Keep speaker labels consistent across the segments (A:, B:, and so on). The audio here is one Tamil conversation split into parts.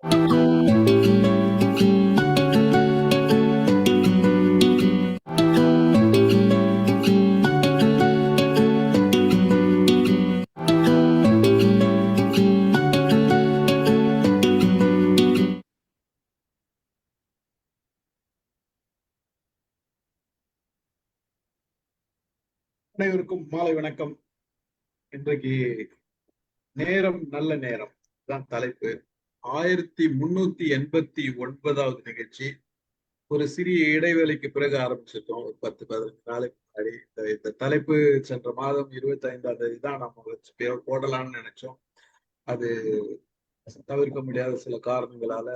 A: அனைவருக்கும் மாலை வணக்கம். இன்றைக்கு நேரம் நல்ல நேரம் தான் தலைப்பு. 1389வது நிகழ்ச்சி. ஒரு சிறிய இடைவேளைக்கு பிறகு ஆரம்பிச்சிருக்கோம். ஒரு 10-15 நாளைக்கு முன்னாடி. இந்த தலைப்பு சென்ற மாதம் 25ஆம் தேதி தான் நம்ம போடலாம்னு நினைச்சோம். அது தவிர்க்க முடியாத சில காரணங்களால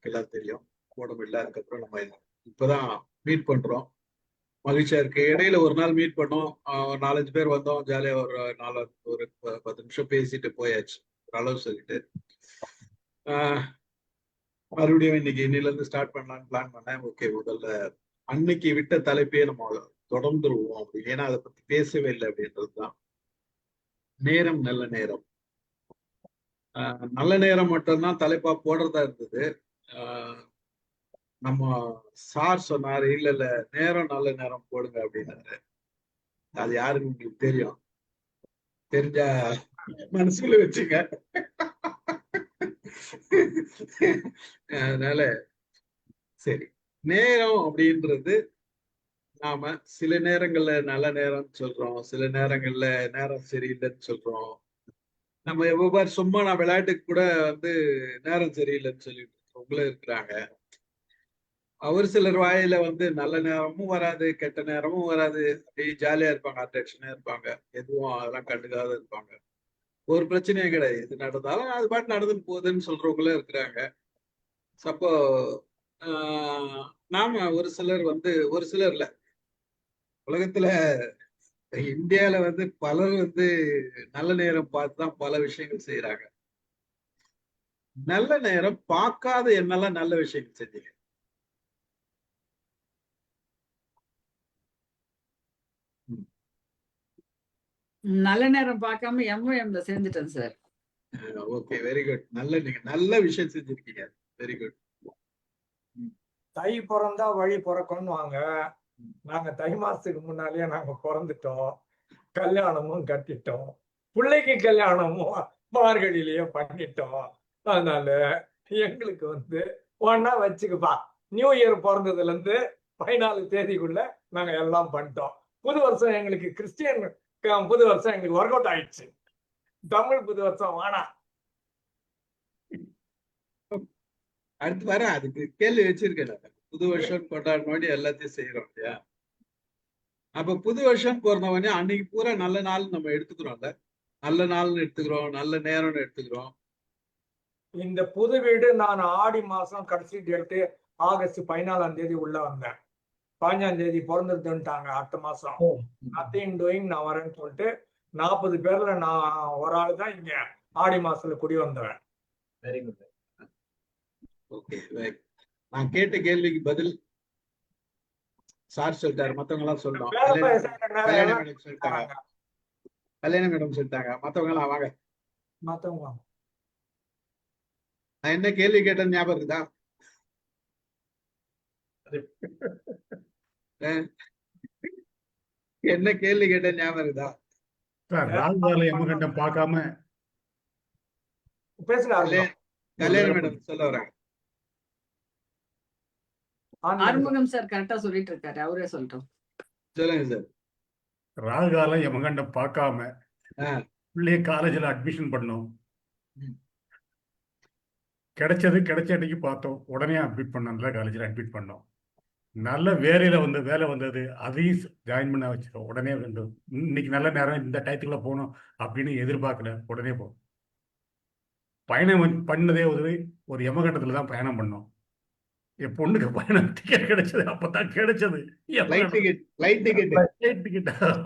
A: எல்லாம் தெரியும், போட முடியல. அதுக்கப்புறம் நம்ம இப்பதான் மீட் பண்றோம். மகிழ்ச்சியா இருக்கு. இடையில ஒரு நாள் மீட் பண்ணோம், 4-5 பேர் வந்தோம், ஜாலியா ஒரு 10 நிமிஷம் பேசிட்டு போயாச்சு, ஒரு அளவு சொல்லிட்டு. மறுபடியும் இன்னைல இருந்து ஸ்டார்ட் பண்ணலாம்னு பிளான் பண்ணேன். ஓகே, முதல்ல அன்னைக்கு விட்ட தலைப்பே நம்ம தொடர்ந்துருவோம் அப்படி, ஏன்னா அதை பத்தி பேசவே இல்லை அப்படின்றதுதான். நேரம் நல்ல நேரம். நல்ல நேரம் மட்டும்தான் தலைப்பா போடுறதா இருந்தது. நம்ம சார் சொன்னாரு, இல்ல இல்ல நேரம் நல்ல நேரம் போடுங்க அப்படின்னாரு. அது யாருன்னு உங்களுக்கு தெரியும், தெரிஞ்சா மனசுல வச்சுங்க. அதனால சரி, நேரம் அப்படின்றது நாம சில நேரங்கள்ல நல்ல நேரம் சொல்றோம், சில நேரங்கள்ல நேரம் சரியில்லைன்னு சொல்றோம். நம்ம எவ்வளவு சும்மா நான் விளையாட்டுக்கு கூட நேரம் சரியில்லைன்னு சொல்லிட்டு இருக்கவங்களும் இருக்கிறாங்க. ஒரு சிலர் வாயில நல்ல நேரமும் வராது, கெட்ட நேரமும் வராது, அப்படியே ஜாலியா இருப்பாங்க, அட்டென்ஷனா இருப்பாங்க, எதுவும் அதெல்லாம் கண்டுக்காத இருப்பாங்க. ஒரு பிரச்சனையும் கிடையாது, எது நடந்தாலும் அது பாட்டு நடந்துன்னு போகுதுன்னு சொல்றவங்களும் இருக்கிறாங்க. அப்போ நாம ஒரு சிலர் ஒரு சிலர்ல உலகத்துல இந்தியால பலர் நல்ல நேரம் பார்த்துதான் பல விஷயங்கள் செய்யறாங்க. நல்ல நேரம் பார்க்காத என்னெல்லாம் நல்ல விஷயங்கள் செஞ்சீங்க?
B: நல்ல நேரம் பார்க்காம எம்ஓஎம்ல சேர்ந்துட்டேன் சார்.
A: Okay, very good. நீங்க நல்ல விஷயம் செஞ்சிருக்கீங்க, வெரி குட்.
C: தை பிறந்தா வழி பிறக்கும்னு வாங்க. நாங்க தை மாசத்துக்கு முன்னாலேயே நாங்க பிறந்துட்டோம், கல்யாணமும் கட்டிட்டோம், பிள்ளைக்கு கல்யாணமும் மார்கழியிலேயே பண்ணிட்டோம். அதனால எங்களுக்கு ஒன்னா வச்சுக்கப்பா, நியூ இயர் பிறந்ததுல இருந்து 14 தேதிக்குள்ள நாங்க எல்லாம் பண்ணிட்டோம். புது வருஷம் எங்களுக்கு கிறிஸ்டியன் புது வருஷம் எங்களுக்கு ஒர்க் அவுட் ஆயிடுச்சு. தமிழ் புது வருஷம் வேணாம்.
A: அடுத்து வர அதுக்கு கேள்வி வச்சிருக்கேன். புது வருஷம் கொண்டாடினோட எல்லாத்தையும் செய்யறோம் இல்லையா? அப்ப புது வருஷம் பிறந்தவனே அன்னைக்கு பூரா நல்ல நாள் நம்ம எடுத்துக்கிறோம்ல, நல்ல நாள்னு எடுத்துக்கிறோம், நல்ல நேரம்னு எடுத்துக்கிறோம்.
C: இந்த புது வீடு நான் ஆடி மாசம் கடைசி டேட்டு ஆகஸ்ட் 14ஆம் தேதி உள்ள வந்தேன். 15ஆம் தேதி பிறந்துட்டாங்க அடுத்த மாசம். நத்திங் டூயிங், நான் வரேன்னு சொல்லிட்டு 40 பேர்ல நான் ஒரு ஆள் தான் இங்க ஆடி மாசத்துல குடி வந்தவன்.
A: Very good. ஓகே, நான் கேட்ட கேள்விக்கு பதில் சார் சொல்லிட்டாரு, மத்தவங்க எல்லாம் சொல்றோம். கல்யாண மேடம் சொல்லிட்டாங்க, கல்யாண மேடம் சொல்லிட்டாங்க, மத்தவங்க எல்லாம் வாங்க.
C: மத்தவங்க
A: நான் என்ன கேள்வி கேட்டேன்னு ஞாபகம் இருக்குதா? என்ன கேள்வி கேட்ட ஞாபகம் இருக்குதா?
D: ராகுகால யமகண்டம் பார்க்காம
C: பேசுறாங்க.
A: கல்யாண மேடம் சொல்ல வராங்க.
B: ஆறுமுகம் சார் கரெக்டா சொல்லிட்டு இருக்காரு, அவரே சொல்லட்டும்.
A: சொல்லுங்க சார்.
D: ராகுகால யமகண்டம் பார்க்காம பிள்ளைய காலேஜ்ல அட்மிஷன் பண்ணோம். கிடைச்ச அன்னைக்கு பார்த்தோம், உடனே அட்மிட் பண்ணோம், நல்ல காலேஜில் அட்மிட் பண்ணோம். நல்ல வேலை வந்தது, அதையும் ஜாயின் பண்ண வச்சிடும். உடனே இன்னைக்கு நல்ல நேரம், இந்த டயத்துக்குள்ள போகணும் அப்படின்னு எதிர்பார்க்கல, உடனே போகும். பயணம் பண்ணதே ஒரு யமகண்டத்துல தான் பயணம் பண்ணோம். என் பொண்ணுக்கு பயணம் டிக்கெட் கிடைச்சது, அப்பதான் கிடைச்சது.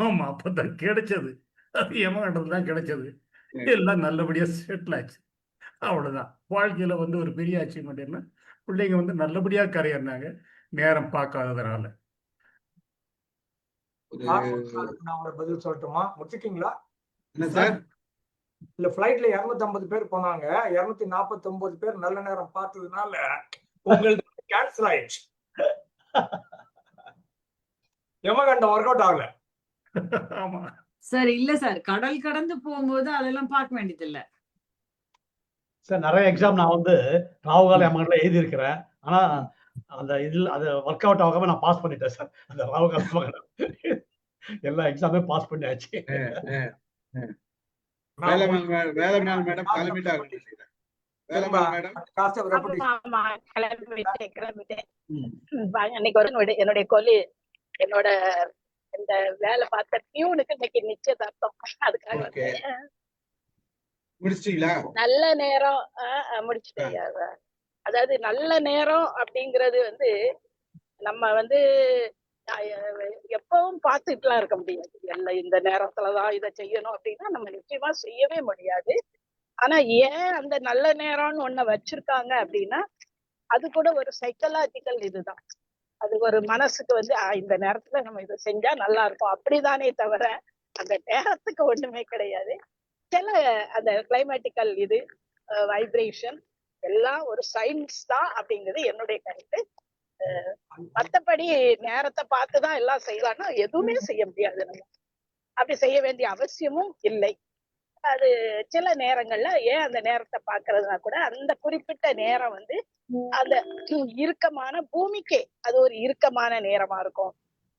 D: ஆமா, அப்பதான் கிடைச்சது. அது யமகண்டத்துல தான் கிடைச்சது. எல்லாம் நல்லபடியா செட்டில் ஆச்சு. அவ்வளவுதான். வாழ்க்கையில ஒரு பெரிய அச்சீவ்மெண்ட் என்ன, பிள்ளைங்க நல்லபடியா கரையறாங்க, நேரம் பார்க்காததுனால.
C: நான் பதில் சொல்லட்டுமா? முடிச்சிட்டீங்களா?
A: என்ன சார்?
C: இல்ல ஃபிளைட்ல 250 பேர் போனாங்க, 249 பேர் நல்ல நேரம் பார்த்ததுனால உங்களுக்கு கேன்சல் ஆயிடுச்சு. யமகண்டம் ஒர்க் அவுட் ஆகல.
D: ஆமா.
B: சார் இல்ல சார், கடல் கடந்து போகும்போது அதெல்லாம் பார்க்க வேண்டியது இல்ல.
E: சார் நிறைய எக்ஸாம் நான் வந்து ராகுகால யமகண்டம் எழுதி இருக்கிறேன். ஆனா அந்த இதுல அது ஒர்க் அவுட் ஆகாம நான் பாஸ் பண்ணிட்டேன் சார். அந்த ராகுகால யமகண்டம் எல்லா எக்ஸாமே பாஸ் பண்ணியாச்சு.
A: வேலைநாள் மேடம் கிளம்பிட்டாங்க நினைக்கிறேன். வேலைநாள் மேடம்
C: காஸ்ட் ரெபுடேஷன்
F: ஆமா கிளம்பிட்டேன். அன்னைக்கு ஒரு என்னுடைய கொல்லி என்னோட இந்த வேலை பார்த்த பியூனுக்கு இன்னைக்கு நிச்சயதார்த்தம். அதுக்காக
A: ஓகே முடிச்சிட்டீங்களா?
F: நல்ல நேரம் முடிச்சுட்டேன். அதாவது நல்ல நேரம் அப்படிங்கிறது வந்து நம்ம வந்து எப்பவும் பார்த்துட்டுலாம் இருக்க முடியாது. எல்லாம் இந்த நேரத்துலதான் இதை செய்யணும் அப்படின்னா நம்ம நிச்சயமா செய்யவே முடியாது. ஆனா ஏன் அந்த நல்ல நேரம்னு ஒண்ண வச்சிருக்காங்க அப்படின்னா அது கூட ஒரு சைக்கலாஜிக்கல் இதுதான். அது ஒரு மனசுக்கு வந்து இந்த நேரத்துல நம்ம இதை செஞ்சா நல்லா இருக்கும் அப்படிதானே தவிர அந்த நேரத்துக்கு ஒண்ணுமே கிடையாது. சில அந்த கிளைமேட்டிக்கல் இது வைப்ரேஷன் எல்லாம் ஒரு சயின்ஸ் தான் அப்படிங்கிறது என்னுடைய கருத்து. மற்றபடி நேரத்தை பார்த்துதான் எல்லாம் செய்யலாம்னா எதுவுமே செய்ய முடியாது. நம்ம அப்படி செய்ய வேண்டிய அவசியமும் இல்லை. அது சில நேரங்கள்ல ஏன் அந்த நேரத்தை பாக்குறதுனா கூட அந்த குறிப்பிட்ட நேரம் வந்து அந்த இறுக்கமான பூமிக்கே அது ஒரு இறுக்கமான நேரமா இருக்கும்.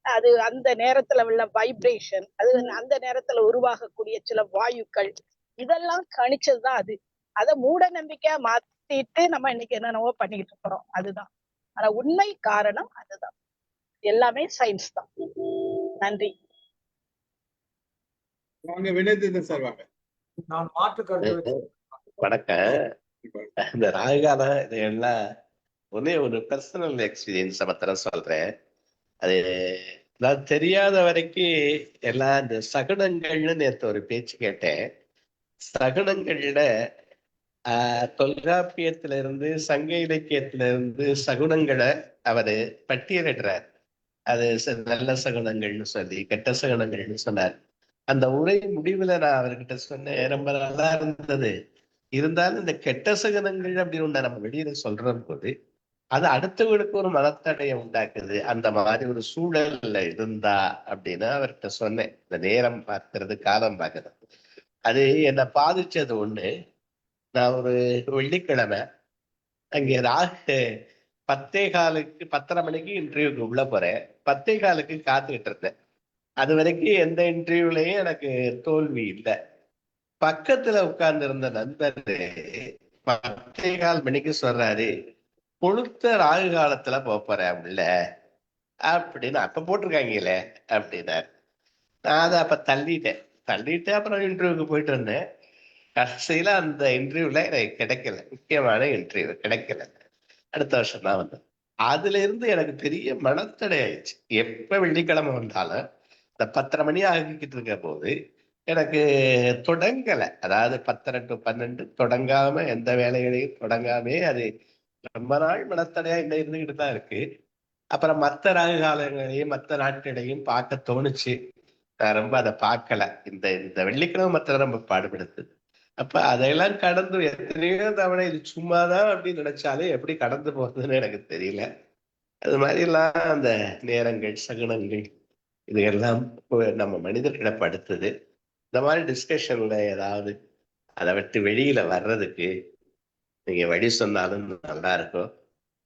F: அது அந்த நேரத்துல உள்ள வைப்ரேஷன், அது அந்த நேரத்துல உருவாகக்கூடிய சில வாயுக்கள் இதெல்லாம் கணிச்சதுதான் அது. அதை மூட நம்பிக்கையா மாத்திட்டு நம்ம இன்னைக்கு என்னென்னவோ பண்ணிட்டு இருக்கிறோம். அதுதான். ஆனா உண்மை காரணம் அதுதான். எல்லாமே சயின்ஸ் தான். நன்றி.
A: வாங்க வினயதீர்த்தன் சார் வாங்க.
C: நான் மாற்று கருத்து
G: வணக்கம். இந்த ராகுகாலம் இது எல்லாம் ஒரே ஒரு பர்சனல் எக்ஸ்பீரியன்ஸ் மாத்திரம் சொல்றேன். அது நான் தெரியாத வரைக்கும் எல்லாம் இந்த சகுனங்கள்னு நேற்று ஒரு பேச்சு கேட்டேன். சகுனங்கள்ல தொல்காப்பியத்துல இருந்து சங்க இலக்கியத்துல இருந்து சகுனங்களை அவரு பட்டியலிடுறார். அது நல்ல சகுனங்கள்னு சொல்லி கெட்ட சகுனங்கள்னு சொன்னார். அந்த உரை முடிவுல நான் அவர்கிட்ட சொன்னேன், ரொம்ப நல்லா இருந்தது. இருந்தாலும் இந்த கெட்ட சகுனங்கள் அப்படின்னு ஒண்ணு நம்ம வெளியில சொல்ற போது அது அடுத்தவங்களுக்கு ஒரு மனத்தடையை உண்டாக்குது. அந்த மாதிரி ஒரு சூழல்ல இருந்தா அப்படின்னு அவர்கிட்ட சொன்னேன். இந்த நேரம் பார்க்கறது காலம் பார்க்கறது அது என்னை பாதிச்சது ஒண்ணு. நான் ஒரு வெள்ளிக்கிழமை அங்கே ராகு 10:15 10:30 மணிக்கு இன்டர்வியூக்கு உள்ள போறேன். 10:15 காத்துக்கிட்டு இருந்தேன். அது வரைக்கும் எந்த இன்டர்வியூலையும் எனக்கு தோல்வி இல்லை. பக்கத்துல உட்கார்ந்து இருந்த நண்பர் 10:15 மணிக்கு சொல்றாரு, கொளுத்த ராகு காலத்துல போறேன் உள்ள அப்படின்னு அப்ப போட்டிருக்காங்களே அப்படின்னாரு. நான் அதை அப்ப தள்ளிட்டு அப்புறம் இன்டர்வியூக்கு போயிட்டு இருந்தேன். கடைசியில அந்த இன்டர்வியூல எனக்கு கிடைக்கல, முக்கியமான இன்டர்வியூ கிடைக்கல. அடுத்த வருஷம் தான் வந்தேன். அதுல இருந்து எனக்கு பெரிய மனத்தடை ஆயிடுச்சு. எப்ப வெள்ளிக்கிழமை வந்தாலும் இந்த 10:30 மணி ஆகிக்கிட்டு இருக்க போது எனக்கு தொடங்கல. அதாவது 10:30 to 12 தொடங்காம எந்த வேலைகளையும் தொடங்காமே அது ரொம்ப நாள் மனத்தடையா இன்னும் இருந்துகிட்டு தான் இருக்கு. அப்புறம் மற்ற ராகு காலங்களையும் மற்ற நாட்களையும் பார்க்க தோணுச்சு. நான் ரொம்ப அதை பார்க்கல. இந்த வெள்ளிக்கிழமை மற்ற ரொம்ப பாடுபடுத்து. அப்ப அதையெல்லாம் கடந்து எத்தனையோ தவணை இது சும்மாதான் அப்படின்னு நினைச்சாலே எப்படி கடந்து போறதுன்னு எனக்கு தெரியல. அது மாதிரி எல்லாம் அந்த நேரங்கள் சகுனங்கள் இது எல்லாம் நம்ம மனிதர்களை படுத்துது. இந்த மாதிரி டிஸ்கஷன்ல ஏதாவது அதை விட்டு வெளியில வர்றதுக்கு நீங்க வழி சொன்னாலும் நல்லா இருக்கும்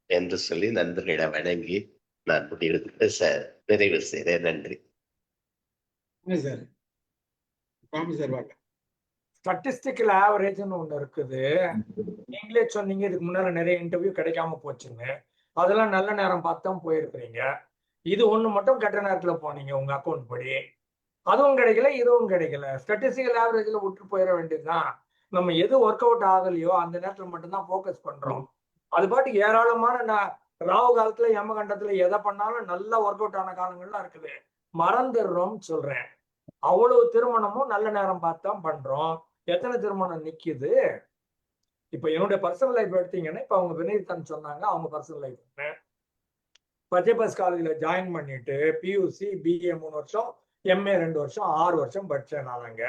G: என்று சொல்லி நண்பர்களை வணங்கி நான் நிறைவு செய்கிறேன். நன்றி.
C: ஸ்டாட்டிஸ்டிக்கல் ஆவரேஜ்னு ஒண்ணு இருக்குது. நீங்களே சொன்னீங்க இதுக்கு முன்னால நிறைய இன்டர்வியூ கிடைக்காம போச்சுன்னு. அதெல்லாம் நல்ல நேரம் பார்த்து தான் போயிருக்கிறீங்க. இது ஒண்ணு மட்டும் கெட்ட நேரத்துல போனீங்க உங்க அக்கௌண்ட் படி. அதுவும் கிடைக்கல, இதுவும் கிடைக்கல. ஸ்டாட்டிஸ்டிக்கல் ஆவரேஜ்ல விட்டு போயிட வேண்டியதுதான். நம்ம எது ஒர்க் அவுட் ஆகலையோ அந்த நேரத்துல மட்டும்தான் போக்கஸ் பண்றோம். அது பாட்டு ஏராளமான ராகு காலத்துல யமகண்டத்துல எதை பண்ணாலும் நல்லா ஒர்க் அவுட் ஆன காலங்கள்லாம் இருக்குது. மறந்துடுறோம்னு சொல்றேன். அவ்வளவு திருமணமும் நல்ல நேரம் பார்த்து தான் பண்றோம். எத்தனை திருமணம் நிக்குது? இப்ப என்னுடைய பர்சனல் லைஃப் எடுத்தீங்கன்னா, இப்ப அவங்க வினயதன் சொன்னாங்க அவங்க பர்சனல் லைஃப். பச்சைபாஸ் காலேஜ்ல ஜாயின் பண்ணிட்டு பியூசி பிஏ 3 வருஷம், எம்ஏ 2 வருஷம், 6 வருஷம் படிச்சேன் நான் அங்க.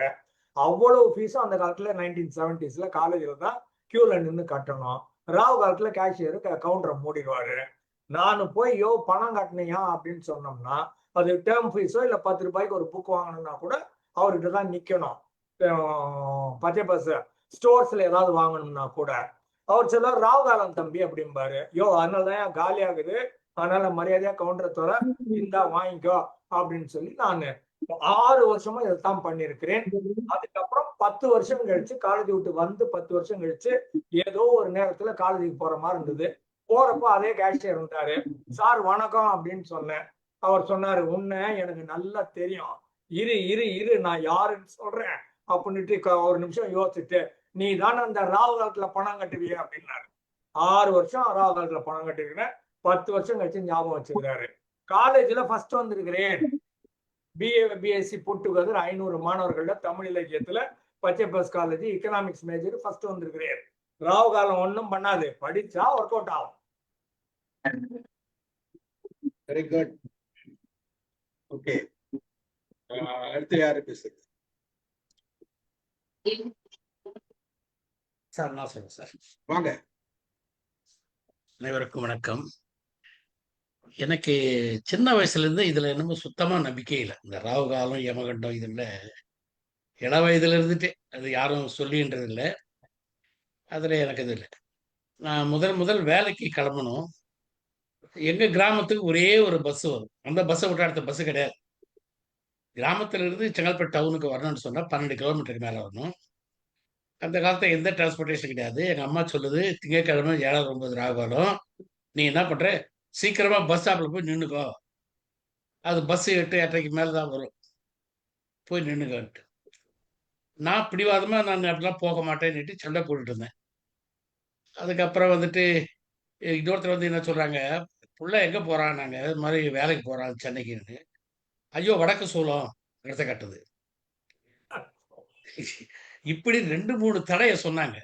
C: அவ்வளவு ஃபீஸும் அந்த காலத்துல 1970s காலேஜ்ல தான் கியூல நின்று கட்டணும். ராவு காலத்துல கேஷியர் கவுண்டரை மூடிடுவாரு. நான் போய் பணம் கட்டினியா அப்படின்னு சொன்னோம்னா அது டேர்ம் ஃபீஸோ இல்ல 10 ரூபாய்க்கு ஒரு புக் வாங்கணும்னா கூட அவர்கிட்ட தான் நிக்கணும். பச்சை பஸ் ஸ்டோர்ஸ்ல ஏதாவது வாங்கணும்னா கூட அவர் சொல்ல ராவு காலம் தம்பி அப்படிம்பாரு. அதனாலதான் காலி ஆகுது, அதனால மரியாதையா கவுண்டரை தவிர இந்தா வாங்கிக்கோ அப்படின்னு சொல்லி நான் 6 வருஷமா இதைத்தான் பண்ணிருக்கிறேன். அதுக்கப்புறம் 10 வருஷம் கழிச்சு காலேஜ் விட்டு வந்து 10 வருஷம் கழிச்சு ஏதோ ஒரு நேரத்துல காலேஜுக்கு போற மாதிரி இருந்தது. போறப்போ அதே கேஷியர் இருந்தாரு. சார் வணக்கம் அப்படின்னு சொன்னேன். அவர் சொன்னாரு, உன்னை எனக்கு நல்லா தெரியும், இரு இரு இரு நான் யாருன்னு சொல்றேன் அப்படின்ட்டு ஒரு நிமிஷம் யோசிச்சுட்டு, நீ தானே அந்த ராவு காலத்துல பணம் கட்டுவிய அப்படின்னாரு. 6 வருஷம் ராவு காலத்துல பணம் கட்டிருக்கிறேன். 10 வருஷம் கழிச்சு ஞாபகம் வச்சுக்கிறாரு. காலேஜ்ல ஃபர்ஸ்ட் வந்திருக்கிறேன். பிஏ பிஎஸ்சி புட்டுகதர் 500 மாணவர்கள்ல தமிழ் இலக்கியத்துல பச்சை bus college economics major first வந்திருக்கிறேன். ராவு காலம் ஒன்றும் பண்ணாது, படிச்சா ஒர்க் அவுட் ஆகும்.
A: Very good. ஓகே, அடுத்து யாரு பேசுறது?
H: சார் நான் சொல்றேன் சார்.
A: வாங்க.
H: அனைவருக்கும் வணக்கம். எனக்கு சின்ன வயசுல இருந்து இதுல என்னமோ சுத்தமா நம்பிக்கை இல்லை. இந்த ராவு காலம் யமகண்டம் இதுல இள வயதுல இருந்துட்டு அது யாரும் சொல்லின்றது இல்லை. அதுல எனக்கு இது இல்லை. நான் முதல் வேலைக்கு கிளம்பணும். எங்க கிராமத்துக்கு ஒரே ஒரு பஸ் வரும். அந்த பஸ்ஸை விட்டு அடுத்த பஸ் கிடையாது. கிராமத்துல இருந்து செங்கல்பட்டு டவுனுக்கு வரணும்னு சொன்னா 12 கிலோமீட்டருக்கு மேல வரணும். அந்த காலத்துல எந்த டிரான்ஸ்போர்டேஷன் கிடையாது. எங்க அம்மா சொல்லுது, திங்கட்கிழமை 7 9 ராவு காலம், நீ என்ன பண்ற, சீக்கிரமா பஸ் ஸ்டாப்ல போய் நின்னுக்கோ, அது பஸ் 8 8:30க்கு மேலதான் வரும், போய் நின்னுக்கோன்ட்டு. நான் பிடிவாதமா நான் அப்படிலாம் போக மாட்டேன்னுட்டு சண்டை போட்டுட்டு இருந்தேன். அதுக்கப்புறம் வந்துட்டு இன்னொருத்தர் வந்து என்ன சொல்றாங்க, புள்ள எங்க போறான், நாங்க இது மாதிரி வேலைக்கு போறான் சென்னைக்குன்னு. ஐயோ வடக்கு சூளம் இடத்த கட்டுது. இப்படி 2 3 தடையை சொன்னாங்க.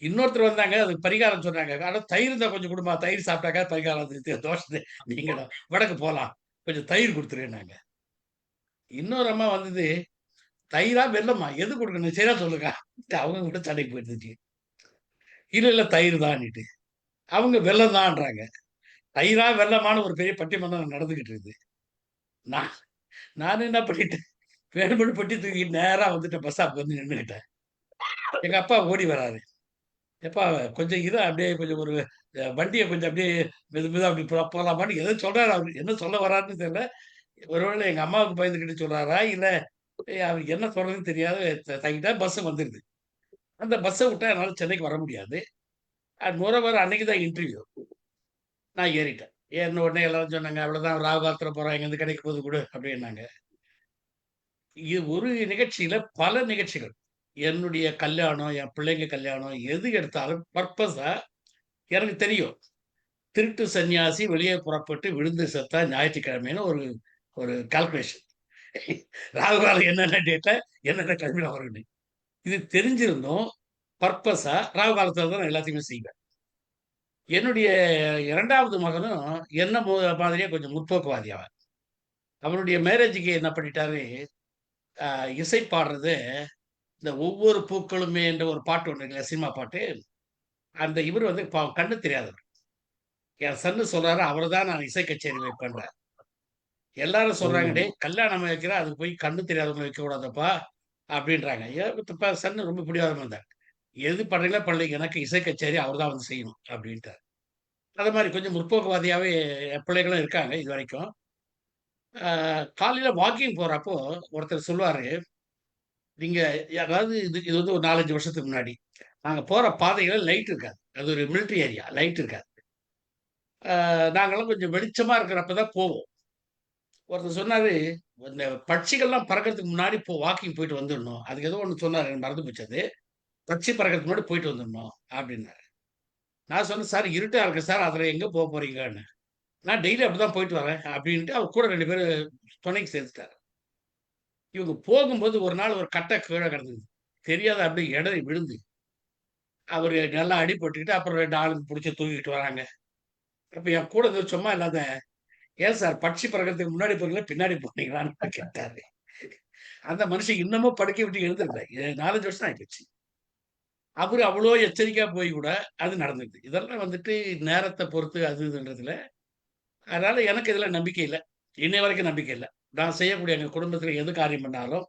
H: இன்னொருத்தர் வந்தாங்க, அதுக்கு பரிகாரம் சொன்னாங்க. ஆனா தயிர் தான் கொஞ்சம் கொடுமா, தயிர் சாப்பிட்டாக்கா பரிகாரம் தோஷத்தை நீங்க வடக்கு போலாம், கொஞ்சம் தயிர் கொடுத்துருன்னாங்க. இன்னொரு அம்மா வந்தது, தயிரா வெள்ளமா எது கொடுக்கணும் சரியா சொல்லுங்க. அவங்க கூட சண்டைக்கு போயிருந்துச்சு. இல்ல தயிர் தான்னுட்டு அவங்க வெள்ளம் தான்றாங்க. தயிரா வெள்ளமான ஒரு பெரிய பட்டிமன்றம் நடந்துகிட்டு இருக்குது. நான் என்ன பண்ணிட்டேன், வேணுமனு பட்டி தூக்கிட்டு நேரா வந்துட்டேன், பஸ் ஸ்டாப் வந்து நின்றுக்கிட்டேன். எங்க அப்பா ஓடி வராரு, எப்பா கொஞ்சம் இதை அப்படியே கொஞ்சம் ஒரு வண்டியை கொஞ்சம் அப்படியே மெதுமெதாக அப்படி போகலாமான்னு எதோ சொல்றாரு. அவரு என்ன சொல்ல வராருன்னு தெரியல. ஒருவேளை எங்க அம்மாவுக்கு பயந்துக்கிட்டு சொல்றாரா இல்ல அவருக்கு என்ன சொல்றதுன்னு தெரியாது. தங்கிட்டா பஸ் வந்துருது. அந்த பஸ்ஸை விட்டா என்னால சென்னைக்கு வர முடியாது. மோரோவர் அன்னைக்கு தான் இன்டர்வியூ. நான் ஏறிட்டேன். ஏறின உடனே எல்லாரும் சொன்னாங்க, அவ்வளவுதான் ராவு காலத்துல போறோம், எங்க இருந்து கிடைக்க போது கொடு அப்படின்னாங்க. இது ஒரு நிகழ்ச்சியில பல நிகழ்ச்சிகள், என்னுடைய கல்யாணம், என் பிள்ளைங்க கல்யாணம், எது எடுத்தாலும் பர்பஸா எனக்கு தெரியும். திருட்டு சன்னியாசி வெளியே புறப்பட்டு விழுந்து செத்தா ஞாயிற்றுக்கிழமைன்னு ஒரு ஒரு கால்குலேஷன். ராகு காலம் என்னென்ன டேட்டா என்னென்ன கிழமையில வரணும் இது தெரிஞ்சிருந்தோம். பர்பஸா ராகு காலத்துல தான் நான் எல்லாத்தையுமே செய்வேன். என்னுடைய 2வது மகனும் என்ன மாதிரியே கொஞ்சம் முற்போக்குவாதி. அவனுடைய மேரேஜுக்கு என்ன பண்ணிட்டாரு, இசை பாடுறது, இந்த ஒவ்வொரு பூக்களுமே என்ற ஒரு பாட்டு ஒன்று இல்லையா, சினிமா பாட்டு. அந்த இவர் வந்து கண்ணு தெரியாதவர். என் சன்னு சொல்றாரு, அவரை தான் நான் இசை கச்சேரி வைப்பேன். எல்லாரும் சொல்றாங்க, டே கல்யாணம் வைக்கிற அதுக்கு போய் கண்ணு தெரியாதவங்க வைக்க கூடாதப்பா அப்படின்றாங்க. ஏன் சன்னு ரொம்ப பிடிவாதமா இருந்தார். எது பண்றீங்களா பண்ணல, எனக்கு இசை கச்சேரி அவர் தான் வந்து செய்யணும் அப்படின்ட்டார். அது மாதிரி கொஞ்சம் முற்போக்குவாதியாவே என் பிள்ளைகளும் இருக்காங்க இது வரைக்கும். காலையில வாக்கிங் போறப்போ ஒருத்தர் சொல்லுவாரு, நீங்க அதாவது இது வந்து ஒரு 4 5 வருஷத்துக்கு முன்னாடி நாங்க போற பாதையில லைட் இருக்காது. அது ஒரு மிலிட்டரி ஏரியா, லைட் இருக்காது. நாங்கெல்லாம் கொஞ்சம் வெளிச்சமா இருக்கிறப்பதான் போவோம். ஒருத்தர் சொன்னாரு, இந்த பட்சிகள்லாம் பறக்கிறதுக்கு முன்னாடி வாக்கிங் போயிட்டு வந்துடணும். அதுக்கு ஏதோ ஒன்று சொன்னாரு, எனக்கு மறந்து போச்சது. பட்சி பறக்கிறதுக்கு முன்னாடி போயிட்டு வந்துடணும் அப்படின்னாரு. நான் சொன்னேன், சார் இருட்டா இருக்கு சார், அதுல எங்க போக போறீங்கன்னு. நான் டெய்லி அப்படிதான் போயிட்டு வரேன் அப்படின்ட்டு அவர் கூட 2 பேரும் துணைக்கு சேர்த்துட்டாரு. இவங்க போகும்போது ஒரு நாள் ஒரு கட்டை கீழே கிடந்தது, தெரியாத அப்படியே இடறி விழுந்து அவரு நல்லா அடிபட்டுக்கிட்டு அப்புறம் 2 ஆளுக்கு பிடிச்சி தூக்கிட்டு வராங்க. அப்ப என் கூட சும்மா இல்லாத, ஏன் சார் பட்சி பறக்கிறதுக்கு முன்னாடி போறீங்களா பின்னாடி போனீங்களான்னு கேட்டாரு. அந்த மனுஷன் இன்னமும் படுக்கை விட்டு எழுந்திருக்கல. 4 வருஷம் ஆயிப்போச்சு. அவரு அவ்வளோ எச்சரிக்கையா போய் கூட அது நடந்தது. இதெல்லாம் வந்துட்டு நேரத்த பொறுத்து அது இதுன்றதுல. அதனால எனக்கு இதுல நம்பிக்கை இல்ல. இன்னை வரைக்கும் நம்பிக்கை இல்ல. நான் செய்யக்கூடிய எங்க குடும்பத்துல எது காரியம் பண்ணாலும்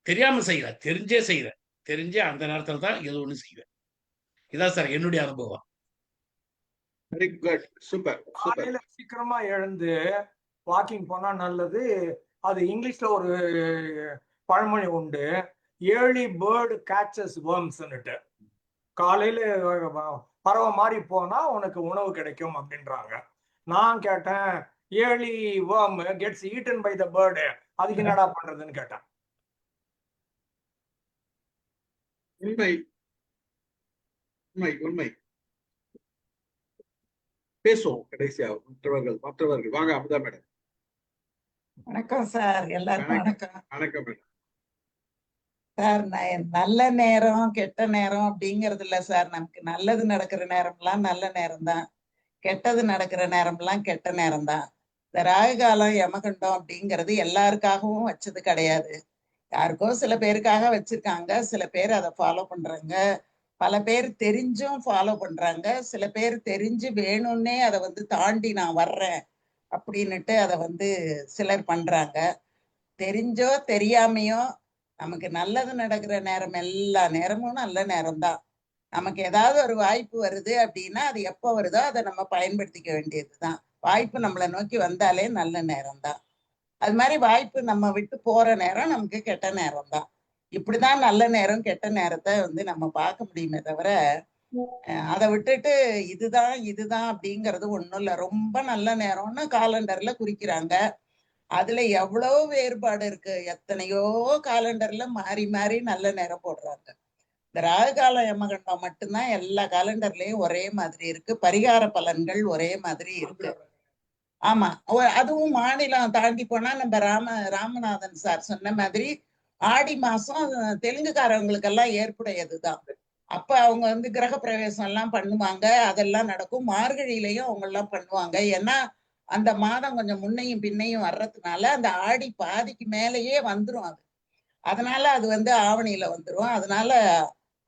H: தெரியாம செய்யல. தெரிஞ்சே செய்றேன். தெரிஞ்சே அந்த நேரத்துல தான் ஏதோ ஒண்ணு செய்வேன். இதான் சார் என்னுடைய அனுபவம்.
A: Very good. Super super.
C: காலையில சீக்கிரமா எழுந்து வாக்கிங் போனா நல்லது. அது இங்கிலீஷ்ல ஒரு பழமொழி உண்டு, ஏர்லி பேர்டு கேச்சஸ் வேர்ம்ஸ்னுட்டு. காலையில பறவை மாதிரி போனா உனக்கு உணவு கிடைக்கும் அப்படின்றாங்க. நான் கேட்டேன், early worm gets eaten by the bird, அதுக்கு என்னடா பண்றதுன்னு கேட்டேன்.
A: உண்மை உண்மை உண்மை. பேசுவோம் கடைசியா மற்றவர்கள் வாங்க. அமுதா மேடம்.
I: வணக்கம் சார், எல்லாருக்கும் வணக்கம்.
A: வணக்கம் மேடம்.
I: சார், நல்ல நேரம் கெட்ட நேரம் அப்படிங்கறது இல்ல சார். நமக்கு நல்லது நடக்கிற நேரம்லாம் நல்ல நேரம் தான், கெட்டது நடக்கிற நேரம்லாம் கெட்ட நேரம் தான். இந்த ராகு காலம் யமகண்டம் அப்படிங்கிறது எல்லாருக்காகவும் வச்சது கிடையாது. யாருக்கோ சில பேருக்காக வச்சிருக்காங்க. சில பேர் அதை ஃபாலோ பண்றாங்க. பல பேர் தெரிஞ்சும் ஃபாலோ பண்றாங்க. சில பேர் தெரிஞ்சு வேணும்னே அதை தாண்டி நான் வர்றேன் அப்படின்னுட்டு அதை சிலர் பண்றாங்க. தெரிஞ்சோ தெரியாமையோ நமக்கு நல்லது நடக்கிற நேரம் எல்லா நேரமும் நல்ல நேரம்தான். நமக்கு ஏதாவது ஒரு வாய்ப்பு வருது அப்படின்னா அது எப்போ வருதோ அதை நம்ம பயன்படுத்திக்க வேண்டியதுதான். வாய்ப்பு நம்மளை நோக்கி வந்தாலே நல்ல நேரம் தான். அது மாதிரி வாய்ப்பு நம்ம விட்டு போற நேரம் நமக்கு கெட்ட நேரம் தான். இப்படிதான் நல்ல நேரம் கெட்ட நேரத்தை நம்ம பார்க்க முடியுமே தவிர அதை விட்டுட்டு இதுதான் அப்படிங்கிறது ஒண்ணும் இல்லை. ரொம்ப நல்ல நேரம்னு காலண்டர்ல குறிக்கிறாங்க. அதுல எவ்வளவு வேறுபாடு இருக்கு. எத்தனையோ காலண்டர்ல மாறி மாறி நல்ல நேரம் போடுறாங்க. இந்த ராகு காலம் யமகண்டம் மட்டும்தான் எல்லா காலண்டர்லயும் ஒரே மாதிரி இருக்கு. பரிகார பலன்கள் ஒரே மாதிரி இருக்கு. ஆமா, அதுவும் மாநிலம் தாண்டி போனா நம்ம ராமநாதன் சார் சொன்ன மாதிரி ஆடி மாசம் தெலுங்குக்காரவங்களுக்கெல்லாம் ஏற்புடையதுதான். அப்ப அவங்க கிரக பிரவேசம் எல்லாம் பண்ணுவாங்க. அதெல்லாம் நடக்கும். மார்கழியிலையும் அவங்க எல்லாம் பண்ணுவாங்க. ஏன்னா அந்த மாதம் கொஞ்சம் முன்னையும் பின்னையும் வர்றதுனால அந்த ஆடி பாதிக்கு மேலேயே வந்துரும் அது. அதனால அது ஆவணியில வந்துரும். அதனால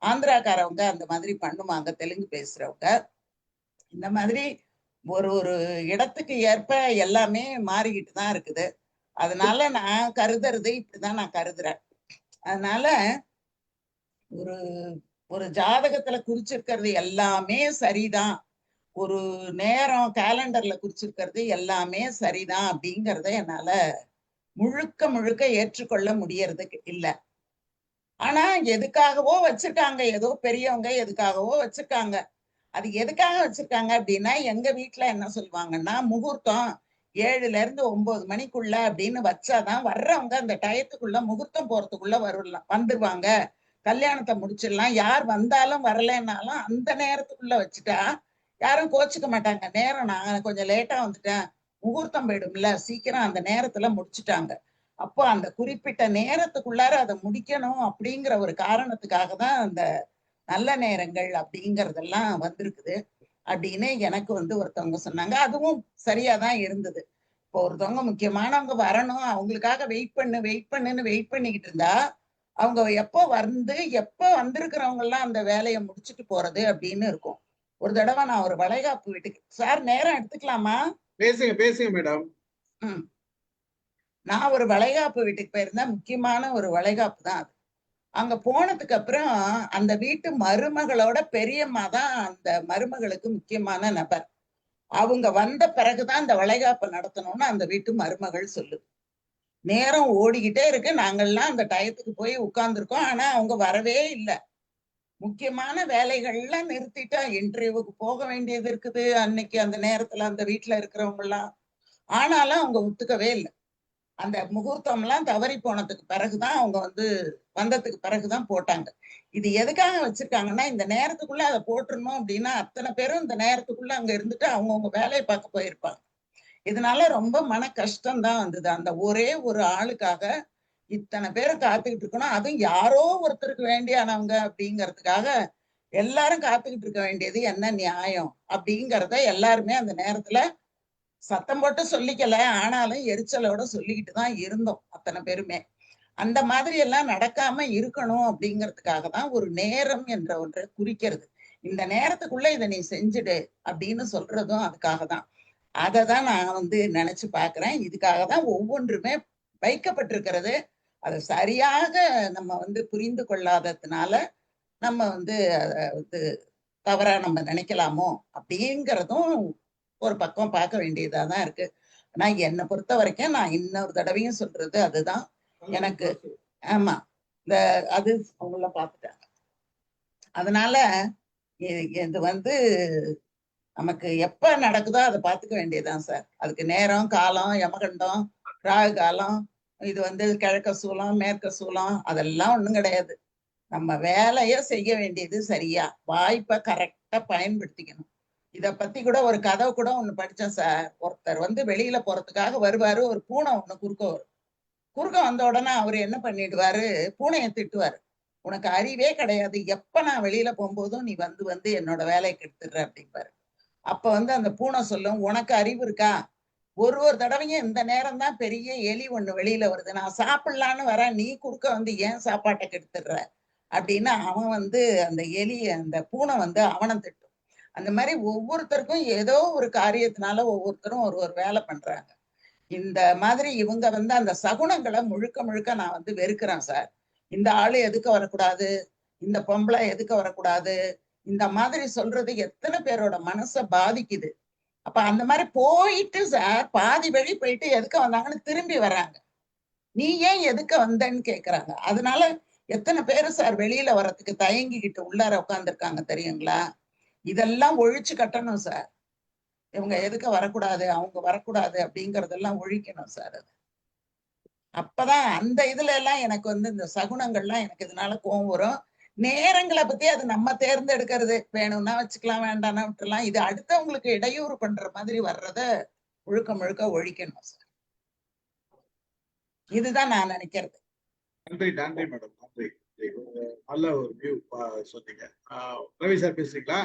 I: ஆந்திராக்காரவங்க அந்த மாதிரி பண்ணுவாங்க, தெலுங்கு பேசுறவங்க. இந்த மாதிரி ஒரு ஒரு இடத்துக்கு ஏற்ப எல்லாமே மாறிக்கிட்டு தான் இருக்குது. அதனால நான் கருதுறது இப்படிதான் நான் கருதுறேன். அதனால ஒரு ஒரு ஜாதகத்துல குறிச்சிருக்கிறது எல்லாமே சரிதான், ஒரு நேரம் கேலண்டர்ல குறிச்சிருக்கிறது எல்லாமே சரிதான் அப்படிங்கறத என்னால முழுக்க முழுக்க ஏற்றுக்கொள்ள முடியறதுக்கு இல்ல. ஆனா எதுக்காகவோ வச்சிருக்காங்க, ஏதோ பெரியவங்க எதுக்காகவோ வச்சிருக்காங்க. அது எதுக்காக வச்சிருக்காங்க அப்படின்னா, எங்க வீட்டுல என்ன சொல்லுவாங்கன்னா, முகூர்த்தம் 7ல இருந்து 9 மணிக்குள்ள அப்படின்னு வச்சாதான் வர்றவங்க அந்த டயத்துக்குள்ள முகூர்த்தம் போறதுக்குள்ள வந்துருவாங்க, கல்யாணத்தை முடிச்சிடலாம். யார் வந்தாலும் வரலன்னாலும் அந்த நேரத்துக்குள்ள வச்சுட்டா யாரும் கோச்சுக்க மாட்டாங்க. நேரம் நான் கொஞ்சம் லேட்டா வந்துட்டேன், முகூர்த்தம் போயிடும்ல, சீக்கிரம் அந்த நேரத்துல முடிச்சுட்டாங்க. அப்போ அந்த குறிப்பிட்ட நேரத்துக்குள்ளார அதை முடிக்கணும் அப்படிங்கிற ஒரு காரணத்துக்காக தான் அந்த நல்ல நேரங்கள் அப்படிங்கறதெல்லாம் வந்திருக்குது அப்படின்னு எனக்கு ஒருத்தவங்க சொன்னாங்க. அதுவும் சரியாதான் இருந்தது. இப்போ ஒருத்தவங்க முக்கியமானவங்க வரணும், அவங்களுக்காக வெயிட் பண்ணுன்னு வெயிட் பண்ணிக்கிட்டு இருந்தா அவங்க எப்போ எப்போ வந்திருக்கிறவங்க எல்லாம் அந்த வேலையை முடிச்சுட்டு போறது அப்படின்னு இருக்கும். ஒரு தடவை நான் ஒரு வளைகாப்பு வீட்டுக்கு, சார் நேரம் எடுத்துக்கலாமா?
A: பேசுங்க மேடம்.
I: நான் ஒரு வளைகாப்பு வீட்டுக்கு போயிருந்தேன். முக்கியமான ஒரு வளைகாப்பு தான் அது. அங்க போனதுக்கு அப்புறம் அந்த வீட்டு மருமகளோட பெரியம்மா தான் அந்த மருமகளுக்கு முக்கியமான நபர். அவங்க வந்த பிறகுதான் அந்த வளைகாப்பை நடத்தணும்னு அந்த வீட்டு மருமகள் சொல்லுது. நேரம் ஓடிக்கிட்டே இருக்கு, நாங்கள்லாம் அந்த டயத்துக்கு போய் உட்கார்ந்துருக்கோம். ஆனா அவங்க வரவே இல்லை. முக்கியமான வேலைகள்லாம் நிறுத்திட்டா, இன்டர்வியூவுக்கு போக வேண்டியது இருக்குது அன்னைக்கு அந்த நேரத்துல அந்த வீட்டுல இருக்கிறவங்க எல்லாம். ஆனாலும் அவங்க ஒத்துக்கவே இல்லை. அந்த முகூர்த்தம் எல்லாம் தவறி போனதுக்கு பிறகுதான் அவங்க வந்ததுக்கு பிறகுதான் போட்டாங்க. இது எதுக்காக வச்சிருக்காங்கன்னா, இந்த நேரத்துக்குள்ள அதை போட்டுருணும் அப்படின்னா அத்தனை பேரும் இந்த நேரத்துக்குள்ள அங்க இருந்துட்டு அவங்கவுங்க வேலையை பார்க்க போயிருப்பாங்க. இதனால ரொம்ப மன கஷ்டம் தான் வந்தது. அந்த ஒரே ஒரு ஆளுக்காக இத்தனை பேரும் காத்துக்கிட்டு இருக்கணும். அதுவும் யாரோ ஒருத்தருக்கு வேண்டியானவங்க அப்படிங்கிறதுக்காக எல்லாரும் காத்துக்கிட்டு இருக்க வேண்டியது என்ன நியாயம் அப்படிங்கிறத எல்லாருமே அந்த நேரத்துல சத்தம் போட்டு சொல்லிக்கல, ஆனாலும் எரிச்சலோட சொல்லிக்கிட்டு தான் இருந்தோம் அத்தனை பேருமே. அந்த மாதிரி எல்லாம் நடக்காம இருக்கணும் அப்படிங்கிறதுக்காக தான் ஒரு நேரம் என்ற ஒன்றை குறிக்கிறது. இந்த நேரத்துக்குள்ள இதை நீ செஞ்சுடு அப்படின்னு சொல்றதும் அதுக்காக தான். அதை தான் நான் வந்து நினைச்சு பார்க்கிறேன். இதுக்காக தான் ஒவ்வொன்றுமே வைக்கப்பட்டிருக்கிறது. அதை சரியாக நம்ம வந்து புரிந்து கொள்ளாததுனால நம்ம வந்து அதை வந்து தவறா நம்ம நினைக்கலாமோ அப்படிங்கிறதும் ஒரு பக்கம் பார்க்க வேண்டியதா தான் இருக்கு. ஆனா என்னை பொறுத்த வரைக்கும் நான் இன்னொரு தடவையும் சொல்றது அதுதான் எனக்கு. ஆமா, இந்த அது அவங்கள பார்த்துட்டாங்க. அதனால இது வந்து நமக்கு எப்ப நடக்குதோ அதை பார்த்துக்க வேண்டியதுதான் சார். அதுக்கு நேரம், காலம், யமகண்டம், ராகு காலம், இது வந்து கிழக்க சூலம், மேற்க சூலம், அதெல்லாம் ஒண்ணும் கிடையாது. நம்ம வேலைய செய்ய வேண்டியது சரியா, வாய்ப்பை கரெக்டா பயன்படுத்திக்கணும். இத பத்தி கூட ஒரு கதை கூட ஒண்ணு படிச்சேன் சார். ஒருத்தர் வந்து வெளியில போறதுக்காக வருவாரு, ஒரு பூனை ஒண்ணு குறுக்க வரும். குறுக்க வந்த உடனே அவரு என்ன பண்ணிடுவாரு, பூனையை திட்டுவாரு. உனக்கு அறிவே கிடையாது, எப்ப நான் வெளியில போகும்போதும் நீ வந்து வந்து என்னோட வேலையை கெடுத்துடுற அப்படிம்பாரு. அப்ப வந்து அந்த பூனை சொல்லும், உனக்கு அறிவு இருக்கா? ஒரு தடவையும் இந்த நேரம் தான் பெரிய எலி ஒண்ணு வெளியில வருது, நான் சாப்பிடலான்னு வரேன், நீ குறுக்க வந்து ஏன் சாப்பாட்டை கெடுத்துடுற அப்படின்னு அவன் வந்து அந்த எலி அந்த பூனை வந்து அவனை திட்டும். அந்த மாதிரி ஒவ்வொருத்தருக்கும் ஏதோ ஒரு காரியத்தினால ஒவ்வொருத்தரும் ஒரு வேலை பண்றாங்க. இந்த மாதிரி இவங்க வந்து அந்த சகுனங்களை முழுக்க முழுக்க நான் வந்து வெறுக்கிறேன் சார். இந்த ஆளு எதுக்கு வரக்கூடாது, இந்த பொம்பளை எதுக்கு வரக்கூடாது, இந்த மாதிரி சொல்றது எத்தனை பேரோட மனசை பாதிக்குது. அப்ப அந்த மாதிரி போயிட்டு சார் பாதி வழி போயிட்டு எதுக்கு வந்தாங்கன்னு திரும்பி வர்றாங்க. நீ ஏன் எதுக்கு வந்தேன்னு கேக்குறாங்க. அதனால எத்தனை பேரு சார் வெளியில வர்றதுக்கு தயங்கிக்கிட்டு உள்ளார உட்காந்துருக்காங்க தெரியுங்களா? இதெல்லாம் ஒழிச்சு கட்டணும் சார். இவங்க எதுக்கு வரக்கூடாது, அவங்க வரக்கூடாது அப்படிங்கறதெல்லாம் ஒழிக்கணும் சார். அது அப்பதான் அந்த இதுல எல்லாம் எனக்கு வந்து இந்த சகுனங்கள்லாம் எனக்கு இதனால கோவம் வரும். நேரங்களை பத்தி அது நம்ம தேர்ந்தெடுக்கிறது, வேணும்னா வச்சுக்கலாம், வேண்டாம்னா விட்டுலாம். இது அடுத்தவங்களுக்கு இடையூறு பண்ற மாதிரி வர்றத முழுக்க முழுக்க ஒழிக்கணும் சார். இதுதான் நான் நினைக்கிறது.
A: நன்றி நன்றி மேடம், நன்றி. நல்ல ஒரு வியூ சொன்னீங்க. ரவி சார் பேசுறீங்களா?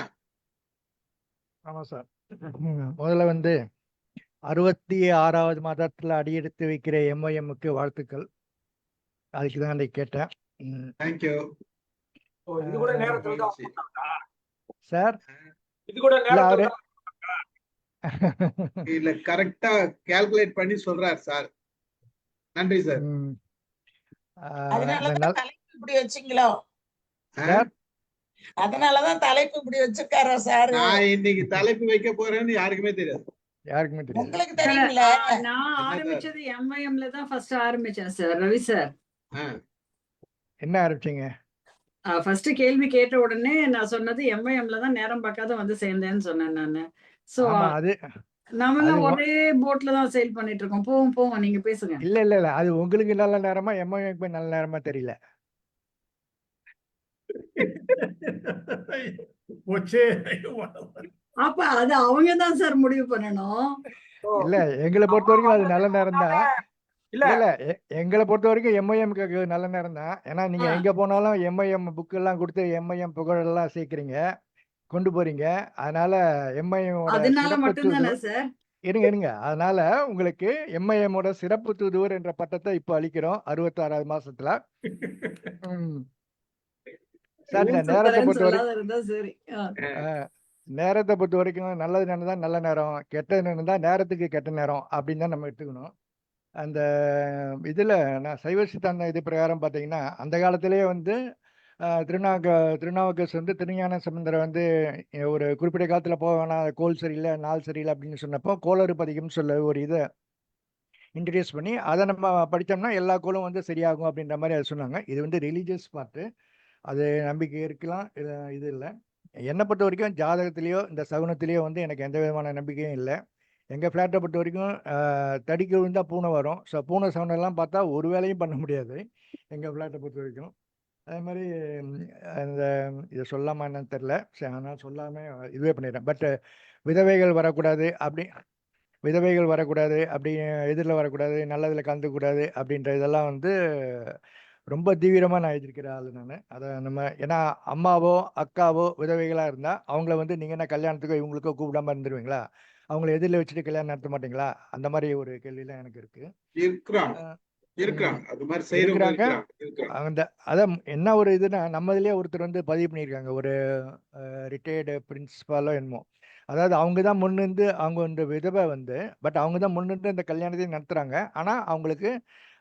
J: ஆமா சார். முதல்ல வந்து 66வது மாதத்துல அடியெடுத்து வைக்கிற எம்ஐஎம்முக்கு வாழ்த்துக்கள். அதுக்கு தான் அன்றைக்கு கேட்டேன்.
A: தேங்க்யூ
C: இது கூட நேரத்துல தான்
J: சார்.
C: இது கூட நேரத்துல
A: இல்ல, கரெக்டா கால்குலேட் பண்ணி சொல்றார் சார். நன்றி சார்.
I: அதனாலதான் தலைப்பு இப்படி வச்சீங்களோ?
J: சார்
I: அதனாலதான் தலைப்பு இப்படி வச்சிருக்காரோ சார்?
A: நான் இன்னைக்கு தலைப்பு வைக்க போறேன்னு யாருக்குமே தெரியாது.
J: யாருக்குமே தெரியாது.
I: உங்களுக்கு தெரியுங்கள?
B: நான் ஆரம்பிச்சது எம்ஐஎம்ல தான் ஃபர்ஸ்ட் ஆரம்பிச்சேன் சார். ரவி சார்,
J: என்ன ஆரம்பிச்சீங்க?
B: ஃபர்ஸ்ட் கேள்வி கேட்ட உடனே நான் சொன்னது எம்ஐஎம்ல தான் நேரம் பார்க்காத வந்து சேர்ந்தேன்னு சொன்னேன் நானு. சோ
J: அது
B: நம்மளும் ஒரே போட்ல தான் சேல் பண்ணிட்டு இருக்கோம். போவோம் போவோம், நீங்க பேசுங்க.
J: இல்ல அது உங்களுக்கு நல்ல நேரமா எம்ஐஎம் நல்ல நேரமா தெரியல.
B: அப்ப அது அவங்க தான் சார் முடிவு பண்ணணும்.
J: இல்ல எங்களை பொறுத்த வரைக்கும் அது நல்ல நேரம் தான்.
C: இல்ல
J: இல்ல எங்களை பொறுத்த வரைக்கும் எம்ஐஎம்க்கு நல்ல நேரம் தான். ஏன்னா நீங்க எங்க போனாலும் எம்ஐஎம் புக் எல்லாம் கொடுத்து எம்ஐஎம் புகழெல்லாம் சேர்க்கிறீங்க, கொண்டு போறீங்க. அதனால எம்ஐஎம்
B: அதனால மட்டும்தானே சார்?
J: இருங்க. அதனால உங்களுக்கு எம்ஐஎம்மோட சிறப்பு தூதுவர் என்ற பட்டத்தை இப்போ அளிக்கிறோம் 66வது மாசத்துல. சார் இந்த நேரத்தை பொறுத்த வரைக்கும் நேரத்தை பொறுத்த வரைக்கும் நல்லது நேரம் தான் நல்ல நேரம், கெட்ட நேரம் தான் நேரத்துக்கு கெட்ட நேரம் அப்படின்னு தான் நம்ம எடுத்துக்கணும். அந்த இதுல நான் சைவ சித்தாந்த இது பிரகாரம் பார்த்தீங்கன்னா அந்த காலத்திலேயே வந்து திருநாவுக்கரசு வந்து திருஞான சம்பந்தரை வந்து ஒரு குறிப்பிட்ட காலத்துல போக வேணாம், கோல் சரியில்லை, நாள் சரியில்லை அப்படின்னு சொன்னப்போ கோளறு பதிகம் சொல்ல ஒரு இதை இன்ட்ரடியூஸ் பண்ணி அதை நம்ம படித்தோம்னா எல்லா கோளும் வந்து சரியாகும் அப்படின்ற மாதிரி அதை சொன்னாங்க. இது வந்து ரிலீஜியஸ் பார்ட்டு, அது நம்பிக்கை இருக்கலாம், இது இல்லை. என்னை பொறுத்த வரைக்கும் ஜாதகத்திலேயோ இந்த சகுனத்திலேயோ வந்து எனக்கு எந்த விதமான நம்பிக்கையும் இல்லை. எங்கள் ஃப்ளாட்டை பொறுத்த வரைக்கும் தடிக்க விழுந்தால் பூனை வரும். ஸோ பூனை சவுண்டெல்லாம் பார்த்தா ஒரு வேலையும் பண்ண முடியாது எங்கள் ஃப்ளாட்டை பொறுத்த வரைக்கும். அதே மாதிரி அந்த இதை சொல்லாமல் என்னன்னு தெரில, சரி ஆனால் சொல்லாமல் இதுவே பண்ணிடுறேன். பட் விதவைகள் வரக்கூடாது அப்படி எதிரில் வரக்கூடாது, நல்லதில் கலந்துக்கூடாது அப்படின்ற இதெல்லாம் வந்து ரொம்ப தீவிரமாக நான் எழுதியிருக்கிற ஆள் நான். அதை நம்ம ஏன்னா அம்மாவோ அக்காவோ விதவைகளாக இருந்தால் அவங்கள வந்து நீங்கள் என்ன கல்யாணத்துக்கோ இவங்களுக்கோ கூப்பிடாம இருந்துருவீங்களா? அவங்கள எதிரில் வச்சுட்டு கல்யாணம் நடத்த மாட்டீங்களா? அந்த மாதிரி ஒரு கேள்வியெல்லாம் எனக்கு இருக்கு.
A: இருக்கிறாங்க, அது மாதிரி செய்யறவங்க
J: இருக்கிறாங்க.
A: இருக்கிறாங்க.
J: அந்த அதான் என்ன ஒரு இதுன்னா, நம்ம இதுலயே ஒருத்தர் வந்து பதிவு பண்ணியிருக்காங்க. ஒரு ரிட்டையர்டு பிரின்சிபாலோ என்னமோ. அதாவது அவங்க தான் முன்னிருந்து அவங்க இந்த விதவை வந்து அவங்க தான் முன்னிருந்து அந்த கல்யாணத்தையும் நடத்துறாங்க. ஆனா அவங்களுக்கு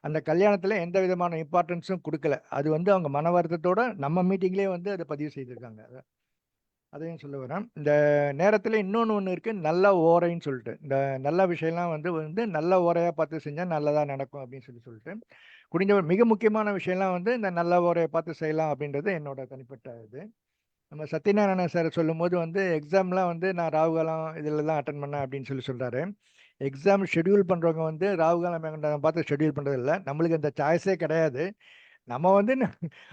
J: அந்த கல்யாணத்துல எந்த விதமான இம்பார்ட்டன்ஸும் கொடுக்கல. அது வந்து அவங்க மன வருத்தத்தோட நம்ம மீட்டிங்லயே வந்து அதை பதிவு செய்திருக்காங்க. அதையும் சொல்ல வரேன். இந்த நேரத்துல இன்னொன்னு ஒண்ணு இருக்கு. நல்ல ஓரைன்னு சொல்லிட்டு. இந்த நல்ல விஷயம்லாம் வந்து வந்து நல்ல ஓரையா பார்த்து செஞ்சா நல்லதா நடக்கும் அப்படின்னு சொல்லிட்டு மிக முக்கியமான விஷயம்லாம் வந்து இந்த நல்ல ஓரையை பார்த்து செய்யலாம் அப்படின்றது என்னோட தனிப்பட்ட இது. நம்ம சத்யநாராயண சார் சொல்லும்போது வந்து எக்ஸாம்லாம் வந்து நான் ராகுகாலம் இதில் தான் அட்டன் பண்ணேன் அப்படின்னு சொல்றாரு. எக்ஸாம் ஷெட்யூல் பண்ணுறவங்க வந்து ராகுகாலம் பார்த்து ஷெட்யூல் பண்ணுறது இல்லை. நம்மளுக்கு அந்த சாய்ஸே கிடையாது. நம்ம வந்து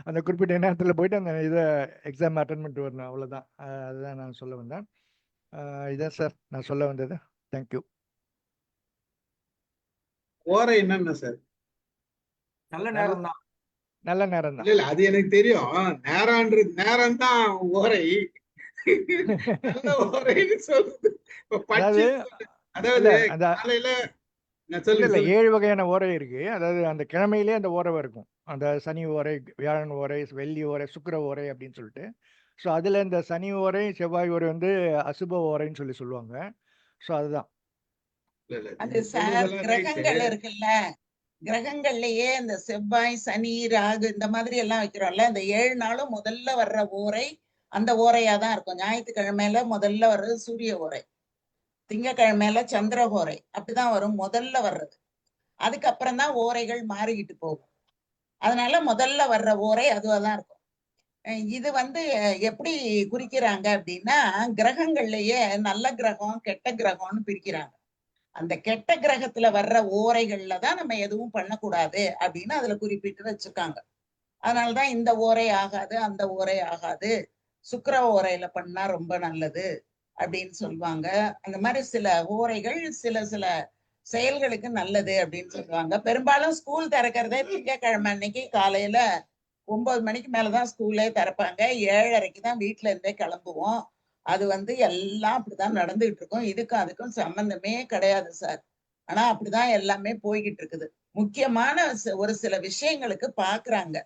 J: அந்த குறிப்பிட்ட நேரத்தில் போயிட்டு அந்த இதை எக்ஸாம் அட்டன் பண்ணிட்டு வரணும், அவ்வளோதான். அதுதான் நான் சொல்ல வந்தேன். இதான் சார் நான் சொல்ல வந்தது. தேங்க்யூ.
A: ஓரை என்னென்ன சார்?
C: நல்ல நேரம் தான்.
J: நல்ல நேரம் தான்.
A: இல்ல அது எனக்கு தெரியும். நேரம் தான் ஓரை. நல்ல ஓரைன்னு சொல்லுது. அதாவது காலையில
J: இல்ல 7 வகையான ஓரை இருக்கு. அதாவது அந்த கிழமையிலே அந்த ஓரை இருக்கும். அந்த சனி ஓரை, வியாழன் ஓரை, வெள்ளி ஓரை, சுக்கிர ஓரை அப்படின்னு சொல்லிட்டு. ஸோ அதுல இந்த சனி ஓரை, செவ்வாய் ஓரை வந்து அசுப ஓரைன்னு சொல்லுவாங்க. ஸோ அதுதான்.
I: அது சார் கிரகங்கள் இருக்குல்ல, கிரகங்கள்லயே இந்த செவ்வாய், சனி, ராகு இந்த மாதிரி எல்லாம் வைக்கிறோம்ல, இந்த 7 நாளும் முதல்ல வர்ற ஓரை அந்த ஓரையா தான் இருக்கும். ஞாயிற்றுக்கிழமையில முதல்ல வர்றது சூரிய ஓரை, திங்கக்கிழமையில சந்திர ஓரை, அப்படிதான் வரும் முதல்ல வர்றது. அதுக்கப்புறம் தான் ஓரைகள் மாறிக்கிட்டு போகும். அதனால முதல்ல வர்ற ஓரை அதுவாதான் இருக்கும். இது வந்து எப்படி குறிக்கிறாங்க அப்படின்னா, கிரகங்கள்லயே நல்ல கிரகம் கெட்ட கிரகம்னு பிரிக்கிறாங்க. அந்த கெட்ட கிரகத்துல வர்ற ஓரைகள்ல தான் நம்ம எதுவும் பண்ணக்கூடாது அப்படின்னு அதுல குறிப்பிட்டு வச்சிருக்காங்க. அதனாலதான் இந்த ஓரை ஆகாது, அந்த ஓரை ஆகாது, சுக்கிர ஓரையில பண்ணா ரொம்ப நல்லது அப்படின்னு சொல்லுவாங்க. அந்த மாதிரி சில ஓரைகள் சில சில செயல்களுக்கு நல்லது அப்படின்னு சொல்லுவாங்க. பெரும்பாலும் ஸ்கூல் திறக்கிறதே திங்கக்கிழமை அன்னைக்கு காலையில 9 மணிக்கு மேலதான் ஸ்கூலே திறப்பாங்க. 7:30க்கு தான் வீட்டுல இருந்தே கிளம்புவோம். அது வந்து எல்லாம் அப்படிதான் நடந்துகிட்டு இருக்கும். இதுக்கும் அதுக்கும் சம்பந்தமே கிடையாது சார். ஆனா அப்படிதான் எல்லாமே போய்கிட்டு இருக்குது. முக்கியமான ஒரு சில விஷயங்களுக்கு பாக்குறாங்க.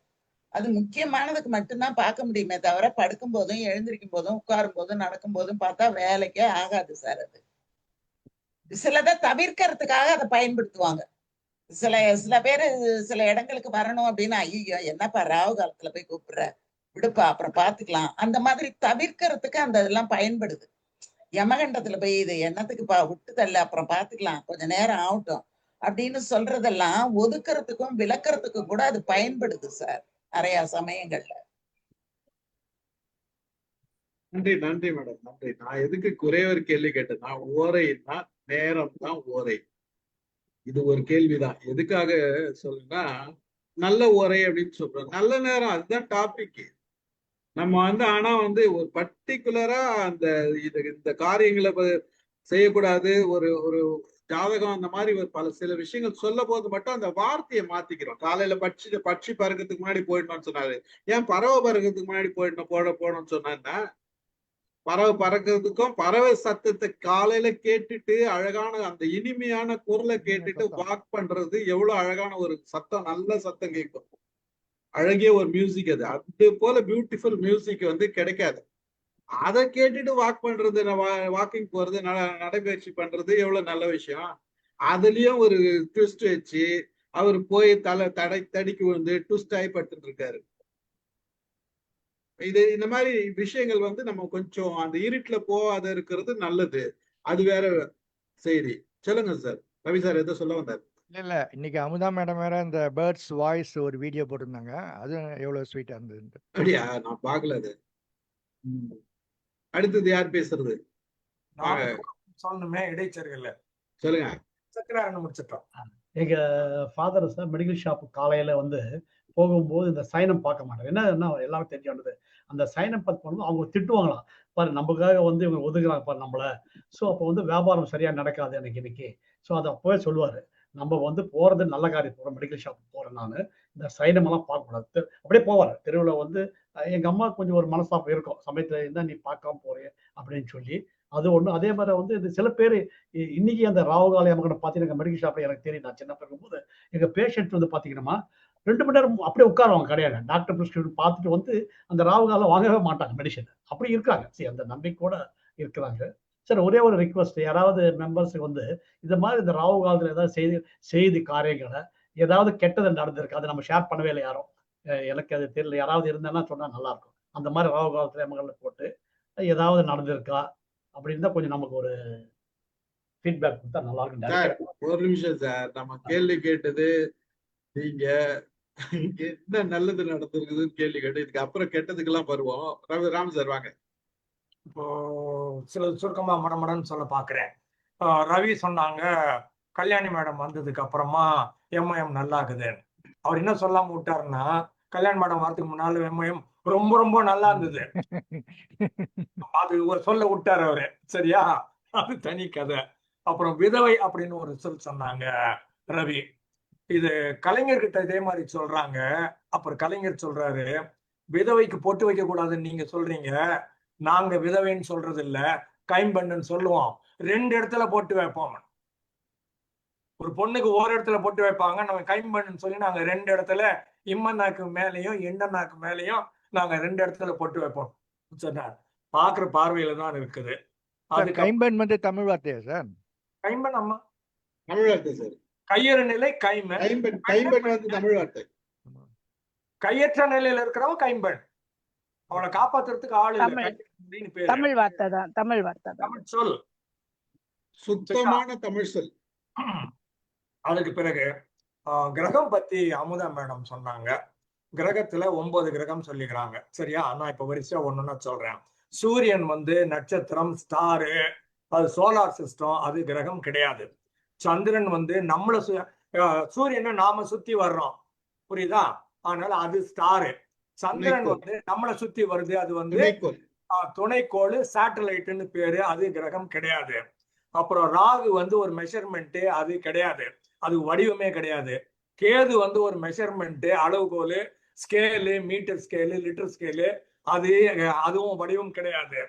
I: அது முக்கியமானதுக்கு மட்டும்தான் பார்க்க முடியுமே தவிர படுக்கும் போதும் எழுந்திருக்கும் போதும் உட்காரும் போதும் நடக்கும் போதும் பார்த்தா வேலைக்கே ஆகாது சார். அது சிலதை தவிர்க்கிறதுக்காக அதை பயன்படுத்துவாங்க. சில பேரு சில இடங்களுக்கு வரணும் அப்படின்னா, ஐயோ என்னப்பா ராகு காலத்துல போய் கூப்பிடுற, விடுப்பா அப்புறம் பாத்துக்கலாம், அந்த மாதிரி தவிர்க்கிறதுக்கு அந்த இதெல்லாம் பயன்படுது. யமகண்டத்துல போய் இது என்னத்துக்குப்பா விட்டு தள்ள அப்புறம் பாத்துக்கலாம் கொஞ்ச நேரம் ஆகட்டும் அப்படின்னு சொல்றதெல்லாம் ஒதுக்குறதுக்கும் விளக்குறதுக்கும் கூட அது பயன்படுது சார் நிறைய சமயங்கள்ல.
A: நன்றி நன்றி மேடம், நன்றி. நான் எதுக்கு ஒரே ஒரு கேள்வி கேட்டேன்னா, ஓரைன்னா நேரம் தான் ஓரை. இது ஒரு கேள்விதான். எதுக்காக சொல்லுன்னா, நல்ல ஓரை அப்படின்னு சொல்றோம், நல்ல நேரம் அதுதான் டாபிக். நம்ம வந்து ஆனா வந்து ஒரு பர்டிகுலரா அந்த இந்த காரியங்களை செய்யக்கூடாது, ஒரு ஒரு ஜாதகம் அந்த மாதிரி ஒரு சில விஷயங்கள் சொல்ல போது மட்டும் அந்த வார்த்தையை மாத்திக்கிறோம். காலையில பட்சி பறக்கிறதுக்கு முன்னாடி போயிடணும்னு சொன்னாரு, ஏன் பறவை பறக்கிறதுக்கு முன்னாடி போடணும்னு சொன்னா, பறவை பறக்கிறதுக்கும் பறவை சத்தத்தை காலையில கேட்டுட்டு அழகான அந்த இனிமையான குரலை கேட்டுட்டு வாக் பண்றது எவ்வளவு அழகான ஒரு சத்தம், நல்ல சத்தம் கேட்கும், அழகிய ஒரு மியூசிக். அது போல பியூட்டிஃபுல் மியூசிக் வந்து கிடைக்காது. அதை கேட்டுட்டு வாக் பண்றது, வாக்கிங் போறது, நடைபயிற்சி பண்றது எவ்வளவு நல்ல விஷயம். அதுலயும் ஒரு ட்விஸ்ட் வச்சு அவர் போய் தடிக்கு விழுந்து ட்விஸ்ட் ஆகி படுத்துட்டு இருக்காரு. இந்த மாதிரி விஷயங்கள் வந்து நம்ம கொஞ்சம் அந்த இருட்டுல போகாத இருக்கிறது நல்லது. அது வேற செய்தி. சொல்லுங்க சார். ரவி சார் எதோ சொல்ல வந்தார்.
J: இல்ல இன்னைக்கு அமுதா மேடம் வேற இந்த பேர்ட்ஸ் வாய்ஸ் ஒரு வீடியோ போட்டிருந்தாங்க. அது எவ்வளவு ஸ்வீட்டா இருந்தது.
A: அப்படியா? நான் பார்க்கல அது. அடுத்தது யார் பேசுறது?
C: சொல்லணுமே இடைச்செருகல்ல.
A: சொல்லுங்க.
C: சக்கராரன் முடிச்சிட்டோம்.
E: எங்க ஃபாதர் சார் மெடிக்கல் ஷாப் காலையில வந்து போகும்போது இந்த சைனம் பார்க்க மாட்டாங்க. என்ன எல்லாரும் தெரிஞ்சானது அந்த சைனம் பார்த்து போனோம். அவங்க திட்டுவாங்களாம், பாரு நமக்காக வந்து இவங்க ஒதுக்குறாங்க பாரு நம்மள. ஸோ அப்போ வந்து வியாபாரம் சரியா நடக்காது எனக்கு இன்னைக்கு. ஸோ அதை அப்பவே சொல்லுவாரு, நம்ம வந்து போறது நல்ல காரியம் போறோம், மெடிக்கல் ஷாப் போறேன் நான், இந்த சைனம் எல்லாம் பார்க்கக்கூடாது. அப்படியே போவார் தெருவில் வந்து. எங்க அம்மா கொஞ்சம் ஒரு மனசாப்பம் இருக்கும் சமயத்துல இருந்தா நீ பார்க்காம போறே அப்படின்னு சொல்லி. அது ஒண்ணு. அதே மாதிரி வந்து இது சில பேர் இன்னைக்கு அந்த ராவுகால யமகண்டம் பார்த்தீங்கன்னா மெடிக்கல் ஷாப்ல எனக்கு தெரியும். நான் சின்ன பிள்ளை இருக்கும்போது எங்க பேஷண்ட் வந்து பார்த்தீங்கன்னா 2 மணி நேரம் அப்படியே உட்காருவாங்க கடையால. டாக்டர் பிரிஸ்கிரிப்ஷன் பார்த்துட்டு வந்து அந்த ராவுகாலம் வாங்கவே மாட்டாங்க மெடிசன். அப்படி இருக்காங்க. சரி, அந்த நம்பிக்கையோட இருக்கிறாங்க. சார், ஒரே ஒரு ரிக்வஸ்ட், யாராவது மெம்பர்ஸுக்கு வந்து இந்த மாதிரி இந்த ராவு காலத்துல ஏதாவது செய்தி காரியங்களை ஏதாவது கெட்டது நடந்திருக்கு, அதை நம்ம ஷேர் பண்ணவே இல்லை யாரும். எனக்கு அது தெரியல. யாராவது இருந்தாங்கன்னா சொன்னா நல்லா இருக்கும். அந்த மாதிரி ராவு காலத்துல யமகண்ட போட்டு ஏதாவது நடந்திருக்கா அப்படின்னு தான் கொஞ்சம் நமக்கு ஒரு ஃபீட்பேக் கொடுத்தா நல்லா இருக்கும்.
A: சார்,
E: நிறைய
A: ஒரு நிமிஷம் சார். நம்ம கேள்வி கேட்டது நீங்க என்ன நல்லது நடந்திருக்குதுன்னு கேள்வி கேட்டு, இதுக்கு அப்புறம் கெட்டதுக்கெல்லாம் வருவோம். ராம் சார் வாங்க.
C: இப்போ சில சுருக்கமா மடமடன்னு சொல்ல பாக்குறேன். ரவி சொன்னாங்க கல்யாணி மேடம் வந்ததுக்கு அப்புறமா எம்ஐஎம் நல்லா இருக்குது. அவர் என்ன சொல்லாம விட்டாருன்னா, கல்யாணி மேடம் வரதுக்கு முன்னால எம்ஐஎம் ரொம்ப ரொம்ப நல்லா இருந்தது. அது ஒரு சொல்ல விட்டாரு அவரு. சரியா, அது தனி கதை. அப்புறம் விதவை அப்படின்னு ஒரு சொல் சொன்னாங்க ரவி. இது கலைஞர்கிட்ட இதே மாதிரி சொல்றாங்க. அப்புறம் கலைஞர் சொல்றாரு, விதவைக்கு பொட்டு வைக்க கூடாதுன்னு நீங்க சொல்றீங்க, நாங்க விதவைன்னு சொல்றது இல்ல, கைம்பெண்ணுன்னு சொல்லுவோம். 2 இடத்துல போட்டு வைப்போம். ஒரு பொண்ணுக்கு ஒரு இடத்துல போட்டு வைப்பாங்க, நம்ம கைம்பெண்ணுன்னு சொல்லி நாங்க 2 இடத்துல இம்மநாக்கு மேலையும் எண்டநாக்கு மேலையும் நாங்க 2 இடத்துல போட்டு வைப்போம் சொன்னார். பாக்குற பார்வையில தான் இருக்குது.
J: சார், கைம்பெண் வந்து தமிழ் வார்த்தையா சார்?
C: கைம்பெண் அம்மா
A: தமிழ் வார்த்தை சார்.
C: கையறு நிலை கைம்பெண்.
A: கைம்பெண் வந்து தமிழ் வார்த்தை.
C: கையற்ற நிலையில இருக்கிறவன் கைம்பெண். அவளை காப்பாத்துறதுக்கு ஆள் இல்ல.
F: தமிழ் வார்த்தை தான். தமிழ் வார்த்தை தான்.
C: தமிழ் சொல்,
A: சுத்தமான தமிழ் சொல்.
C: அதுக்கு பிறகு கிரகம் பத்தி அமுதா மேடம் சொன்னாங்க. கிரகத்துல 9 கிரகம் சொல்லிக்கிறாங்க. சரியா, நான் இப்ப வரிசையா ஒண்ணுன்னா சொல்றேன். சூரியன் வந்து நட்சத்திரம், ஸ்டாரு, அது சோலார் சிஸ்டம், அது கிரகம் கிடையாது. சந்திரன் வந்து நம்மள சூரியனை நாம சுத்தி வர்றோம், புரியுதா? அதனால அது ஸ்டாரு. சந்திரன் வந்து நம்மளை சுத்தி வருது, அது வந்து துணைக்கோள், சேட்டலைட்னு பேரு, அது கிரகம் கிடையாது. அப்புறம் ராகு வந்து ஒரு மெஷர்மெண்ட், அது கிடையாது, அது வடிவமே கிடையாது. கேது வந்து ஒரு மெஷர்மெண்ட், அளவுகோல், scale, metre scale, litre scale, அதுவும் வடிவம் கிடையாது.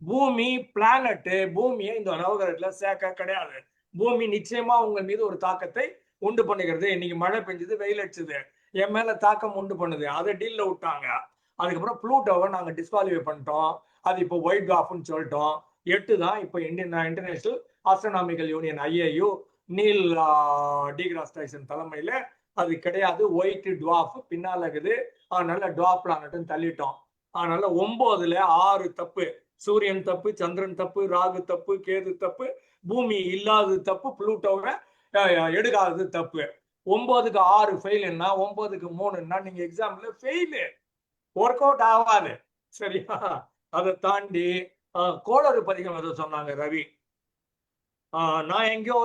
C: பூமி பிளானட், பூமியை இந்த நவகிரகத்துல சேர்க்க கிடையாது. பூமி நிச்சயமா உங்க மீது ஒரு தாக்கத்தை உண்டு பண்ணுகிறது. இன்னைக்கு மழை பெஞ்சது, வெயில் அடிச்சது, என் மேல தாக்கம் உண்டு பண்ணுது, அதை டீல்ல விட்டாங்க. அதுக்கப்புறம் ப்ளூட்டோவை நாங்க டிஸ்குவாலிஃபை பண்ணிட்டோம். அது இப்போ ஒயிட் டாஃப்னு சொல்லிட்டோம். 8 தான் இப்போ International Astronomical Union IAU Neil deGrasse Tyson தலைமையில அது கிடையாது. ஒயிட் டுவாஃப் பின்னால இருக்குது. அதனால டுவாஃப் பிளானட்னு தள்ளிட்டோம். அதனால 9ல 6 தப்பு. சூரியன் தப்பு, சந்திரன் தப்பு, ராகு தப்பு, கேது தப்பு, பூமி இல்லாதது தப்பு, ப்ளூட்டோவை எடுக்காதது தப்பு. 9க்கு 6 ஃபெயில்னா 9க்கு 3ன்னா நீங்க எக்ஸாம்ல ஃபெயிலு, ஒர்க் அவுட் ஆகாது. சரியா, அதை தாண்டி கோளறு பதிகம் எதை சொன்னாங்க ரவி. நான் எங்கேயோ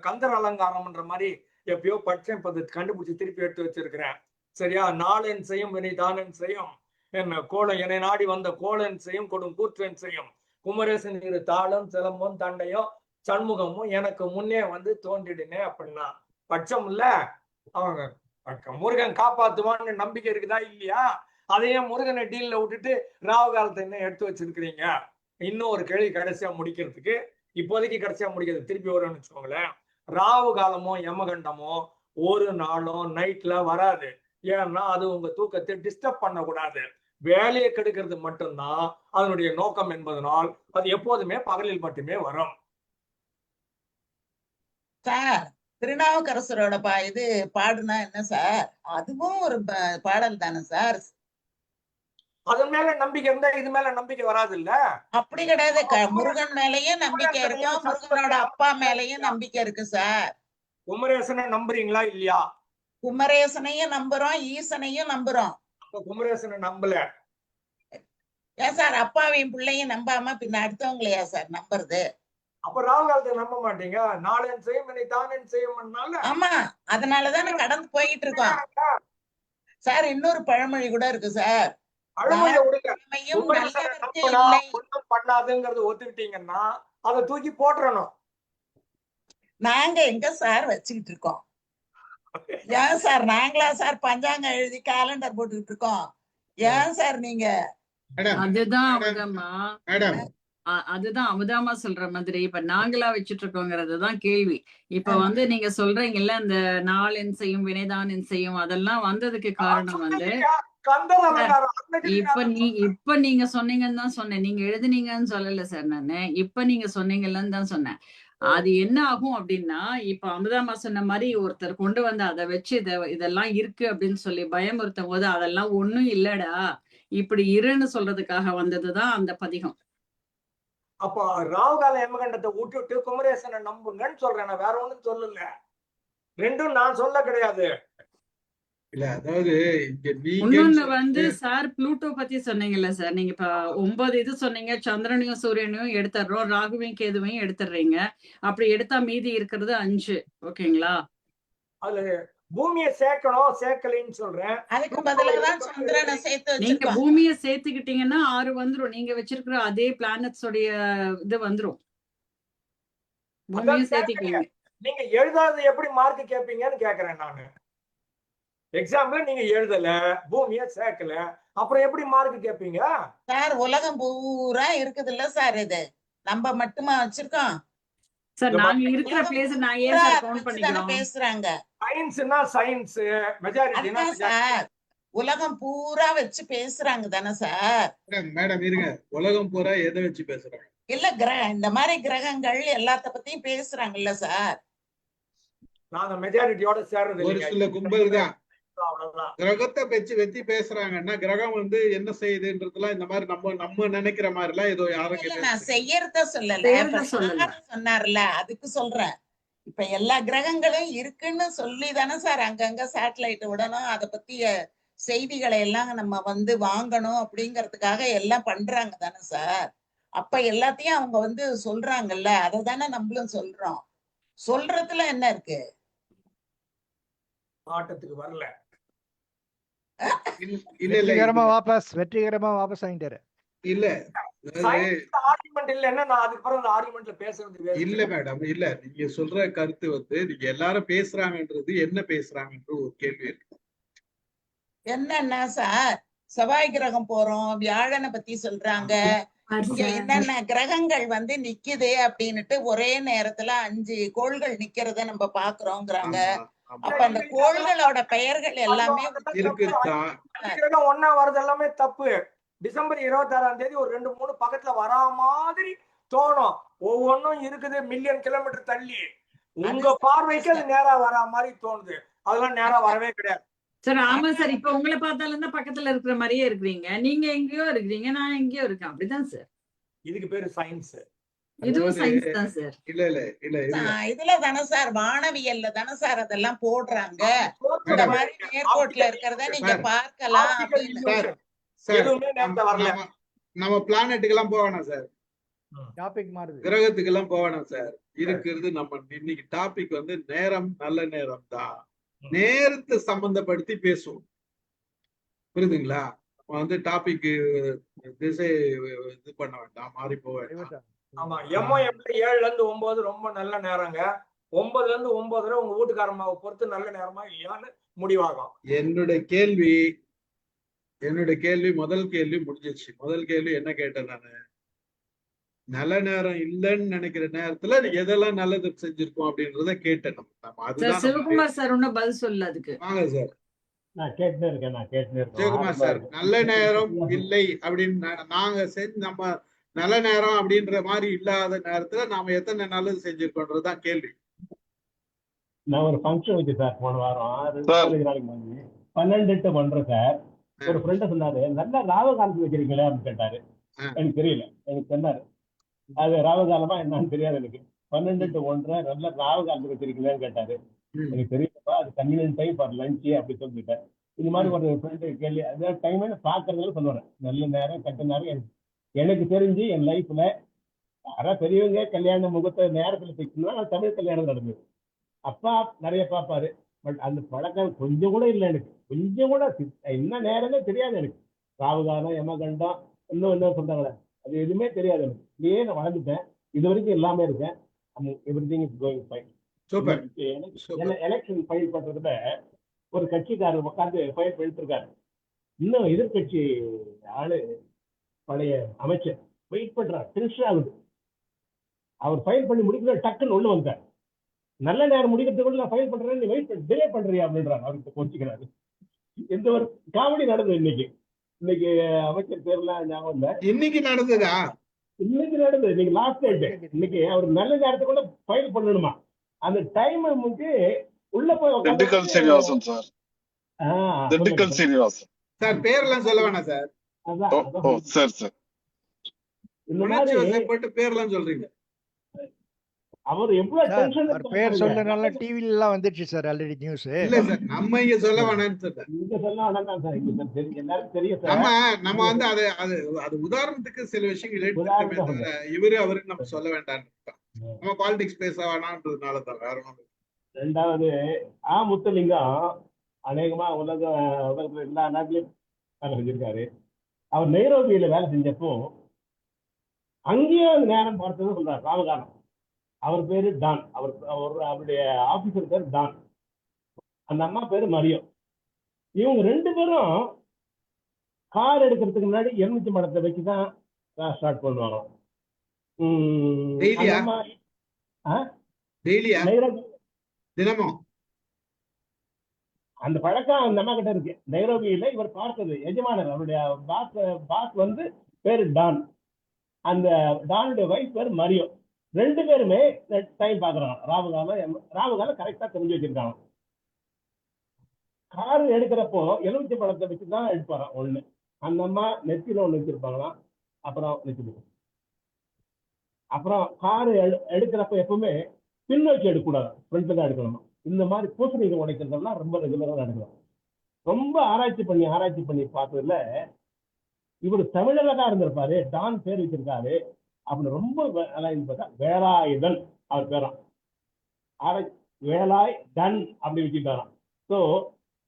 C: கந்தர் அலங்காரம்ன்ற மாதிரி எப்பயோ படிச்சேன், கண்டுபிடிச்சு திருப்பி எடுத்து வச்சிருக்கிறேன். சரியா, நாளன் செய்யும் வினை தானன் செய்யும், என்ன கோலம் என்னை நாடி வந்த கோலன் செய்யும், கொடும் கூற்றன் செய்யும், குமரேசன் இரு தாளும் சிலம்பும் தண்டையும் சண்முகமும் எனக்கு முன்னே வந்து தோன்றிடுனே அப்படின்னா பட்சம் இல்ல. அவங்க முருகன் காப்பாத்துவான்னு நம்பிக்கை இருக்குதா இல்லையா? அதையே முருகனை டீல்ல விட்டுட்டு ராவு காலத்தை என்ன எடுத்து வச்சிருக்கிறீங்க? இன்னும் ஒரு கேள்வி கடைசியா முடிக்கிறதுக்கு, இப்போதைக்கு கடைசியா முடிக்கிறது, திருப்பி வரும்னு வச்சுக்கோங்களேன். ராவு காலமோ யமகண்டமோ ஒரு நாளும் நைட்ல வராது. ஏன்னா அது உங்க தூக்கத்தை டிஸ்டர்ப் பண்ணக்கூடாது, வேலையை கெடுக்கிறது மட்டும்தான் அதனுடைய நோக்கம் என்பதனால் அது எப்போதுமே பகலில் மட்டுமே வரும்.
I: சார், திருநாவுக்கரசரோட இது பாடுனா என்ன சார்? அதுவும் ஒரு பாடல் தானே சார்?
C: அதன் மேல நம்பிக்கை இருந்தா இது மேல நம்பிக்கை வராது இல்ல?
I: அப்படி கிடையாது. முருகன் மேலயும் நம்பிக்கை இருக்கும், முருகனோட அப்பா மேலயும் நம்பிக்கை இருக்கு சார்.
C: குமரேசனை நம்புறீங்களா இல்லையா?
I: குமரேசனையும் நம்புறோம், ஈசனையும் நம்புறோம்.
C: குமரேசனை நம்பல.
I: ஏன் சார் அப்பாவையும் பிள்ளையும் நம்பாம பின்ன அடுத்தவங்களையா சார் நம்புறது?
C: அப்ப ராகு காலத்தை நம்ப மாட்டீங்க. நாளன் செய்யும் வினை தானன் செய்யும்னால.
I: ஆமா, அதனாலதான் கடந்து போயிட்டு இருக்கோம் சார். இன்னொரு பழமொழி கூட இருக்கு சார்,
C: ஒண்ணும் பண்ணாதுங்கிறது ஒத்துக்கிட்டீங்கன்னா அதை தூக்கி போட்டுறணும்.
I: நாங்க எங்க சார் வச்சுக்கிட்டு இருக்கோம்? ஏன் சார் நாங்களா சார் பஞ்சாங்கம் எழுதி கேலண்டர் போட்டுக்கிட்டு இருக்கோம்? ஏன் சார் நீங்க
B: அதுதான் அதுதான் அமுதாமா சொல்ற மாதிரி இப்ப நாங்களா வச்சுட்டு இருக்கோங்கிறதுதான் கேள்வி. இப்ப வந்து நீங்க சொல்றீங்கல்ல இந்த நாளென் செய்யும் வினைதான் என் செய்யும் அதெல்லாம் வந்ததுக்கு காரணம் வந்து
C: கந்தர்
B: சார்,
C: அலங்காரம் அன்னைக்கு
B: இப்ப நீங்க சொன்னீங்கன்னு தான் சொன்னேன். நீங்க எழுதுனீங்கன்னு சொல்லல சார் நானு. இப்ப நீங்க சொன்னீங்கன்னு தான் சொன்னேன். அது என்ன ஆகும் அப்படின்னா, இப்ப அமுதாமா சொன்ன மாதிரி ஒருத்தர் கொண்டு வந்து அதை வச்சு இதெல்லாம் இருக்கு அப்படின்னு சொல்லி பயமுறுத்தும் போது அதெல்லாம் ஒண்ணும் இல்லடா இப்படி இருன்னு சொல்றதுக்காக வந்ததுதான் அந்த பதிகம்.
C: அப்போ ராவுகால யமகண்டத்தை விட்டுட்டு குமரேசனை நம்புங்கன்னு சொல்றேன். நான் வேற ஒண்ணும் சொல்லல. ரெண்டும் நான் சொல்ல கிடையாது.
A: இல்ல அதாவது இங்க
B: இன்னொன்னு
A: நீங்க
B: வந்து சார் ப்ளூட்டோ பத்தி சொன்னீங்கல்ல சார், நீங்க இப்ப 9 இது சொன்னீங்க, சந்திரனையும் சூரியனையும் எடுத்துடுறோம், ராகுவையும் கேதுவையும் எடுத்துடுறீங்க. அப்படி எடுத்தா மீதி இருக்கிறது 5. ஓகேங்களா?
C: அது பூமியை சேர்க்கணும் சேர்க்கலைன்னு சொல்றேன்.
I: அதுக்கு பதிலாதான் சந்திரனை சேர்த்து
B: நீங்க
I: வச்சிருக்கோம்.
B: பூமியை சேர்த்துக்கிட்டீங்கன்னா 6 வந்துரும். நீங்க வச்சிருக்கிற அதே பிளானட்ஸ் உடைய இது வந்துரும். பூமியும்
C: அதான்
B: சேர்த்திக்கீங்க.
C: நீங்க எழுதாத எப்படி மார்க் கேட்பீங்கன்னு கேக்குறேன் நானு. எக்ஸாம்ல நீங்க எழுதல, பூமியை சேர்க்கல, அப்புறம் எப்படி மார்க் கேட்பீங்க?
I: சார் உலகம் பூரா இருக்குது இல்ல சார், இது நம்ம மட்டுமா வச்சிருக்கோம்?
B: சார் நாங்க இருக்கிற
I: உலகம்
B: பிளேஸ் நான்
I: பூரா
B: ஏன் சார்
I: அதை
B: கவுண்ட்
I: வச்சுதானே
B: பண்ணிக்கிறோம்?
I: பேசுறாங்க.
C: சயின்ஸ்னா சயின்ஸ், மெஜாரிட்டினா
I: அதுதான் சார், உலகம் பூரா வச்சு பேசுறாங்க தானே சார்.
A: மேடம் இருங்க, உலகம் பூரா எதை வச்சு பேசுறாங்க?
I: இல்ல இந்த மாதிரி கிரகங்கள் எல்லாத்த பத்தியும் பேசுறாங்கல்ல சார்.
C: நாங்க மெஜாரிட்டியோட சேர்றது
A: ஒரு சில கும்பல் தான்
C: அவ்வளவுதான்.
A: கிரகத்தை வச்சு வெத்தி கிரகம் வந்து என்ன செய்யுதுன்றதுலாம் இந்த மாதிரி நம்ம நினைக்கிற மாதிரி எல்லாம் ஏதோ யாரும்
I: இல்ல நான் செய்யறத சொல்லல,
B: செய்யறத சொல்லல.
I: சொன்னார்ல அதுக்கு சொல்றேன். இப்ப எல்லா கிரகங்களும் இருக்குன்னு சொல்லி தானே சார் அங்கங்க சேட்டலைட் விடணும், அதை பத்திய செய்திகளை எல்லாம் நம்ம வந்து வாங்கணும் அப்படிங்கறதுக்காக எல்லாம் பண்றாங்க தானே சார். அப்ப எல்லாத்தையும் அவங்க வந்து சொல்றாங்கல்ல, அதை தானே நம்மளும் சொல்றோம். சொல்றதுல என்ன இருக்கு?
C: ஆட்டத்துக்கு வரல.
J: வெற்றிகரமா வாபஸ் ஆயிட்டாரு.
A: இல்ல
C: ஆர்குமெண்ட் இல்லன்னா நான் அதுக்கப்புறம் அந்த ஆர்குமெண்ட்ல பேசுறது
A: இல்ல மேடம், இல்ல நீங்க சொல்ற கருத்து வந்து நீங்க எல்லாரும் பேசுறாங்கன்றது என்ன பேசுறாங்கன்ற ஒரு கேள்வி இருக்கு.
I: என்னன்னா சார், செவ்வாய் கிரகம் போறோம், வியாழனை பத்தி சொல்றாங்க, இங்க என்னென்ன கிரகங்கள் வந்து நிக்குது அப்படின்னுட்டு ஒரே நேரத்துல 5 கோள்கள் நிக்கிறத நம்ம பாக்குறோங்கிறாங்க. அப்ப அந்த கோள்களோட பெயர்கள் எல்லாமே
C: கிரகம் ஒன்னா வர்றது எல்லாமே தப்பு. டிசம்பர் 26ஆம் தேதி ஒரு 2-3 பக்கத்துல வரா மாதிரி தோணும். ஒவ்வொன்னும் இருக்குது மில்லியன் கிலோமீட்டர் தள்ளி. உங்க பார்வைக்கு அது நேரா வரா மாதிரி தோணுது. அதெல்லாம் நேரா வரவே கிடையாது
B: சார். ஆமா சார், இப்ப உங்களை பார்த்தாலும் தான் பக்கத்துல இருக்கிற மாதிரியே இருக்கிறீங்க. நீங்க எங்கேயோ இருக்கிறீங்க, நான் எங்கேயோ இருக்கேன். அப்படிதான் சார்.
C: இதுக்கு பேரு சயின்ஸ்.
B: இதுவும் சயின்ஸ் தான் சார்.
I: இதுல தானே சார், வானவியல்ல தானே சார் அதெல்லாம் போடுறாங்க. இந்த மாதிரி நேர்கோட்டுல இருக்கிறத நீங்க பார்க்கலாம் அப்படின்னு.
A: நம்ம பிளானட்டுக்கு எல்லாம் போவேணாம் சார்,
J: டாபிக் மாறுது,
A: கிரகத்துக்கு எல்லாம் போவேணாம் சார். இருக்கிறது நம்ம இன்னைக்கு டாபிக் வந்து நேரம், நல்ல நேரம் தான். நேரத்தை சம்பந்தப்படுத்தி பேசுவோம், புரியுதுங்களா? நம்ம வந்து டாபிக் திசை இது பண்ண வேண்டாம், மாறி போக வேண்டாம்.
C: ஆமா, எம்ஓஎம்ல 7ல இருந்து 9 ரொம்ப நல்ல நேரங்க. 9ல இருந்து 9:30 உங்க வீட்டுக்காரமாவை பொறுத்து நல்ல நேரமா இல்லையான்னு முடிவாகும்.
A: என்னுடைய கேள்வி முதல் கேள்வி முடிஞ்சிச்சு. முதல் கேள்வி என்ன கேட்டேன் நானு, நல்ல நேரம் இல்லைன்னு நினைக்கிற நேரத்துல எதெல்லாம் நல்லது செஞ்சிருக்கோம் அப்படின்றத கேட்டேன். அதுதான்
B: சிவகுமார் சார் ஒன்னும் பதில் சொல்லல அதுக்கு.
A: வாங்க சார்.
E: நான் கேட்டுனே இருக்கேன்.
A: சிவகுமார் சார், நல்ல நேரம் இல்லை அப்படின்னு நாங்க நம்ம நல்ல நேரம் அப்படின்ற மாதிரி இல்லாத நேரத்துல நாம எத்தனை நல்லது செஞ்சிருக்கோன்றதுதான் கேள்வி.
E: நான் ஒரு ஃபங்க்ஷன் வச்சு சார் போன வாரம் 2 நாளைக்கு முன்னாடி 12 பண்றேன் சார். ஒரு ஃப்ரெண்ட சொன்னாரு, நல்ல ராவகாலத்து வச்சிருக்கீங்களே அப்படின்னு கேட்டாரு. எனக்கு தெரியல, எனக்கு சொன்னாரு. அது ராவகாலமா என்னன்னு தெரியாது எனக்கு. 12-1 நல்ல ராவகாலத்து வச்சிருக்கீங்கன்னு கேட்டாரு. எனக்கு தெரியலப்பா, அது கன்வீனியன்ட் டைம் ஃபார் லஞ்ச் அப்படி சொல்லிட்டேன். இந்த மாதிரி ஒரு ஃப்ரெண்டு கேள்வி அதாவது டைம் பாக்குறதுல சொல்லுவேன். நல்ல நேரம் கெட்ட நேரம் எனக்கு தெரிஞ்சு என் லைஃப்ல யாராவது பெரியவங்க கல்யாண முகூர்த்த நேரத்துல பிடிக்கணும்னா தமிழ் கல்யாணம் நடந்தது. அப்பா நிறைய பார்ப்பாரு, பட் அந்த பழக்கம் கொஞ்சம் கூட இல்லை எனக்கு. கொஞ்சம் கூட என்ன நேரமே தெரியாது எனக்கு. ராவுகாலம், யமகண்டம், இன்னும் சொல்றாங்களே, அது எதுவுமே தெரியாது எனக்கு. இப்படியே நான் வளர்ந்துட்டேன், இது வரைக்கும் எல்லாமே இருக்கேன். Everything is going fine. Election file பண்றதுல ஒரு கட்சிக்காரர் உட்காந்து ஃபைல் பண்ணிட்டு இருக்காரு. இன்னும் எதிர்கட்சி ஆளு பழைய அமைச்சர்
K: வெயிட் பண்றாரு, டென்ஷன் ஆகுது. அவர் ஃபைல் பண்ணி முடிக்கிற டக்குன்னு ஒண்ணு வந்தார். நல்ல நேரம் முடிக்கிறதுக்குள்ள நான் ஃபைல் பண்றேன், நீ வெயிட் டிலே பண்றியா அப்படின்றாங்க. அவருக்கு கோச்சிக்கிறாரு. எந்த ஒரு காமெடி நடந்தது இன்னைக்கு. இன்னைக்கு அமைச்சர் பேர்லாம் ஞாபகம் இல்ல.
A: இன்னைக்கு நடந்ததா?
K: இன்னைக்கு நடந்தது. இன்னைக்கு லாஸ்ட் டேட். இன்னைக்கு அவர் நல்ல நேரத்துக்குள்ள ஃபைல் பண்ணணுமா, அந்த டைம் வந்து உள்ள போய்
L: திண்டுக்கல் சீனிவாசன் சார், திண்டுக்கல் சீனிவாசன்
A: சார். பேர்லாம் சொல்ல வேணாம் சார்.
L: ஓ சார் சார்,
K: இந்த
A: உணர்ச்சி
K: மாதிரி
A: வசப்பட்டு பேர்லாம் சொல்றீங்க.
K: அவர் எவ்வளவு
J: சார்
K: டென்ஷன்
J: அவர் பேர் சொல்றதுனால டிவில எல்லாம் வந்துடுச்சு சார் ஆல்ரெடி நியூஸ்.
A: இல்ல சார், நம்ம இங்க சொல்ல வேணாம்னு சொல்றேன்.
K: நீங்க சொல்ல வேணாம் சார், இங்க தெரியும், எல்லாரும் தெரியும் சார்.
A: நம்ம வந்து அது அது அது உதாரணத்துக்கு சில விஷயங்கள் எடுத்துக்கமே தவிர இவரு அவருக்கு நம்ம சொல்ல வேண்டாம்னு இருக்கோம். நம்ம பாலிடிக்ஸ் பேச வேணாம்ன்றதுனால தான், வேற ஒண்ணும்.
K: ரெண்டாவது முத்துலிங்கம் அநேகமா உலகத்துல எல்லா நாட்டிலையும் வேலை செஞ்சிருக்காரு. அவர் நைரோபியில வேலை செஞ்சப்போ அங்கேயே அந்த நேரம் பார்த்ததும் சொல்றாரு ராமகாலம். அவர் பேரு டான், அவருடைய ஆபீசர் பேர் டான், அந்த அம்மா பேரு மரியம். இவங்க 2 பேரும் கார் எடுக்கிறதுக்கு முன்னாடி எலுமிச்சை மரத்தை வச்சுதான் ஸ்டார்ட் பண்ணுவாங்க.
A: தினமும்
K: அந்த பழக்கம் அந்த அம்மா கிட்ட இருக்கு. நைரோபியில இவர் பார்த்தது எஜமானர், அவருடைய பாஸ் வந்து பேரு டான், அந்த டானுடைய வைஃப் பேரு மரியம். 2 பேருமே டைம் பாக்குறாங்க. ராவுகாலம் கரெக்டா தெரிஞ்சு வச்சிருக்காங்க. கார் எடுக்கிறப்போ எலுமிச்சை பழத்தை வச்சுதான் எடுப்பாராம் ஒண்ணு. அந்த அம்மா நெத்தியில ஒண்ணு வச்சிருப்பாங்களாம். அப்புறம் கார் எடுக்கிறப்ப எப்பவுமே பின் வச்சு எடுக்கக்கூடாது, ஃப்ரண்ட்ல தான் எடுக்கணுமா. இந்த மாதிரி பூசணிக்கு உடைக்கிறதெல்லாம் ரொம்ப ரெகுலரா நடக்கலாம். ரொம்ப ஆராய்ச்சி பண்ணி பார்த்ததுல இவர் தமிழக தான் இருந்திருப்பாரு, டான் பேர் வச்சிருக்காரு அப்படின்னு ரொம்ப பார்த்தா வேலாயுதன் அவர் பேராம். வேலாய் டன் அப்படி வச்சுட்டாராம். ஸோ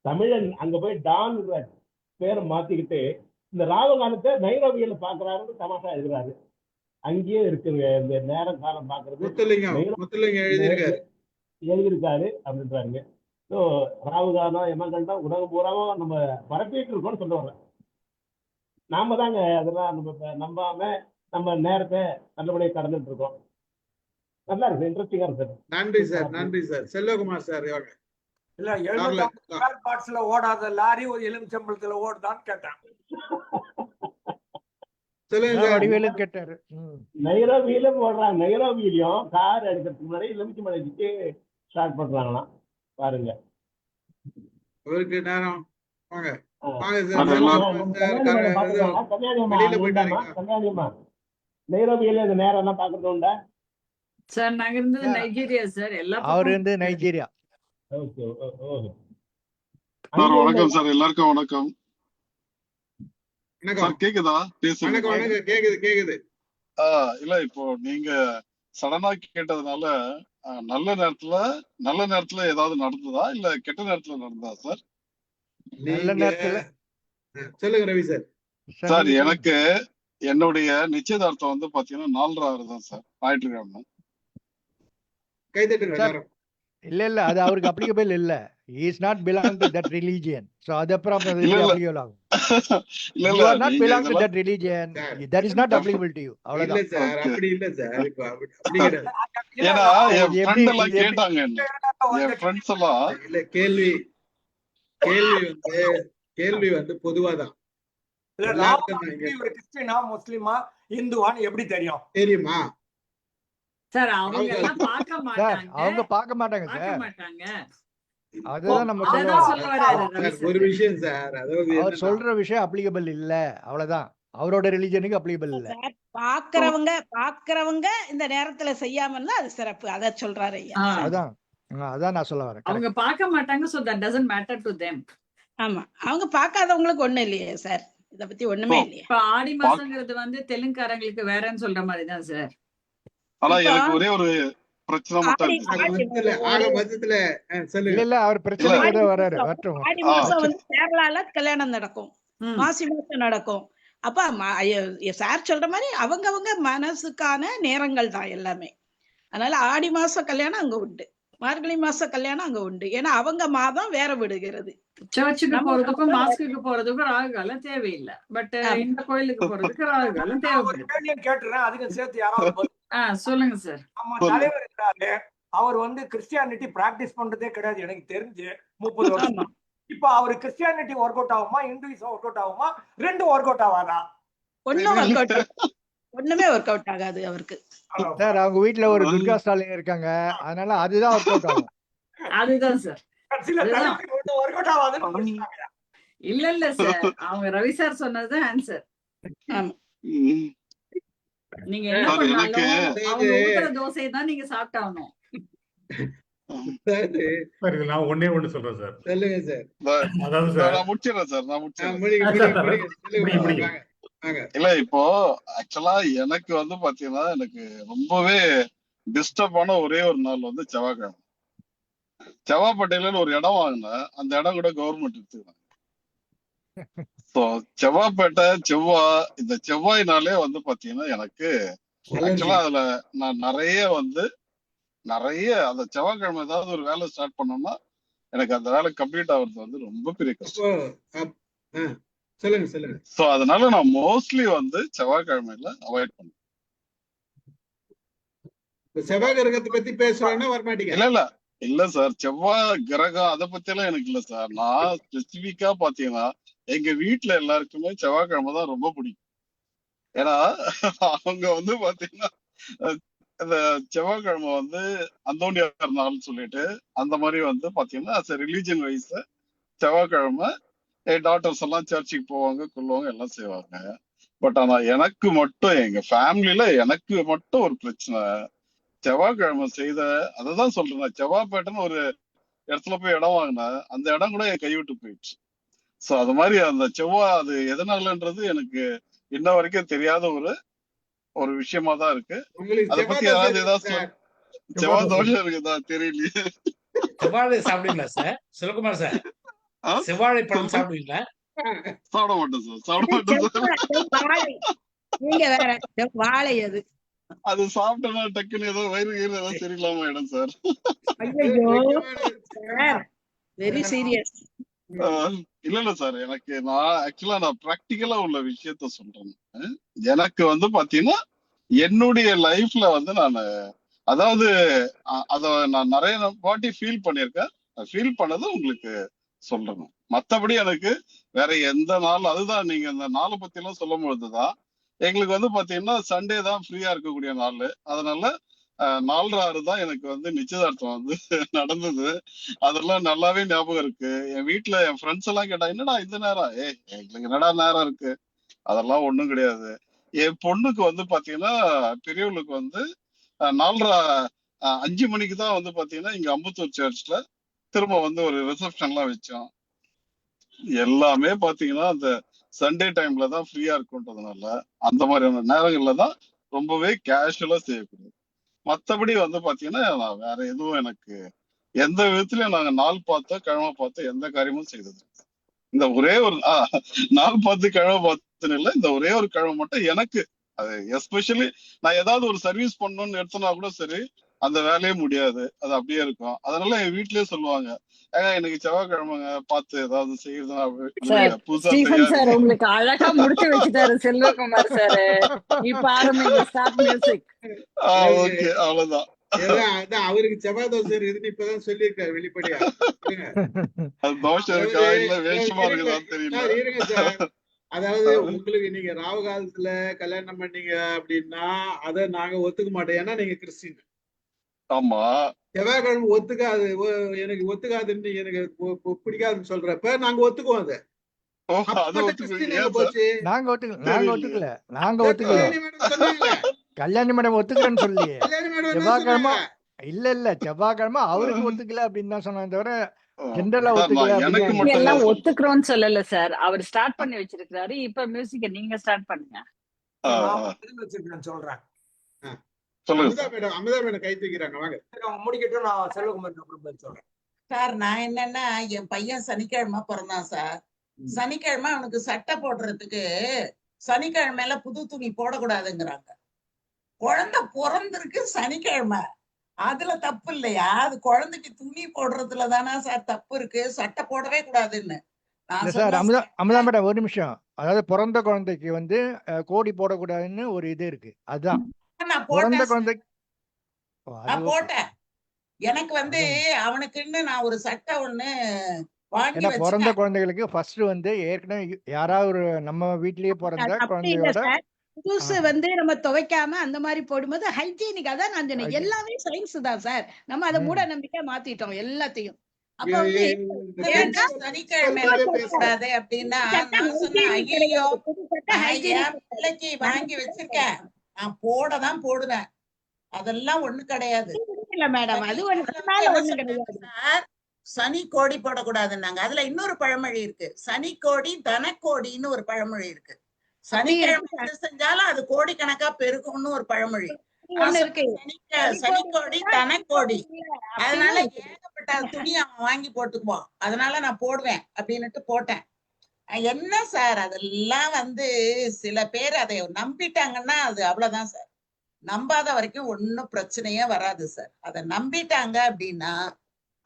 K: தமிழன் அங்க போய் டான் பேரை மாத்திக்கிட்டு இந்த ராவகாலத்தை நைரோபியில பாக்குறாருன்னு தமாஷா எழுதுறாரு. அங்கேயே இருக்குங்க இந்த நேரம் காலம் பாக்குறது எழுதியிருக்காரு அப்படின்றாருங்க. ஸோ ராவுகாலம் எமகண்டம் உலகம் பூராவும் நம்ம பரப்பிட்டு இருக்கோம்னு சொல்ல வர்றேன். நாம தாங்க அதெல்லாம் நம்ம நம்பாம நம்ம நேரத்தை நல்லபடியாக கடந்துட்டு இருக்கோம். நல்லா இருக்கு, இன்ட்ரெஸ்டிங்கா இருக்கு.
A: நன்றி சார், நன்றி சார். செல்வகுமார் சார்.
C: இல்ல 750 ஓடாத லாரி ஒரு எலுமிச்சம்பழத்துல ஓடுதான்னு கேட்டேன்.
J: வடிவேலும் கேட்டாரு.
K: நைரோபியில போடுறாங்க. நைரோபியிலையும் கார் எடுக்கிறதுக்கு முன்னாடி எலுமிச்சம்பழத்துக்கு ஸ்டார்ட் பண்றாங்களாம். பாருங்க
A: அவருக்கு நேரம்.
K: கல்யாணியம்மா நைரோபியில இந்த நேரம் எல்லாம் பாக்குறது உண்டா
B: சார்? நாங்க இருந்தது நைஜீரியா சார்.
J: அவர் இருந்து நைஜீரியா.
L: வணக்கம் சார், எல்லாருக்கும் வணக்கம். கேக்குதா? பேசுங்க.
A: கேக்குது.
L: இல்ல இப்போ நீங்க சடனா கேட்டதுனால நல்ல நேரத்துல ஏதாவது நடந்ததா இல்ல கெட்ட நேரத்துல நடந்ததா சார்?
J: நல்ல நேரத்துல
A: சொல்லுங்க ரவி சார்.
L: சார் எனக்கு என்னுடைய நிச்சயதார்த்தம் வந்து பாத்தீங்கன்னா 4:30 தான் சார், ஞாயிற்றுக்கிழமை.
J: இல்ல அது அவருக்கு அப்ளிகபிள் இல்ல. he is not belong to that religion, so அது அப்புறம் applicable ஆகும். you are not belong to that religion, that is not applicable to you. அவ்வளவுதான்.
A: இல்ல சார், அப்படி இல்ல சார். அப்படி கிடையாது.
L: ஏன்னா என் ஃப்ரெண்ட் எல்லாம் கேட்டாங்க, என் ஃப்ரெண்ட்ஸ் எல்லாம்.
A: இல்ல கேள்வி வந்து பொதுவாதான்.
C: கிறிஸ்டினா முஸ்லிமா இந்துவான்னு எப்படி
A: தெரியுமா
B: சார்? அவங்க எல்லாம் பார்க்க மாட்டாங்க.
J: அவங்க பார்க்க மாட்டாங்க சார். அதுதான் நம்ம
A: ஒரு விஷயம் சார். அதாவது
J: அவர் சொல்ற விஷயம் அப்ளிகபிள் இல்ல, அவ்வளவுதான். அவரோட ரிலிஜனுக்கு அப்ளிகபிள் இல்ல.
F: பாக்குறவங்க இந்த நேரத்துல செய்யாம இருந்தா அது சிறப்பு, அத சொல்றாரு ஐயா.
J: அதான் நான் சொல்ல வரேன்.
B: அவங்க பார்க்க மாட்டாங்க, so that doesn't matter to them.
F: ஆமா, அவங்க பார்க்காதவங்களுக்கு ஒண்ணு இல்லையே சார், இத பத்தி ஒண்ணுமே இல்லையே.
B: இப்ப ஆடி மாசங்கிறது வந்து தெலுங்குக்காரங்களுக்கு வேறன்னு சொல்ற மாதிரி தான் சார்.
L: ஆனா எனக்கு ஒரே ஒரு பிரச்சனை மட்டும்
J: இல்ல அவர் பிரச்சனை வராரு.
F: ஆடி மாசம் வந்து கேரளால கல்யாணம் நடக்கும், மாசி மாசம் நடக்கும். அப்ப சார் சொல்ற மாதிரி அவங்கவங்க மனசுக்கான நேரங்கள் தான் எல்லாமே. அதனால ஆடி மாசம் கல்யாணம் அங்க உண்டு. மார்கழி மாச கல்யாணம் அங்க உண்டு. ஏன்னா அவங்க மாதம் வேற விடுகிறது.
B: சர்ச்சுக்கு
F: நம்ம
B: போறதுக்கும்
F: மாதம் வேற.
B: மாஸ்குக்கு போறதுக்கும் ராகு காலம் தேவையில்லை. பட்
F: ஆமா.
B: இந்த கோயிலுக்கு போறதுக்கு ராகு காலம்
C: நான் ஒரு
B: தேவைப்படுது.
C: கேள்வியும் கேட்டுறேன், அதுக்கு சேர்த்து யாராவது பதில்.
B: சொல்லுங்க சார்.
C: நம்ம
L: சொல்லு.
C: தலைவர் இருக்கிறாரு, அவர் வந்து கிறிஸ்டியானிட்டி பிராக்டிஸ் பண்றதே கிடையாது எனக்கு தெரிஞ்சு 30 வருஷம்.
F: ஆமா.
C: இப்ப அவரு கிறிஸ்டியானிட்டி ஒர்க் அவுட் ஆகுமா, இந்துயிசம் ஒர்க் அவுட் ஆகுமா, ரெண்டும் ஒர்க் அவுட் ஆகாதா?
F: ஒண்ணும் ஒர்க் அவுட் ஒண்ணுமே ஒர்க் அவுட் ஆகாது அவருக்கு.
J: சார் அவங்க வீட்டுல ஒரு துர்கா ஸ்டாலின் இருக்காங்க, அதனால அதுதான் ஒர்க் அவுட் ஆகும்.
B: அதுதான் சார்.
C: சில
B: அதுதான்.
C: தலைவர்கள் ஒன்றும் ஒர்க் அவுட் ஆகாதுன்னு முடிச்சுட்டாங்க.
B: இல்ல சார், அவங்க ரவி சார் சொன்னதுதான் ஆன்சர்.
F: ஆமா.
L: ம்.
B: நீங்க என்ன
L: அது எனக்கு
B: பண்ணாலும் அவங்க ஊத்துற தோசையை தான் நீங்க சாப்பிட்டாகணும்.
A: அதாவது
D: சார் இது நான் ஒண்ணே ஒண்ணு சொல்றேன் சார்.
A: சொல்லுங்க சார்.
D: அதாவது சார்
L: நான் முடிச்சிடறேன் சார், நான் முடிச்சிடறேன்.
A: முடிங்க
D: சார்,
A: முடிங்க
D: சார்,
A: முடிங்க. சொல்லுங்க
D: முடிங்க,
A: brother.
D: முடிங்க.
A: வாங்க வாங்க.
L: இல்ல இப்போ ஆக்சுவலா எனக்கு வந்து பாத்தீங்கன்னா எனக்கு ரொம்பவே டிஸ்டர்பான ஒரே ஒரு நாள் வந்து செவ்வாய்க்கிழமை. செவ்வாய்ப்பேட்டையில ஒரு இடம் வாங்கினேன், அந்த இடம் கூட கவர்மெண்ட் எடுத்துக்கிறாங்க. ஸோ செவ்வாய்ப்பேட்டை செவ்வாய், இந்த செவ்வாய்னாலே வந்து பாத்தீங்கன்னா எனக்கு
A: அலர்ஜி.
L: ஆக்சுவலா அதுல நான் நிறைய அந்த செவ்வாய்க்கிழமை ஏதாவது ஒரு வேலை ஸ்டார்ட் பண்ணோம்னா எனக்கு அந்த வேலை கம்ப்ளீட் ஆகுறது வந்து ரொம்ப பெரிய கஷ்டம்.
A: அப்போ சொல்லுங்க சொல்லுங்க.
L: ஸோ அதனால நான் மோஸ்ட்லி வந்து செவ்வாய்க்கிழமையில அவாய்ட் பண்ணுவேன்.
A: இந்த செவ்வாய் கிரகத்தை பத்தி பேசுறோம்னா வரமாட்டீங்க.
L: இல்ல சார், செவ்வாய் கிரகம் அதை பத்தி எல்லாம் எனக்கு இல்ல சார். நான் ஸ்பெசிபிக்கா பாத்தீங்கன்னா எங்க வீட்டுல எல்லாருக்குமே செவ்வாய்க்கிழமை தான் ரொம்ப பிடிக்கும். ஏன்னா அவங்க வந்து பாத்தீங்கன்னா இந்த செவ்வாய்க்கிழமை வந்து அந்தோனியார் நாள்னு சொல்லிட்டு அந்த மாதிரி வந்து பாத்தீங்கன்னா ரிலீஜன் வைஸ் செவ்வாய்க்கிழமை என் டாட்டர்ஸ் எல்லாம் சர்ச்சுக்கு போவாங்க, கொள்ளுவாங்க, எல்லாம் செய்வாங்க. பட் ஆனா எனக்கு மட்டும் எங்க ஃபேமிலியில எனக்கு மட்டும் ஒரு பிரச்சனை. செவ்வாய்க்கிழமை செய்த அததான் சொல்றேன், செவ்வாய்ப்பேட்டைன்னு ஒரு இடத்துல போய் இடம் வாங்கினேன், அந்த இடம் கூட என் கைவிட்டு போயிடுச்சு. சோ அது மாதிரி அந்த செவ்வாய் அது எதனாலன்றது எனக்கு இன்ன வரைக்கும் தெரியாத ஒரு விஷயமா தான் இருக்கு.
A: உங்களுக்கு
L: அதை பத்தி
A: செவ்வாய்
L: யாராவது
A: தோசை
L: ஏதாவது செவ்வாய் தோஷம் இருக்குதா தெரியலையே.
H: செவ்வாழை சாப்பிடுவீங்களா சார்? சிவகுமார் சார், செவ்வாழை பழம் சாப்பிடுவீங்களா?
L: சாப்பிட மாட்டேன் சார், சாப்பிட மாட்டேன் சார்.
F: வாழை. நீங்க வேற வாழை அது.
L: அது சாப்பிட்டோம்னா டக்குன்னு ஏதோ வயிறு ஏதாவது சரியில்லாம ஆயிடும் சார்.
F: ஐயோ சார், வெரி சீரியஸ்.
L: இல்ல சார், எனக்கு நான் பிராக்டிக்கலா உள்ள விஷயத்த சொல்றேன். எனக்கு வந்து பாத்தீங்கன்னா என்னுடைய லைஃப்ல வந்து நான் அதாவது அத நான் நிறைய வாட்டி ஃபீல் பண்ணியிருக்கேன். ஃபீல் பண்ணதை உங்களுக்கு சொல்றேன். மத்தபடி எனக்கு வேற எந்த நாள், அதுதான் நீங்க இந்த நாளை பத்தி எல்லாம் சொல்லும் பொழுதுதான் எங்களுக்கு வந்து பாத்தீங்கன்னா சண்டே தான் ஃப்ரீயா இருக்கக்கூடிய நாள். அதனால 4/6 தான் எனக்கு வந்து நிச்சயதார்த்தம் வந்து நடந்தது. அதெல்லாம் நல்லாவே ஞாபகம் இருக்கு. என் வீட்டுல என் ஃப்ரெண்ட்ஸ் எல்லாம் கேட்டா, என்னடா இந்த நேரம், எங்களுக்கு என்னடா நேரம் இருக்கு, அதெல்லாம் ஒண்ணும் கிடையாது. என் பொண்ணுக்கு வந்து பாத்தீங்கன்னா பெரியவளுக்கு வந்து 5 மணிக்கு தான் வந்து பாத்தீங்கன்னா இங்க அம்பத்தூர் சர்ச்ல திரும்ப வந்து ஒரு ரிசப்ஷன் எல்லாம் வச்சோம். எல்லாமே பாத்தீங்கன்னா அந்த சண்டே டைம்ல தான் ஃப்ரீயா இருக்குன்றதுனால அந்த மாதிரியான நேரங்கள்ல தான் ரொம்பவே கேஷுவலா செய்யக்கூடாது. மத்தபடி வந்து பாத்தீங்கன்னா நான் வேற எதுவும் எனக்கு எந்த விதத்துலயும் நாங்க நாள் பார்த்த கிழமை பார்த்து எந்த காரியமும் செய்தது. இந்த ஒரே ஒரு நாள் பார்த்து கிழமை பார்த்துன்னு இல்லை, இந்த ஒரே ஒரு கிழமை மட்டும் எனக்கு அது எஸ்பெஷலி நான் ஏதாவது ஒரு சர்வீஸ் பண்ணணும்னு எடுத்தனா கூட சரி, அந்த வேலையே முடியாது, அது அப்படியே இருக்கும். அதனால என் வீட்லயே சொல்லுவாங்க, எனக்கு செவ்வாய்க்கிழமைங்க பார்த்து ஏதாவது செய்யறதுன்னா புதுசா
B: ஸ்டீஃபன் சார்
L: செய்யாது.
B: உங்களுக்கு அழகா முடிச்சு வச்சுட்டாரு செல்வகுமார் சார். இப்ப ஆரம்பிங்க, ஸ்டார்ட் மியூசிக்.
L: ஓகே, அவ்வளவுதான்.
A: அவருக்கு செவ்வாய் தோசை இருக்குதுன்னு இப்பதான் சொல்லியிருக்காரு வெளிப்படையா.
L: அது தோஷம் இருக்கா இல்ல வேஷமா இருக்குதான்னு தெரியல.
A: இருங்க சார், அதாவது உங்களுக்கு நீங்க ராவு காலத்துல கல்யாணம் பண்ணீங்க அப்படின்னா அதை நாங்க ஒத்துக்க மாட்டோம், ஏன்னா நீங்க கிறிஸ்டின்.
L: ஆமா,
A: செவ்வாய்க்கிழமை ஒத்துக்காது, எனக்கு ஒத்துக்காதுன்னு எனக்கு பிடிக்காதுன்னு சொல்றப்ப நாங்க ஒத்துக்குவோம் அதை.
J: கல்யாணி மேடம் ஒத்துக்கிறேன்னு சொல்லி செவ்வாய்க்கிழமை இல்ல செவ்வாய்க்கிழமை அவருக்கு ஒத்துக்கல அப்படின்னு தான் சொன்னேன் தவிர ஜெனரலா ஒத்துக்கல
B: எல்லாம் ஒத்துக்கிறோம்னு சொல்லல சார். அவர் ஸ்டார்ட் பண்ணி வச்சிருக்காரு. இப்ப மியூசிக்க நீங்க ஸ்டார்ட் பண்ணுங்க.
C: சொல்றேன்.
A: அமிதா மேடம் கை தூக்கிறாங்க, வாங்க
C: முடிக்கட்டும், நான் செல்வகுமார் அப்புறம் சொல்றேன்.
I: சார் நான் என்னன்னா, என் பையன் சனிக்கிழமை பிறந்தான் சார். சனிக்கிழமை அவனுக்கு சட்டை போடுறதுக்கு சனிக்கிழமையில புது துணி போடக்கூடாதுங்கிறாங்க. குழந்தை பிறந்திருக்கு சனிக்கிழமை, அதுல தப்பு இல்லையா? அது குழந்தைக்கு துணி போடுறதுல தானே சார் தப்பு இருக்கு. சட்டை போடவே கூடாதுன்னு
J: இல்ல
I: நான்
J: சார்,
I: சொன்ன
J: அமுதா மேடம் ஒரு நிமிஷம். அதாவது பிறந்த குழந்தைக்கு வந்து கோடி போடக்கூடாதுன்னு ஒரு இது இருக்கு. அதுதான்
I: நான்
J: பிறந்த
I: போட்டேன்
J: குழந்தைக்கு. ஓ, அது
I: நான்
J: ஓகே.
I: போட்டேன். எனக்கு வந்து
J: அதான்.
I: அவனுக்குன்னு நான் ஒரு சட்டை ஒண்ணு வாங்கி
J: ஏன்னா பிறந்த
I: வச்சுட்டேன்.
J: குழந்தைகளுக்கு ஃபர்ஸ்ட் வந்து ஏற்கனவே யாராவது ஒரு நம்ம வீட்லயே பிறந்த
F: அது அப்படி இல்ல
J: குழந்தையோட
F: சார். புதுசு வந்து நம்ம துவைக்காம அந்த மாதிரி போடும்போது ஹைஜீனிக். அதான் நான் சொன்னேன்,
J: அது-
F: எல்லாமே சயின்ஸ் தான் சார். நம்ம அதை
J: ம்.
F: மூட நம்பிக்கை மாத்திட்டோம் எல்லாத்தையும். அப்ப
A: ஏ-
F: வந்து
A: ஏ- இந்த
I: ஏன்டா
A: பெண்கள்
I: சனிக்கிழமையில
A: சொல்றதே
I: போட
A: பேசுறேன்.
I: கூடாது அப்படின்னா
F: சட்டை
I: நான் சொன்னேன்,
F: ஹைஜீனிக்
I: ஐயோ
F: கிடையாது. புது சட்டை
I: என்
F: ஹைஜீனிக்
I: பிள்ளைக்கு வாங்கி வச்சிருக்கேன், நான் போடதான் போடுவேன், அதெல்லாம் ஒண்ணு கிடையாது.
F: இல்ல மேடம்.
I: சரி,
F: அது ஒண்ணு
I: அதுல
F: அதனால
I: என்ன
F: ஒண்ணும்
I: சொன்னாங்க
F: கிடையாது.
I: சார், சனி கோடி போடக்கூடாதுன்னாங்க. அதுல இன்னொரு பழமொழி இருக்கு, சனி கோடி தனக்கோடின்னு ஒரு பழமொழி இருக்கு.
F: அப்படி
I: சனிக்கிழமை
F: இருக்கு
I: எது செஞ்சாலும் அது கோடிக்கணக்கா பெருகும்னு ஒரு பழமொழி.
F: சார்.
I: நான்
F: ஒண்ணு இருக்கு.
I: சொன்னேன், சனிக்கோடி தனக்கோடி, அதனால
F: அப்படின்னு
I: ஏகப்பட்ட துணி அவன் வாங்கி போட்டுக்குவான், அதனால நான் போடுவேன் அப்படின்னுட்டு போட்டேன். என்ன சார் அதெல்லாம் வந்து சில பேர் அதை நம்பிட்டாங்கன்னா அது அவ்வளவுதான் சார். நம்பாத வரைக்கும் ஒன்னும் பிரச்சனையே வராது சார். அதை நம்பிட்டாங்க அப்படின்னா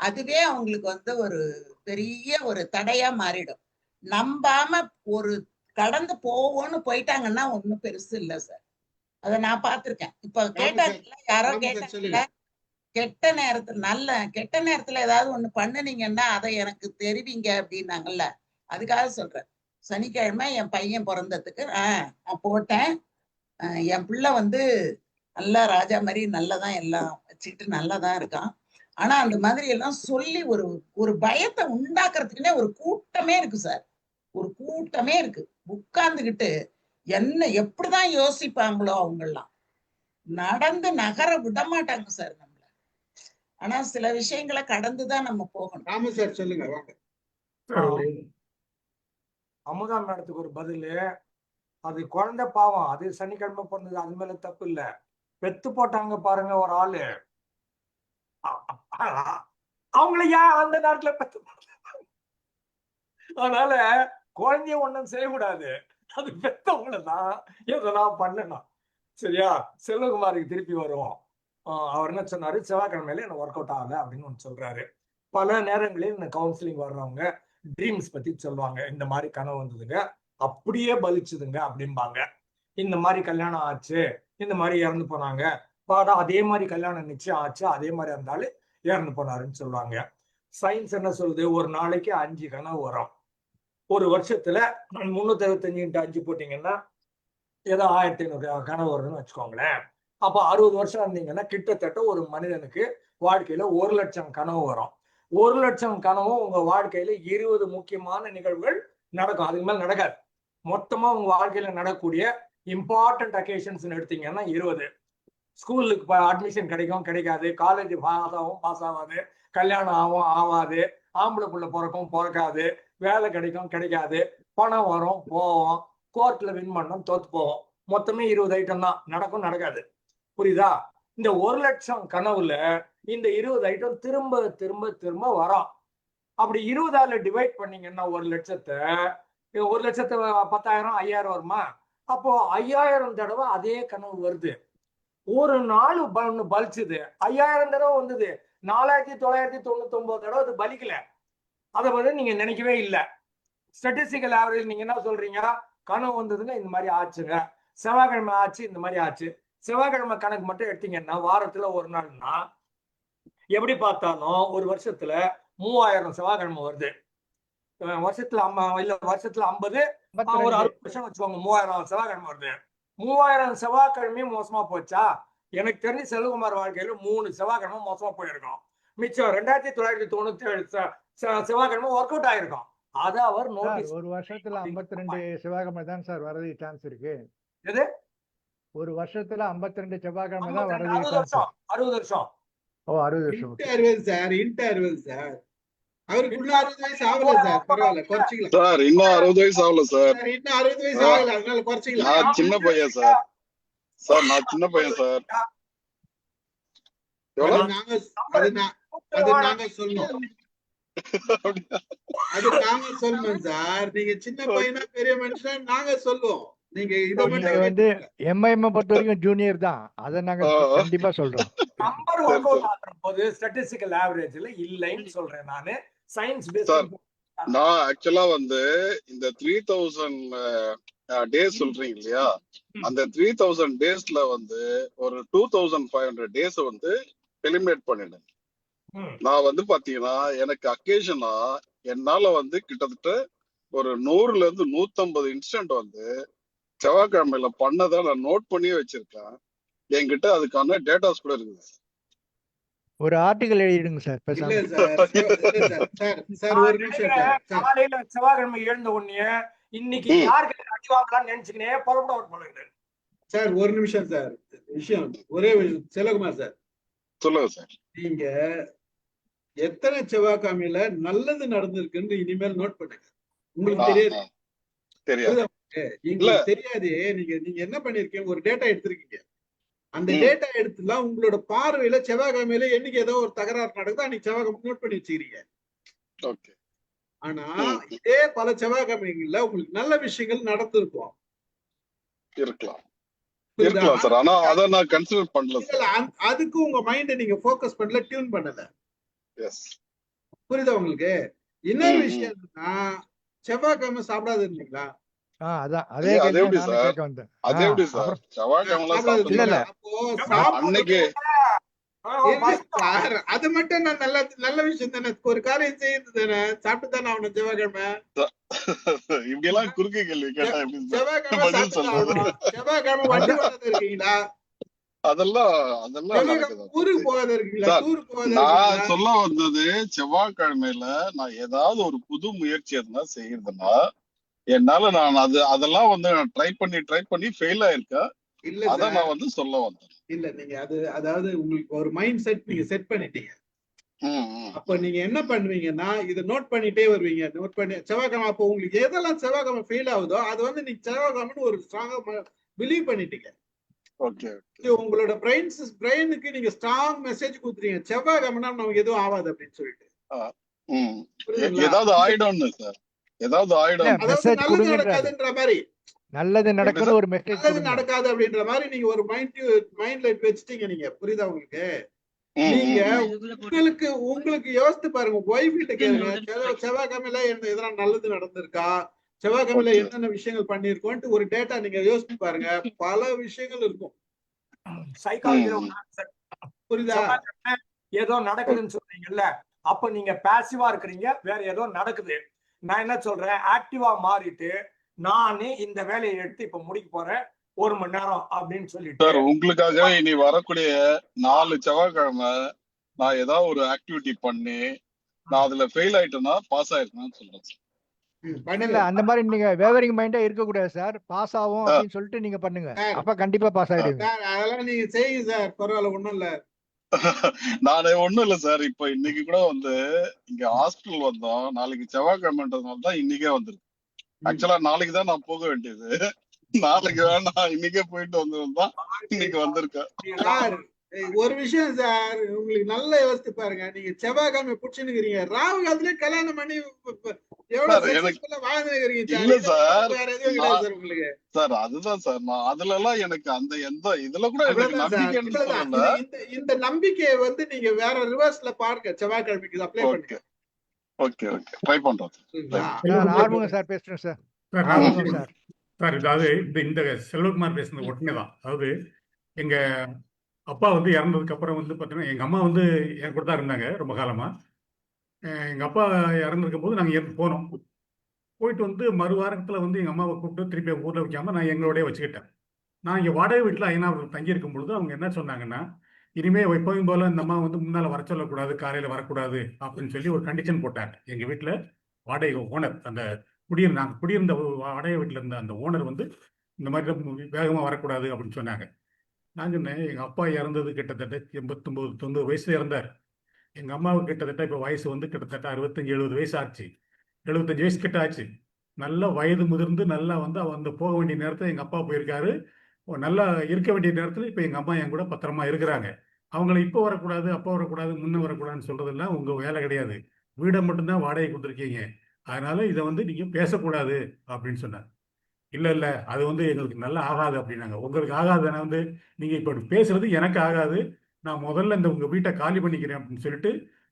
I: அதுவே அவங்களுக்கு வந்து ஒரு பெரிய ஒரு தடையா மாறிடும். நம்பாம ஒரு கடந்து போவோம்னு போயிட்டாங்கன்னா ஒண்ணும் பெருசு இல்ல சார். அதை நான் பார்த்திருக்கேன். இப்ப கேட்டாங்கல்ல, யாரோ கேட்டாங்கல்ல, கெட்ட நேரத்துல கெட்ட நேரத்துல ஏதாவது ஒண்ணு பண்ணுனீங்கன்னா அதை எனக்கு தெரிவிங்க அப்படின்னாங்கல்ல, அதுக்காக சொல்றேன். சனிக்கிழமை என் பையன் பிறந்ததுக்கு நான் போட்டேன். என் பிள்ளை வந்து நல்லா ராஜா மாதிரி நல்லதான் எல்லாம் வச்சுக்கிட்டு நல்லதான் இருக்கான். ஆனா அந்த மாதிரி எல்லாம் சொல்லி ஒரு ஒரு பயத்தை உண்டாக்குறதுக்குன்னே ஒரு கூட்டமே இருக்கு சார். ஒரு கூட்டமே இருக்கு. உட்கார்ந்துகிட்டு என்ன எப்படிதான் யோசிப்பாங்களோ அவங்கெல்லாம். நடந்து நகர விட மாட்டாங்க சார் நம்மள. ஆனா சில விஷயங்களை கடந்துதான் நம்ம போகணும்.
A: ராமு சார் சொல்லுங்க, வாங்க.
C: அமுதா மேடத்துக்கு ஒரு பதிலு. அது குழந்தை பாவம், அது சனிக்கிழமை பிறந்தது, அது மேல தப்பு இல்ல. பெத்து போட்டாங்க பாருங்க ஒரு ஆளு, அவங்கள ஏன் அந்த நேரத்துல பெத்து போட்டாங்க? அதனால குழந்தைய ஒண்ணும் செய்யக்கூடாது, அது பெத்தவங்களதான் எதெல்லாம் பண்ணணும். சரியா? செல்வகுமாருக்கு திருப்பி வருவோம். அவர் என்ன சொன்னாரு, செவ்வாய்க்கிழமையில என்ன ஒர்க் அவுட் ஆகல அப்படின்னு ஒன்று சொல்றாரு. பல நேரங்களில் இந்த கவுன்சிலிங் வர்றவங்க ட்ரீம்ஸ் பத்தி சொல்லுவாங்க, இந்த மாதிரி கனவு வந்ததுங்க, அப்படியே பலிச்சுதுங்க அப்படிம்பாங்க. இந்த மாதிரி கல்யாணம் ஆச்சு, இந்த மாதிரி இறந்து போனாங்க, பாடா அதே மாதிரி கல்யாணம் நிச்சயம் ஆச்சு, அதே மாதிரி இருந்தாலும் இறந்து போனாருன்னு சொல்லுவாங்க. சயின்ஸ் என்ன சொல்லுது, ஒரு நாளைக்கு 5 கனவு வரும். ஒரு வருஷத்துல 365 5 போட்டீங்கன்னா ஏதோ 1500 கனவு வரும்னு வச்சுக்கோங்களேன். அப்ப 60 வருஷம் இருந்தீங்கன்னா கிட்டத்தட்ட ஒரு மனிதனுக்கு வாழ்க்கையில 1 லட்சம் கனவு வரும். 1 லட்சம் கனவும் உங்க வாழ்க்கையில 20 முக்கியமான நிகழ்வுகள் நடக்கும், அதுக்கு மேல நடக்காது. மொத்தமா உங்க வாழ்க்கையில நடக்கக்கூடிய இம்பார்ட்டன்ட் அக்கேஷன்ஸ் எடுத்தீங்கன்னா 20. ஸ்கூலுக்கு அட்மிஷன் கிடைக்கும், கிடைக்காது, காலேஜ் பாஸ் ஆகும், பாஸ் ஆகாது, கல்யாணம் ஆகும், ஆகாது, ஆம்பளை புள்ள பிறக்கும், பிறக்காது, வேலை கிடைக்கும், கிடைக்காது, பணம் வரும், போவோம், கோர்ட்ல வின் பண்ணோம், தோத்து போவோம். மொத்தமே 20 ஐட்டம் தான் நடக்கும், நடக்காது. புரியுதா? இந்த 1 லட்சம் கனவுல இந்த 20 ஐட்டம் திரும்ப திரும்ப திரும்ப வரும். அப்படி 20ஆல டிவைட் பண்ணீங்கன்னா 1 லட்சத்தை 10,000 5,000 வருமா? அப்போ 5,000 தடவை அதே கனவு வருது. ஒரு நாள் பலிச்சுது, 5,000 தடவை வந்தது, 4,999 தடவை அது பலிக்கல. அதை பத்தி நீங்க நினைக்கவே இல்லை. ஸ்டாட்டிஸ்டிக்கல் ஆவரேஜ் நீங்க என்ன சொல்றீங்க, கனவு வந்ததுங்க இந்த மாதிரி ஆச்சுங்க, செவ்வாய்க்கிழமை ஆச்சு இந்த மாதிரி ஆச்சு. செவ்வாய்க்கிழமை கணக்கு மட்டும் எடுத்தீங்கன்னா வாரத்துல ஒரு நாள்னா எப்படி பார்த்தாலும் ஒரு வருஷத்துல 3000 செவ்வாய்க்கிழமை வருது. வருஷத்துல 50, ஒரு 60 வருஷம் வச்சுக்கோங்க, 3000 செவ்வாய்க்கிழமை வருது. 3000 செவ்வாய்க்கிழமையும் மோசமா போச்சா? எனக்கு தெரிஞ்சு செல்வகுமார் வாழ்க்கையில 3 செவ்வாய்க்கிழமை மோசமா போயிருக்கும். மிச்சம் 2,997 செவ்வாய்க்கிழமை ஒர்க் அவுட் ஆயிருக்கும். அத அவர் நோட்டீஸ்.
J: ஒரு வருஷத்துல 52 செவ்வாய்க்கிழமை தான் சார் வரது சான்ஸ் இருக்கு.
C: எது?
J: ஒரு வருஷத்துல 52 செவ்வாய்க்கிழமை தான் வரது
C: 60 வருஷம். 60 வருஷம்.
J: ஓ, 60 வருஷம்.
A: Interval sir. அவருக்குள்ள 60 வயசு ஆகல சார், பரவாயில்ல, குறைச்சிக்கலாம்
L: சார். இன்னும் 60 வயசு ஆகல சார்.
A: இன்னும் 60 வயசு ஆகல, அதனால குறைச்சிக்கலாம்.
L: நான் சின்ன பையன் சார். நான் சின்ன பையன் சார்.
A: அது நாங்க சொல்லணும். அது நாங்க சொல்லணும் சார். நீங்க சின்ன பையனா பெரிய மனுஷன் நாங்க சொல்லுவோம். நீங்க இத மட்டும்
J: வந்து எம்ஐஎம் பொறுத்த வரைக்கும் ஜூனியர் தான், அதை நாங்க கண்டிப்பா சொல்றோம்.
C: நம்பர் நம்பர்
L: சரி
C: ஒர்க் அவுட்
L: சரி
C: ஆகுற போது ஸ்டாட்டிஸ்டிக்கல் ஆவரேஜ்ல இல்லைன்னு சொல்றேன் நானு. சயின்ஸ்
L: சார்
C: பேஸ்ட்
L: நான் ஆக்சுவலா வந்து இந்த 3000 டேஸ் சொல்றீங்க இல்லையா, அந்த 3000 டேஸ்ல வந்து ஒரு 2500 டேஸ் வந்து எலிமினேட் பண்ணிடுங்க. நான் வந்து பாத்தீங்கன்னா எனக்கு அக்கேஷனா என்னால வந்து கிட்டத்தட்ட ஒரு 100ல இருந்து 150 இன்ஸ்டன்ட் வந்து செவ்வாய்க்கிழமையில பண்ணதை நான் நோட் பண்ணியே வச்சிருக்கேன். என்கிட்ட அதுக்கான டேட்டாஸ் கூட இருக்குது.
J: ஒரு ஆர்டிகல் எழுதிடுங்க சார்
A: இல்ல
J: பேசாம.
A: சார் இல்ல சார் ஒரு
C: நான்
A: நிமிஷம்
C: நினைக்கிறேன்
A: சார்
C: காலையில செவ்வாய்க்கிழமை எழுந்த உடனே இன்னைக்கு
L: ம்
C: யாருக்கு அடி வாங்கலாம்னு நினைச்சுக்கினே புறப்பட ஒரு பண்ணுங்க.
A: சார் ஒரு நிமிஷம் சார். விஷயம் ஒரே விஷயம். செல்வகுமார் சார்,
L: சொல்லுங்க சார்.
A: நீங்க எத்தனை செவ்வாய்க்கிழமையில நல்லது நடந்திருக்குன்னு இனிமேல் நோட் பண்ணுங்க. உங்களுக்கு தெரியாது.
L: தெரியாது.
A: புரியுதா உங்களுக்கு?
L: இல்ல
A: உங்களுக்கு தெரியாது. நீங்க என்ன பண்ணிருக்கீங்க, ஒரு டேட்டா எடுத்திருக்கீங்க. அந்த
L: ம்
A: டேட்டா எடுத்துலாம் உங்களோட பார்வையில செவ்வாய்க்கிழமையில என்னைக்கு ஏதோ ஒரு தகராறு நடக்குதோ அன்னைக்கு செவ்வாய்க்கிழமை நோட் பண்ணி வச்சுக்கிறீங்க.
L: ஓகே.
A: ஆனா
L: ம்
A: இதே பல செவ்வாய்க்கிழமைகள்ல உங்களுக்கு நல்ல விஷயங்கள் நடந்திருக்கும்.
L: இருக்கலாம்
A: புரியுதா?
L: இருக்கலாம் சார். ஆனா
A: ஆனா
L: அதை நான் கன்சிடர் பண்ணல
A: இல்ல
L: சார்.
A: அதுக்கு உங்க மைண்ட நீங்க ஃபோக்கஸ் பண்ணல, டியூன் பண்ணல.
L: எஸ்.
A: புரியுதா உங்களுக்கு? இன்னொரு
L: ம் ம்
A: விஷயம் என்னன்னா, செவ்வாய்க்கிழமை சாப்பிடாது இருந்தீங்களா?
J: அதான் அதே
L: அது
J: கேள்வி
L: எப்படி
J: நானும்
L: சார்?
J: கேட்க வந்தேன்.
L: அது எப்படி சார்?
J: அப்புறம்
L: செவ்வாய்க்கிழமெல்லாம்
A: சாப்பிடாது
J: இல்ல இல்ல
A: இருந்தீங்களா? அப்போ
L: அன்னைக்கு
A: இல்ல சார், அது மட்டும் நான் நல்ல விஷயம் தானே. ஒரு காரியம் செய்யுது தானே, சாப்பிட்டு தானே ஆகணும் செவ்வாய்க்கிழமை.
L: இப்படி எல்லாம் குறுக்கு கேள்வி கேட்டா எப்படி சார்
A: செவ்வாய்க்கிழமை
L: பதில்
A: சாப்பிட்டு தான்
L: சொல்றது?
A: ஆகணும். செவ்வாய்க்கிழமை வண்டி
J: அதான்
A: ஓட்டாத இருக்கீங்களா?
L: அதெல்லாம்
A: செவ்வாய்க்கிழமை
L: நடக்குது
A: ஊருக்கு போகாத இருக்கீங்களா?
L: சார்.
A: டூருக்கு போகாத
L: நான்
A: இருக்கீங்களா?
L: சொல்ல வந்தது, செவ்வாய்க்கிழமையில நான் ஏதாவது ஒரு புது முயற்சி எதுனா செய்யறதுன்னா என்னால நான் அதெல்லாம் வந்து நான் ட்ரை பண்ணி ஃபெயில் ஆயிருக்கேன்.
A: இல்ல
L: அத
A: சார்,
L: நான் வந்து சொல்ல வந்தேன்.
A: இல்ல நீங்க அதாவது உங்களுக்கு ஒரு மைண்ட் செட் நீங்க செட் பண்ணிட்டீங்க.
L: ம் ம்
A: அப்ப நீங்க என்ன பண்ணுவீங்கன்னா, இதை நோட் பண்ணிட்டே வருவீங்க. நோட் பண்ணி செவ்வாய்க்கிழமை அப்போ உங்களுக்கு எதெல்லாம் செவ்வாய்க்கிழமை ஃபெயில் ஆகுதோ அது வந்து நீங்க செவ்வாய்க்கிழமைன்னு ஒரு ஸ்ட்ராங்கா பிலீவ் பண்ணிட்டீங்க.
L: ஓகே
A: இது உங்களோட பிரெயினுக்கு நீங்க ஸ்ட்ராங் மெசேஜ் கொடுத்துறீங்க, செவ்வாய்க்கிழமைனா நமக்கு எதுவும் ஆகாது அப்படின்னு சொல்லிட்டு.
L: ம்
A: புரியுதுங்களா?
L: ஏதாவது ஆயிடும்னு சார். ஏதாவது
J: இல்ல
L: ஆயிடும்.
A: அதாவது
J: மெசேஜ்
A: நல்லது
J: கொடுங்கன்றாரு.
A: நடக்காதுன்ற மாதிரி,
J: நல்லது
L: எப்படி
J: நடக்கும்னு
L: சார்?
J: ஒரு மெசேஜ்
A: நல்லது
J: கொடுங்க.
A: நடக்காது அப்படின்ற மாதிரி நீங்க ஒரு மைண்ட்ல வச்சுட்டீங்க. நீங்க புரியுதா உங்களுக்கு?
L: ம்
A: நீங்க
L: ம் ம்
A: உங்களுக்கு யோசித்து பாருங்க. ஒய்ஃப் கிட்ட கேளுங்க, செவ்வாய்க்கிழமையில எதனா நல்லது நடந்திருக்கா, செவ்வாய்க்கிழமையில
L: ஓகே.
A: என்னென்ன விஷயங்கள் பண்ணிருக்கோன்ட்டு ஒரு டேட்டா நீங்க யோசித்து பாருங்க. பல விஷயங்கள் இருக்கும்.
L: ம்
C: சைக்காலஜில
L: ம்
A: புரியுதா?
C: செவ்வாய்க்கிழமை ஏதோ நடக்குதுன்னு சொல்றீங்கல்ல, அப்ப நீங்க பாசிவா இருக்கிறீங்க, வேற ஏதோ நடக்குது. நான் என்ன சொல்றேன், ஆக்டிவா மாறிட்டு நானே இந்த வேலையை எடுத்து இப்ப முடிக்க போறேன் 1 மணி நேரம் அப்படின்னு சொல்லிட்டு
L: சார், உங்களுக்காகவே இனி வரக்கூடிய 4 செவ்வாய்க்கிழமை நான் ஏதாவது ஒரு ஆக்டிவிட்டி பண்ணி நான் அதுல ஃபெயில் ஆயிட்டேன்னா பாஸ் ஆயிருக்கேன்னு சொல்றேன் சார்.
J: இல்ல இல்ல
A: பண்ணுங்க
J: அந்த மாதிரி நீங்க வேவரிங் மைண்டே இருக்கக்கூடாது சார். பாஸ் ஆகும்
L: ஆ,
J: அப்படின்னு சொல்லிட்டு நீங்க பண்ணுங்க.
A: சார்.
J: அப்ப கண்டிப்பா பாஸ் ஆயிடுவீங்க.
A: சார் அதெல்லாம் நீங்க செய்யுங்க சார், பரவாயில்ல, ஒண்ணும் இல்ல.
L: நானே ஒண்ணும் இல்ல சார். இப்ப இன்னைக்கு கூட வந்து இங்க ஹாஸ்பிட்டல் வந்தோம். நாளைக்கு செவ்வாய்க்கிழமைன்றதுனால தான் இன்னைக்கே வந்திருக்கு. ஆக்சுவலா நாளைக்கு தான் நான் போக வேண்டியது. நாளைக்கு வேணாம், இன்னைக்கே போயிட்டு வந்தது தான் இன்னைக்கு வந்திருக்கேன்.
A: சார் ஒரு விஷயம் சார், உங்களுக்கு நல்லா யோசித்து பாருங்க. நீங்க செவ்வாய்க்கிழமை புடிச்சுன்னுக்கிறீங்க, ராகு காலத்திலே கல்யாணம் பண்ணி எவ்வளவு
L: சார் எனக்கு
A: சக்சஸ்ஃபுல்லா வாழ்ந்துக்கிறீங்க சார்.
L: இல்ல
A: இதை விட
L: சார்.
A: வேற எதுவும் கிடையாது சார் உங்களுக்கு.
L: சார் அதுதான் சார், நான் அதுல எல்லாம் எனக்கு அந்த எந்த இதுல கூட எனக்கு
A: அவ்வளவுதான் சார்,
L: நம்பிக்கைன்னு
A: இவ்வளவுதான்.
L: சொல்லல.
A: இந்த நம்பிக்கையை வந்து நீங்க வேற ரிவர்ஸ்ல பாருங்க, செவ்வாய்க்கிழமைக்கு அப்ளை பண்ணுங்க.
L: ஓகே ட்ரை பண்றோம் சார்.
A: சரிங்களா?
J: சார் ஆர்வங்க சார் பேசுறேன் சார்.
D: சார்
J: ஆர்வங்க சார்.
D: சார் அதாவது இந்த செல்வகுமார் பேசுனது உடனே தான். அதாவது எங்க அப்பா வந்து இறந்ததுக்கு அப்புறம் வந்து பார்த்தீங்கன்னா எங்க அம்மா வந்து என் கூட தான் இருந்தாங்க ரொம்ப காலமா. எங்க அப்பா இறந்துருக்கும் போது நாங்கள் போனோம். போயிட்டு வந்து மறுவாரத்தில் வந்து எங்கள் அம்மாவை கூப்பிட்டு திருப்பி ஊரில் வைக்காம நான் எங்களோடய வச்சுக்கிட்டேன். நான் இங்கே வாடகை வீட்டில் ஐநாவூர் தங்கியிருக்கும் பொழுது அவங்க என்ன சொன்னாங்கன்னா, இனிமே எப்பவும் போல இந்த அம்மா வந்து முன்னால் வர சொல்லக்கூடாது, காலையில் வரக்கூடாது அப்படின்னு சொல்லி ஒரு கண்டிஷன் போட்டாங்க. எங்கள் வீட்டில் வாடகை ஓனர், அந்த நாங்கள் குடியிருந்த வாடகை வீட்டில் இருந்த அந்த ஓனர் வந்து இந்த மாதிரி வேகமாக வரக்கூடாது அப்படின்னு சொன்னாங்க. நான் சொன்னேன், எங்கள் அப்பா இறந்தது கிட்டத்தட்ட 89 90 வயசுல இறந்தார். எங்கள் அம்மாவுக்கு கிட்டத்தட்ட இப்போ வயசு வந்து கிட்டத்தட்ட 65 70 வயசு ஆச்சு. 75 வயசு கிட்ட ஆச்சு. நல்ல வயது முதிர்ந்து நல்லா வந்து அந்த போக வேண்டிய நேரத்தில் எங்கள் அப்பா போயிருக்காரு. நல்லா இருக்க வேண்டிய நேரத்தில் இப்போ எங்கள் அம்மா என் கூட பத்திரமா இருக்கிறாங்க. அவங்கள இப்போ வரக்கூடாது, அப்போ வரக்கூடாது, முன்ன வரக்கூடாதுன்னு சொல்றதெல்லாம் உங்கள் வேலை கிடையாது. வீடை மட்டும்தான் வாடகை கொடுத்துருக்கீங்க. அதனால இதை வந்து நீங்கள் பேசக்கூடாது அப்படின்னு சொன்னார். இல்லை அது வந்து எங்களுக்கு நல்லா ஆகாது அப்படின்னாங்க. உங்களுக்கு ஆகாதுன்னா வந்து நீங்கள் இப்போ பேசுறது எனக்கு ஆகாது, நான் முதல்ல இந்த உங்க வீட்டை காலி பண்ணிக்கிறேன் அப்படின்னு சொல்லிட்டு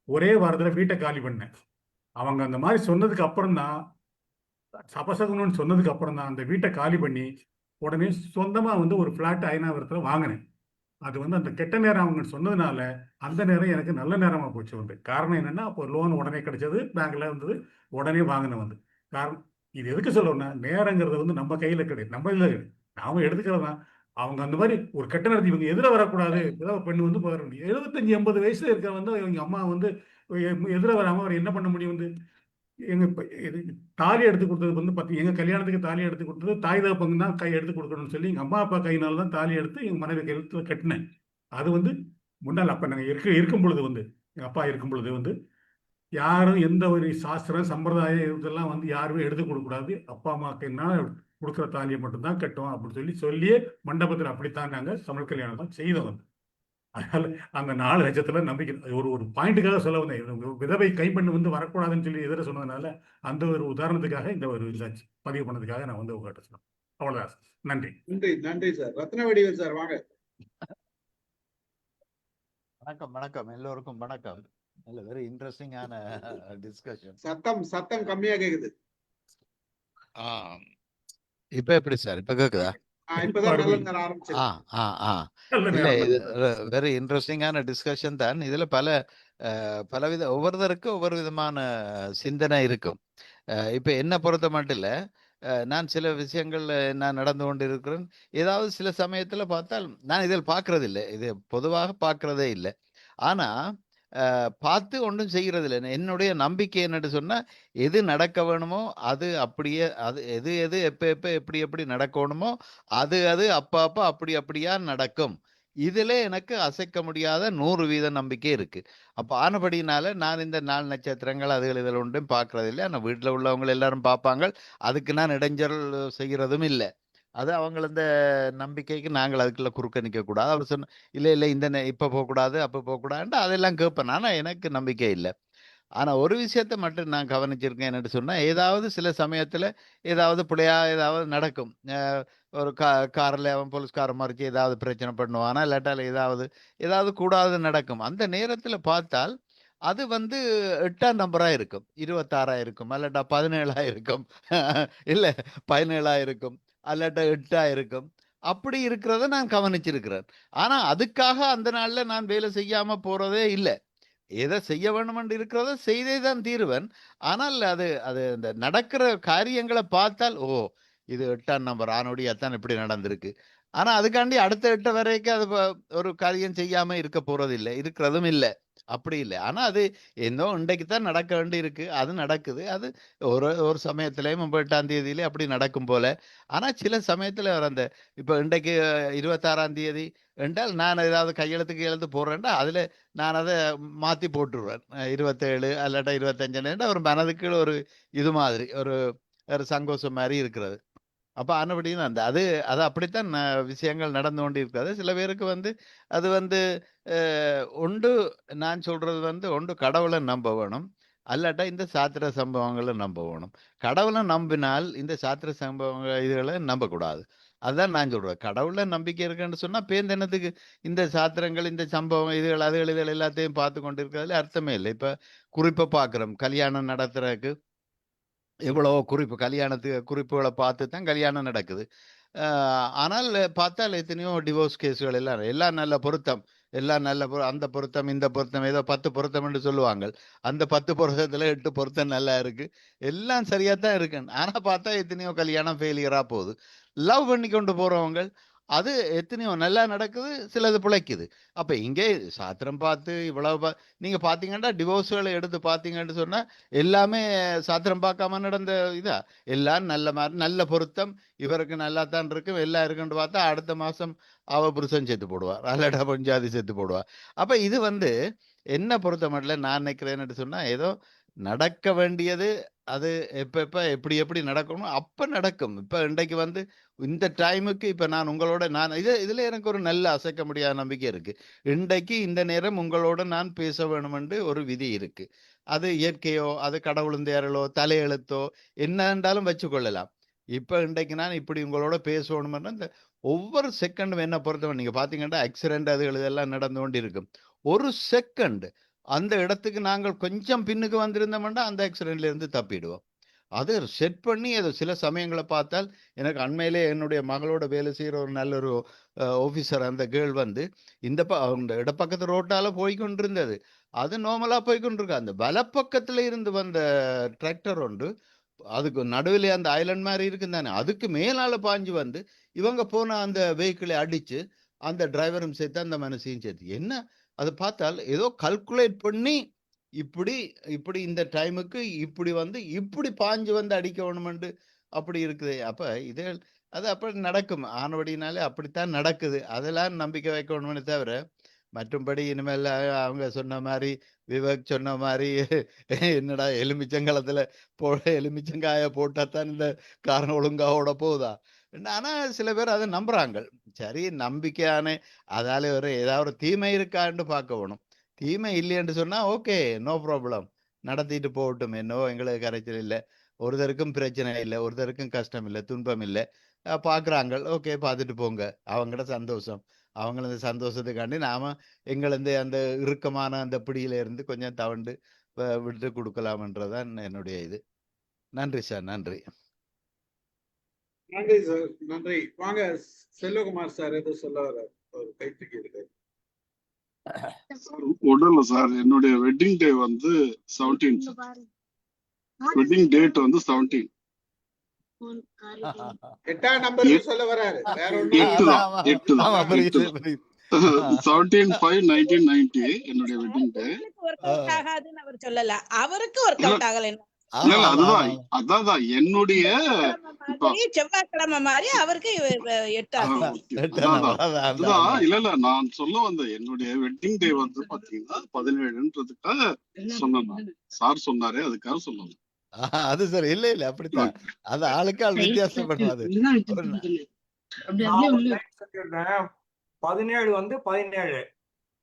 D: ஒரே வாரத்துல வீட்டை காலி பண்ணேன். அவங்க அந்த மாதிரி சொன்னதுக்கு அப்புறம் தான், சபசகுனம்னு சொன்னதுக்கு அப்புறம் தான் அந்த வீட்டை காலி பண்ணி உடனே சொந்தமா வந்து ஒரு பிளாட் ஐநாவரத்துல வாங்கினேன். அது வந்து அந்த கெட்ட நேரம் அவங்க சொன்னதுனால அந்த நேரம் எனக்கு நல்ல நேரமா போச்சு வந்து. காரணம் என்னன்னா, அப்போ லோன் உடனே கிடைச்சது, பேங்க்ல இருந்தது, உடனே வாங்கின வந்து. காரணம் இது எதுக்கு சொல்றோம்னா, நேரங்கிறது வந்து நம்ம கையில கிடையாது, நம்ம இதுல கிடையாது. நாம எடுத்துக்கிறது தான். அவங்க அந்த மாதிரி ஒரு கெட்ட நேரத்தில் இவங்க எதிர வரக்கூடாது. ஏதாவது பெண் வந்து 75 80 வயசுல இருக்க வந்து இவங்க அம்மா வந்து எதிர வராம அவர் என்ன பண்ண முடியும் வந்து. எங்க தாலி எடுத்து கொடுத்தது வந்து எங்க கல்யாணத்துக்கு தாலி எடுத்து கொடுத்தது தாய் தகப்பங்க தான் கை எடுத்து கொடுக்கணும்னு சொல்லி எங்க அம்மா அப்பா கையினால தான் தாலி எடுத்து எங்க மனைவி கையெழுத்துல கட்டினேன். அது வந்து முன்னாள் அப்ப நாங்க இருக்கும் பொழுது வந்து எங்க அப்பா இருக்கும் பொழுது வந்து யாரும் எந்த ஒரு சாஸ்திரம் சம்பிரதாயம் இதெல்லாம் வந்து யாருமே எடுத்து கொடுக்கக்கூடாது, அப்பா அம்மா கையினால கொடுக்குற தாலியை மட்டும்தான் கட்டுவோம் அப்படின்னு சொல்லியே மண்டபத்தில் அப்படித்தான் நாங்க தமிழ் கல்யாணம் தான் செய்தோம் வந்து. அதனால அந்த 4 லட்சத்துல நம்பிக்கை ஒரு பாயிண்ட்டுக்காக சொல்ல வந்தேன். விதவை கைப்பெண்ணு வந்து வரக்கூடாதுன்னு சொல்லி எதிர சொன்னதுனால அந்த ஒரு உதாரணத்துக்காக இந்த ஒரு இதாச்சு பதிவு பண்ணதுக்காக நான் வந்து உங்கள்கிட்ட சொன்னேன். அவ்வளவுதான் சார். நன்றி.
A: நன்றி நன்றி சார். ரத்னவடிவேல் சார் வாங்க.
M: வணக்கம் வணக்கம் எல்லோருக்கும் வணக்கம். நல்ல வெரி இன்ட்ரெஸ்டிங்கான டிஸ்கஷன்.
A: சத்தம் கம்மியா கேக்குது.
M: இப்ப எப்படி சார்? இப்ப கேக்குதா?
A: இப்பதான் நல்ல நேரம் ஆரம்பிச்சிருக்கு.
M: இல்ல இது வெரி இன்ட்ரெஸ்டிங்கான டிஸ்கஷன் தான். இதுல பலவித ஒவ்வொருத்தருக்கு ஒவ்வொரு விதமான சிந்தனை இருக்கும். இப்ப என்ன பொறுத்த மட்டும் இல்ல, நான் சில விஷயங்கள்ல நான் நடந்து கொண்டு இருக்கிறேன். ஏதாவது சில சமயத்துல பார்த்தால் நான் இதில் பார்க்கறது இல்லை, இது பொதுவாக பார்க்கறதே இல்லை. ஆனா பார்த்து ஒன்றும் செய்கிறது இல்லை. என்னுடைய நம்பிக்கை என்னன்னு சொன்னா, எது நடக்க வேணுமோ அது அப்படியே, அது எது எது எப்ப எப்படி நடக்கணுமோ அது அப்ப அப்படியா நடக்கும். இதுல எனக்கு அசைக்க முடியாத 100% நம்பிக்கை இருக்கு. அப்ப ஆனபடினால நான் இந்த 4 நட்சத்திரங்கள் அதுகள் இதில் ஒன்றும் பார்க்கறது இல்லை. ஆனா வீட்டுல உள்ளவங்க எல்லாரும் பார்ப்பாங்க. அதுக்கு நான் இடைஞ்சல் செய்கிறதும் இல்லை. அது அவங்கள இந்த நம்பிக்கைக்கு நாங்கள் அதுக்குள்ள குறுக்க நிற்க கூடாது. அவர் சொன்ன இல்ல இந்த இப்ப போகக்கூடாது அப்ப போகக்கூடாதுன்ட்டு அதெல்லாம் கேட்பேன். ஆனா எனக்கு நம்பிக்கை இல்லை. ஆனா ஒரு விஷயத்த மட்டும் நான் கவனிச்சிருக்கேன் என்னன்னு சொன்னா, ஏதாவது சில சமயத்துல ஏதாவது பிள்ளையா ஏதாவது நடக்கும். ஒரு கார்ல அவன் போலீஸ்காரன் மறிச்சு ஏதாவது பிரச்சனை பண்ணுவானா, இல்லாட்டால ஏதாவது கூடாது நடக்கும். அந்த நேரத்துல பார்த்தால் அது வந்து 8ஆம் நம்பரா இருக்கும், 26ஆ இருக்கும், அல்லாட்டா 17ஆ இருக்கும், இல்ல 17ஆ இருக்கும், அல்லாட்டா 8ஆ இருக்கும். அப்படி இருக்கிறத நான் கவனிச்சிருக்கிறேன். ஆனா அதுக்காக அந்த நாள்ல நான் வேலை செய்யாம போறதே இல்லை. எதை செய்ய வேணுமென்று இருக்கிறத செய்தே தான் தீருவன். ஆனால் அது இந்த நடக்கிற காரியங்களை பார்த்தால், ஓ இது 8ஆம் நம்பர் ஆனோடியாத்தான் இப்படி நடந்திருக்கு. ஆனா அதுக்காண்டி அடுத்த 8 வரைக்கும் அது ஒரு காரியம் செய்யாம இருக்க போறது இல்லை, இருக்கிறதும் இல்லை. அப்படி இல்லை. ஆனா அது என்னோ இன்றைக்கு தான் நடக்க வேண்டி இருக்கு, அது நடக்குது. அது ஒரு சமயத்திலே 8ஆம் தேதியிலே அப்படி நடக்கும் போல. ஆனா சில சமயத்துல அந்த இப்ப இன்றைக்கு 26ஆம் தேதி என்றால் நான் ஏதாவது கையெழுத்து போடுறேன்டா அதுல நான் அதை மாத்தி போட்டுருவேன். 27 அல்லாட்டா 25 ஒரு மனதுக்கு ஒரு இது மாதிரி ஒரு சங்கோஷம் மாதிரி இருக்கிறது. அப்ப ஆனபடியும் அது அப்படித்தான் விஷயங்கள் நடந்து கொண்டு இருக்காது. சில பேருக்கு வந்து அது வந்து ஒன்று நான் சொல்றது வந்து ஒன்று கடவுளை நம்ப வேணும், அல்லாட்டா இந்த சாத்திர சம்பவங்களை நம்ப வேணும். கடவுளை நம்பினால் இந்த சாத்திர சம்பவங்கள் இதுகளை நம்பக்கூடாது. அதுதான் நான் சொல்றேன். கடவுள நம்பிக்கை இருக்குன்னு சொன்னா பேந்தனத்துக்கு இந்த சாத்திரங்கள் இந்த சம்பவம் இதுகள் எல்லாத்தையும் பார்த்து கொண்டு இருக்கிறதுல அர்த்தமே இல்லை. இப்ப குறிப்பை பார்க்கிறோம், கல்யாணம் நடத்துறதுக்கு எவ்வளவோ கல்யாணத்துக்கு குறிப்புகளை பார்த்து தான் கல்யாணம் நடக்குது. ஆனால் பார்த்தால் எத்தனையோ டிவோர்ஸ் கேஸுகள் எல்லாம் நல்ல பொருத்தம், எல்லாம் நல்ல அந்த பொருத்தம் இந்த பொருத்தம் ஏதோ 10 பொருத்தம் என்று சொல்லுவாங்க. அந்த 10 பொருத்தத்துல 8 பொருத்தம் நல்லா இருக்கு, எல்லாம் சரியா தான் இருக்கு. ஆனா பார்த்தா எத்தனையோ கல்யாணம் ஃபெயிலியரா போகுது. லவ் பண்ணி கொண்டு போறவங்க அது எத்தனையோ நல்லா நடக்குது, சிலது பிழைக்குது. அப்ப இங்கே சாத்திரம் பார்த்து இவ்வளவு நீங்க பாத்தீங்கன்னா டிவோர்ஸ்களை எடுத்து பாத்தீங்கன்னு சொன்னா எல்லாமே சாத்திரம் பார்க்காம நடந்த இதா, எல்லாம் நல்ல பொருத்தம், இவருக்கு நல்லா தான் இருக்கும் எல்லாம் இருக்குன்னு பார்த்தா அடுத்த மாசம் அவ புருஷன் செத்து போடுவார், அல்லாட்டா பஞ்சாதி செத்து போடுவார். அப்ப இது வந்து என்ன பொறுத்த மட்டும் நான் நினைக்கிறேன்னு சொன்னா, ஏதோ நடக்க வேண்டியது அது எப்ப எப்படி நடக்கணும் அப்ப நடக்கும். இப்ப இன்றைக்கு வந்து இந்த டைமுக்கு இப்ப நான் உங்களோட இதுல எனக்கு ஒரு நல்ல அசைக்க முடியாத நம்பிக்கை இருக்கு. இன்றைக்கு இந்த நேரம் உங்களோட நான் பேச வேணுமென்று ஒரு விதி இருக்கு. அது இயற்கையோ அது கடவுளும் தேரலோ தலையெழுத்தோ என்ன இருந்தாலும் வச்சுக்கொள்ளலாம். இப்ப இன்றைக்கு நான் இப்படி உங்களோட பேசணும்னா இந்த ஒவ்வொரு செகண்டும் என்ன பொறுத்தவரை நீங்க பாத்தீங்கன்னா ஆக்சிடென்ட் அதுகள் இதெல்லாம் நடந்து கொண்டு இருக்கும். ஒரு செகண்ட் அந்த இடத்துக்கு நாங்கள் கொஞ்சம் பின்னுக்கு வந்திருந்தோம்னா அந்த ஆக்சிடென்ட்ல இருந்து தப்பிடுவோம். அதை செட் பண்ணி அதை சில சமயங்களை பார்த்தால் எனக்கு அண்மையிலே என்னுடைய மகளோட வேலை செய்கிற ஒரு நல்ல ஒரு ஆஃபீஸர் அந்த கேர்ள் வந்து அந்த இடப்பக்கத்து ரோட்டால போய்கொண்டிருந்தது. அது நார்மலா போய்கொண்டிருக்கு. அந்த வலப்பக்கத்துல இருந்து வந்த டிராக்டர் ஒன்று அதுக்கு நடுவில் அந்த ஐலண்ட் மாதிரி இருக்கு தானே, அதுக்கு மேலால பாஞ்சு வந்து இவங்க போன அந்த வெஹிக்கிளை அடிச்சு அந்த டிரைவரும் சேர்த்து அந்த மனசையும் சேர்த்து என்ன அதை பார்த்தால் ஏதோ கல்குலேட் பண்ணி இப்படி இப்படி இந்த டைமுக்கு இப்படி வந்து இப்படி பாஞ்சு வந்து அடிக்க வேணுமெண்டு அப்படி இருக்குது. அப்ப இது அது அப்படி நடக்கும். ஆனபடினாலே அப்படித்தான் நடக்குது. அதெல்லாம் நம்பிக்கை வைக்கணும்னு தவிர மற்றும்படி இனிமேல் அவங்க சொன்ன மாதிரி விவேக் சொன்ன மாதிரி என்னடா எலுமிச்சங்காலத்துல எலுமிச்சங்காய போட்டாதான் இந்த காரணம் ஒழுங்கா ஓட போகுதா. ஆனா சில பேர் அதை நம்புறாங்க. சரி, நம்பிக்கையான அதால ஒரு ஏதாவது ஒரு தீமை இருக்கான்னு பார்க்க வேணும். தீமை இல்லைன்னு சொன்னா ஓகே, நோ ப்ராப்ளம், நடத்திட்டு போகட்டும், என்னவோ எங்களுக்கு கரைச்சல் இல்லை, ஒருத்தருக்கும் பிரச்சனை இல்லை, ஒருத்தருக்கும் கஷ்டம் இல்லை, துன்பம் இல்லை, பார்க்குறாங்க, ஓகே பார்த்துட்டு போங்க, அவங்களோட சந்தோஷம், அவங்கள அந்த சந்தோஷத்துக்காண்டி நாம எங்களது அந்த இறுக்கமான அந்த பிடியில இருந்து கொஞ்சம் தவண்டு விட்டு கொடுக்கலாம்ன்றதான் என்னுடைய இது. நன்றி சார், நன்றி.
A: நன்றி சார், நன்றி. வாங்க செல்வகுமார் சார் ஏதோ சொல்ல வர ஒரு கைத்துக்கு இருக்கு.
L: ஒன்றும் இல்லை சார், என்னுடைய வெட்டிங் டே வந்து 17. வெட்டிங் டேட் வந்து 17.
A: 8ஆம் நம்பர் சொல்ல வராரு, வேற ஒண்ணும்
L: 17/5/1990 என்னுடைய வெட்டிங் டே.
F: ஆகாதுன்னு அவர் சொல்லல, அவருக்கு ஒர்க் அவுட் ஆகல.
L: அதான் என்னுடைய
F: செவ்வாய்க்கிழமை மாதிரி அவருக்கு 8.
L: அதுதான் இல்ல நான் சொல்ல வந்த என்னுடைய வெட்டிங் டே வந்து பாத்தீங்கன்னா 17ன்றதுக்காக சொன்னேன். சார் சொன்னாரு, அதுக்காக சொன்னாங்க.
M: அது சரி, இல்ல இல்ல அப்படித்தான், அது ஆளுக்கு ஆள் வித்தியாசம் பண்ணுவாது.
C: 17 வந்து 17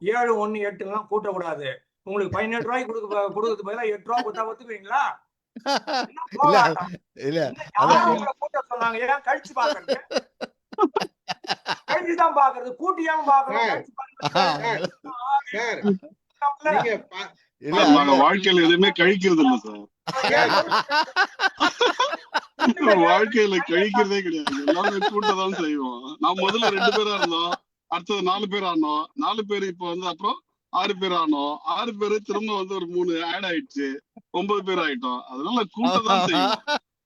C: 7 1 8 எல்லாம் கூட்டக்கூடாது. உங்களுக்கு 17 ரூபாய்க்கு கொடுக்கறது பதிலா 8 ரூபாய் கொடுத்தா ஒத்துக்குவீங்களா?
M: இல்ல
C: கூட்ட சொன்னாங்க, ஏன் கழிச்சு பாக்குறது? கழிச்சுதான் பாக்குறது, கூட்டியாம பாக்குறது.
L: வாழ்க்கையில எதுவுமே கழிக்கிறது இல்ல சார், வாழ்க்கையில கழிக்கிறதே கிடையாது, எல்லாமே கூட்டதான் செய்வோம். நான் முதல்ல 2 பேரா இருந்தோம், அடுத்தது 4 பேர் ஆனோம், 4 பேர் இப்ப வந்து அப்புறம் 6 பேர் ஆனோம், 6 பேரு திரும்ப வந்து ஒரு 3 ஆட் ஆயிடுச்சு, 9 பேர் ஆயிட்டோம். அதனால கூட்டதான் செய்யும்,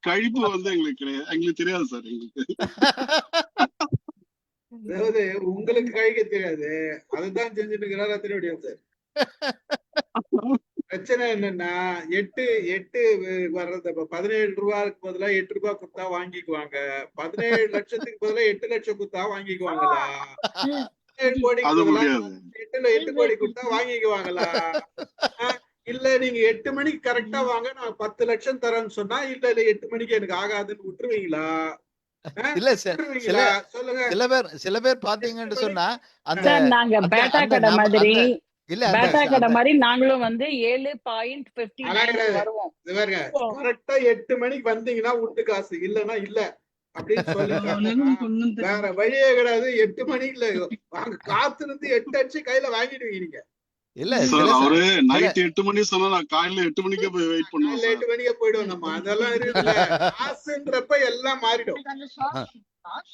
L: கழிப்பு வந்து எங்களுக்கு கிடையாது, எங்களுக்கு தெரியாது சார். எங்களுக்கு
A: அதாவது உங்களுக்கு கழிக்க தெரியாது, அதுதான் செஞ்சுட்டு இருக்கிறாரு திருவடியும் சார். பிரச்சனை என்னன்னா 8 வர்றது 17 ரூபாய்க்கு பதிலா 8 ரூபாய் கொடுத்தா வாங்கிக்குவாங்க, 17 லட்சத்துக்கு பதிலா 8 லட்சம் கொடுத்தா வாங்கிக்குவாங்களா? 7 கோடிக்கு பதிலா 8 கோடி கொடுத்தா வாங்கிக்குவாங்களா? இல்ல நீங்க 8 மணிக்கு கரெக்டா வாங்க, நான் 10 லட்சம் தரேன்னு சொன்னா, இல்ல 8 மணிக்கு எனக்கு ஆகாதுன்னு விட்டுருவீங்களா?
M: இல்ல சார், சில பேர் பாத்தீங்கன்னு சொன்னா அந்த
B: நாங்க பேட்டா கடை மாதிரி
M: இல்ல
B: பேட்டா கடை மாதிரி நாங்களும் வந்து 7.59 வருவோம்.
A: கரெக்டா 8 மணிக்கு வந்தீங்கன்னா விட்டு காசு, இல்லன்னா இல்ல அப்படின்னு சொல்லி வேற வழியே கிடையாது. 8 மணிக்குல வாங்க, காத்திருந்து 8 அடிச்சு கையில வாங்கிடுவீங்க நீங்க.
M: இல்ல
L: அவரு நைட் 8 மணி சொன்னா நான் காலையில 8 மணிக்கே போய் வெயிட் பண்ணுவோம்,
A: 8 மணிக்கே போயிடுவோம் நம்ம. அதெல்லாம் இருக்குல்ல, காசுன்றப்ப எல்லாம் மாறிடும்.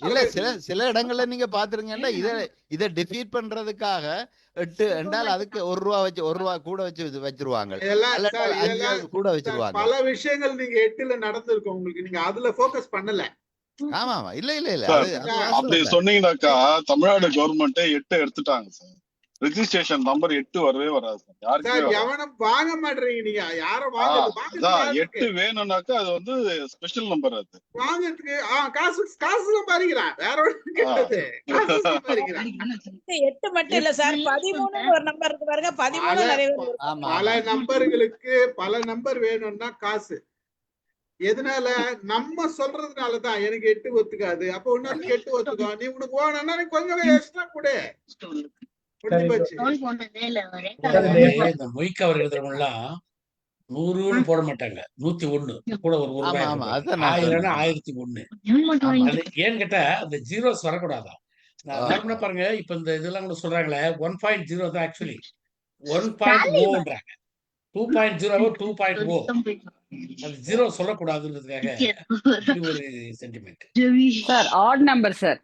M: இல்ல சில இடங்கள்ல நீங்க பாத்துருங்கன்னா இத டிஃபீட் பண்றதுக்காக 8 என்றால் அதுக்கு 1 ரூபா வச்சு 1 ரூபா கூட வச்சிருவாங்க, கூட வச்சிருவாங்க.
A: பல விஷயங்கள் நீங்க 8ல நடந்திருக்கும் உங்களுக்கு, நீங்க அதுல போக்கஸ் பண்ணல.
M: ஆமா இல்ல
L: அப்படி சொன்னீங்கன்னாக்கா தமிழ்நாடு கவர்மெண்ட் 8 எடுத்துட்டாங்க சார். ரெஜிஸ்ட்ரேஷன் நம்பர் 8 வரவே வராது சார்.
A: எவனும் வாங்க மாட்டீங்க, நீங்க யாரும்
L: 8 வேணும்னாக்கா அது வந்து ஸ்பெஷல் நம்பர், அது
A: வாங்கிறதுக்கு காசு சம்பாதிக்கிறான், வேற ஒன்றும் கிடையாது.
F: 8 மட்டும் இல்ல சார், 13 ஒரு நம்பர் இருக்கு பாருங்க, 13 நிறைய
A: பல நம்பர்களுக்கு பல நம்பர் வேணும்னா காசு. எதனால? நம்ம சொல்றதுனாலதான் எனக்கு 8 ஒத்துக்காது, அப்ப உன்னால 8 ஒத்துக்கோ, நீ உனக்கு வேணும்னா கொஞ்சம் எக்ஸ்ட்ரா கூட
H: மொய்க்கு அவர் எழுதுறவங்கலாம் 100ன்னு போட மாட்டாங்க. 101 கூட ஒரு
M: ஆமா
H: ரூபாய்
M: ஆமா
H: போடுவாங்க.
M: அதான் நான்
H: 1000ன்னா
M: சொன்னேன்.
H: 1001.
M: ஆமா
H: அது ஏன்னு கேட்டா அந்த ஜீரோஸ் வரக்கூடாதாம்.
M: ஆ,
H: நார்மலா பாருங்க, இப்ப இந்த இதெல்லாம் கூட சொல்றாங்களே 1.0 தான் ஆக்சுவலி 1.0ன்றாங்க. 2.0 2.0 அது ஜீரோ சொல்லக்கூடாதுன்றதுக்காக இப்படி ஒரு sentiment.
B: Sir add number sir.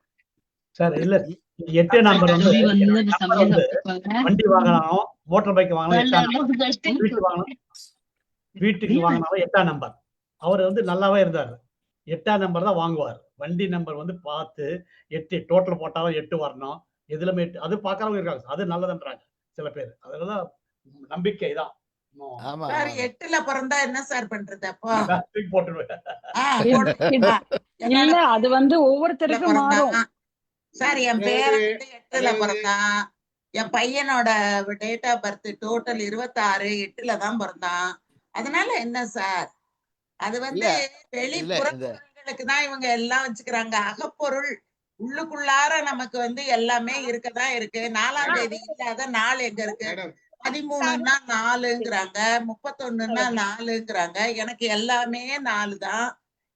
E: Sir இல்ல 8 நம்பர் வந்து என்னோட நம்பர் வந்து வண்டி வாங்கினாலும் மோட்டார் பைக் வாங்கினாலும் 8 வீட்டுக்கு வாங்கினாலும் 8 நம்பர். அவர் வந்து நல்லாவே இருந்தாரு. 8 நம்பர் தான் வாங்குவார். வண்டி நம்பர் வந்து பார்த்து 8 டோட்டல் போட்டாலும் 8 வரணும். எதுலமே 8 அது பார்க்கறவங்க இருக்காங்க. அது நல்லதுன்றாங்க சில பேர். அதெல்லாம் நம்பிக்கை தான்.
M: ஆமா
I: சார்
M: ஆமா
I: 8ல பிறந்தா என்ன சார் பண்றது அப்போ?
E: தூக்கி போட்டுருவேன்.
B: இல்ல அது வந்து ஒவ்வொருத்தருக்கும் மாறும்.
I: சார் என் பேரன் வந்து 8ல பிறந்தான். என் பையனோட டேட் ஆஃப் பர்த் டோட்டல் 26 8ல தான் பிறந்தான். அதனால என்ன சார்? அது
M: இல்ல
I: வந்து
M: இல்ல
I: வெளிப்புற
M: இந்த
I: பொருள்களுக்கு தான் இவங்க எல்லாம் வச்சுக்கிறாங்க. அகப்பொருள் உள்ளுக்குள்ளார நமக்கு வந்து எல்லாமே இருக்கதான் இருக்கு. 4ஆம் தேதி இல்லாத நாள் எங்க இருக்கு?
A: மேடம்
I: 13ன்னா 4ங்கிறாங்க, 31ன்னா 4ங்கிறாங்க. எனக்கு எல்லாமே 4 தான்.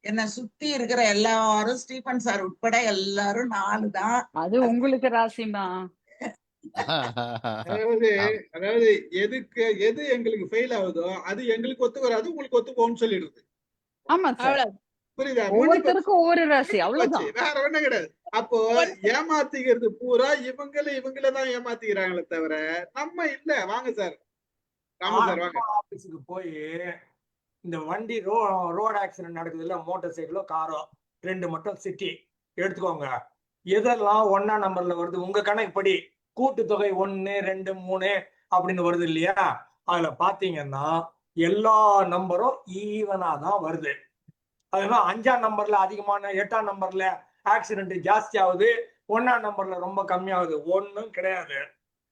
I: என்னை சுத்தி இருக்கிற எல்லாரும் ஸ்டீபன் சார் உட்பட எல்லாரும் 4 தான்.
B: அது உங்களுக்கு ராசிமா.
A: அதாவது
M: ஆம்.
A: அதாவது எது எங்களுக்கு ஃபெயில் ஆகுதோ அது எங்களுக்கு ஒத்து வராது, உங்களுக்கு ஒத்துக்கோன்னு சொல்லிடுது.
B: ஆமா சார்.
A: புரியுதா? முடிஞ்சு போச்சு,
B: ஒவ்வொருத்தருக்கும் ஒவ்வொரு ராசி
A: முடிஞ்சு போச்சு.
B: அவ்வளவுதான்.
A: வேற ஒண்ணும் கிடையாது. அப்போ ஏமாத்திக்கிறது பூரா இவங்கள தான் ஏமாத்திக்கிறாங்களே தவிர நம்ம இல்ல. வாங்க சார், ராமு சார் வாங்க.
C: ஆபீஸுக்கு போய் இந்த வண்டி ரோட் ஆக்சிடென்ட் நடக்குது இல்ல, மோட்டார் சைக்கிளோ காரோ 2 மட்டும் சிட்டி எடுத்துக்கோங்க. எதெல்லாம் 1ஆம் நம்பர்ல வருது உங்க கணக்குப்படி கூட்டுத்தொகை 1 2 3 அப்படின்னு வருது இல்லையா? அதுல பாத்தீங்கன்னா எல்லா நம்பரும் ஈவனா தான் வருது. அதெல்லாம் 5ஆம் நம்பர்ல அதிகமான 8ஆம் நம்பர்ல ஆக்சிடென்ட் ஜாஸ்தி ஆகுது, 1ஆம் நம்பர்ல ரொம்ப கம்மியாகுது. ஒன்றும் கிடையாது.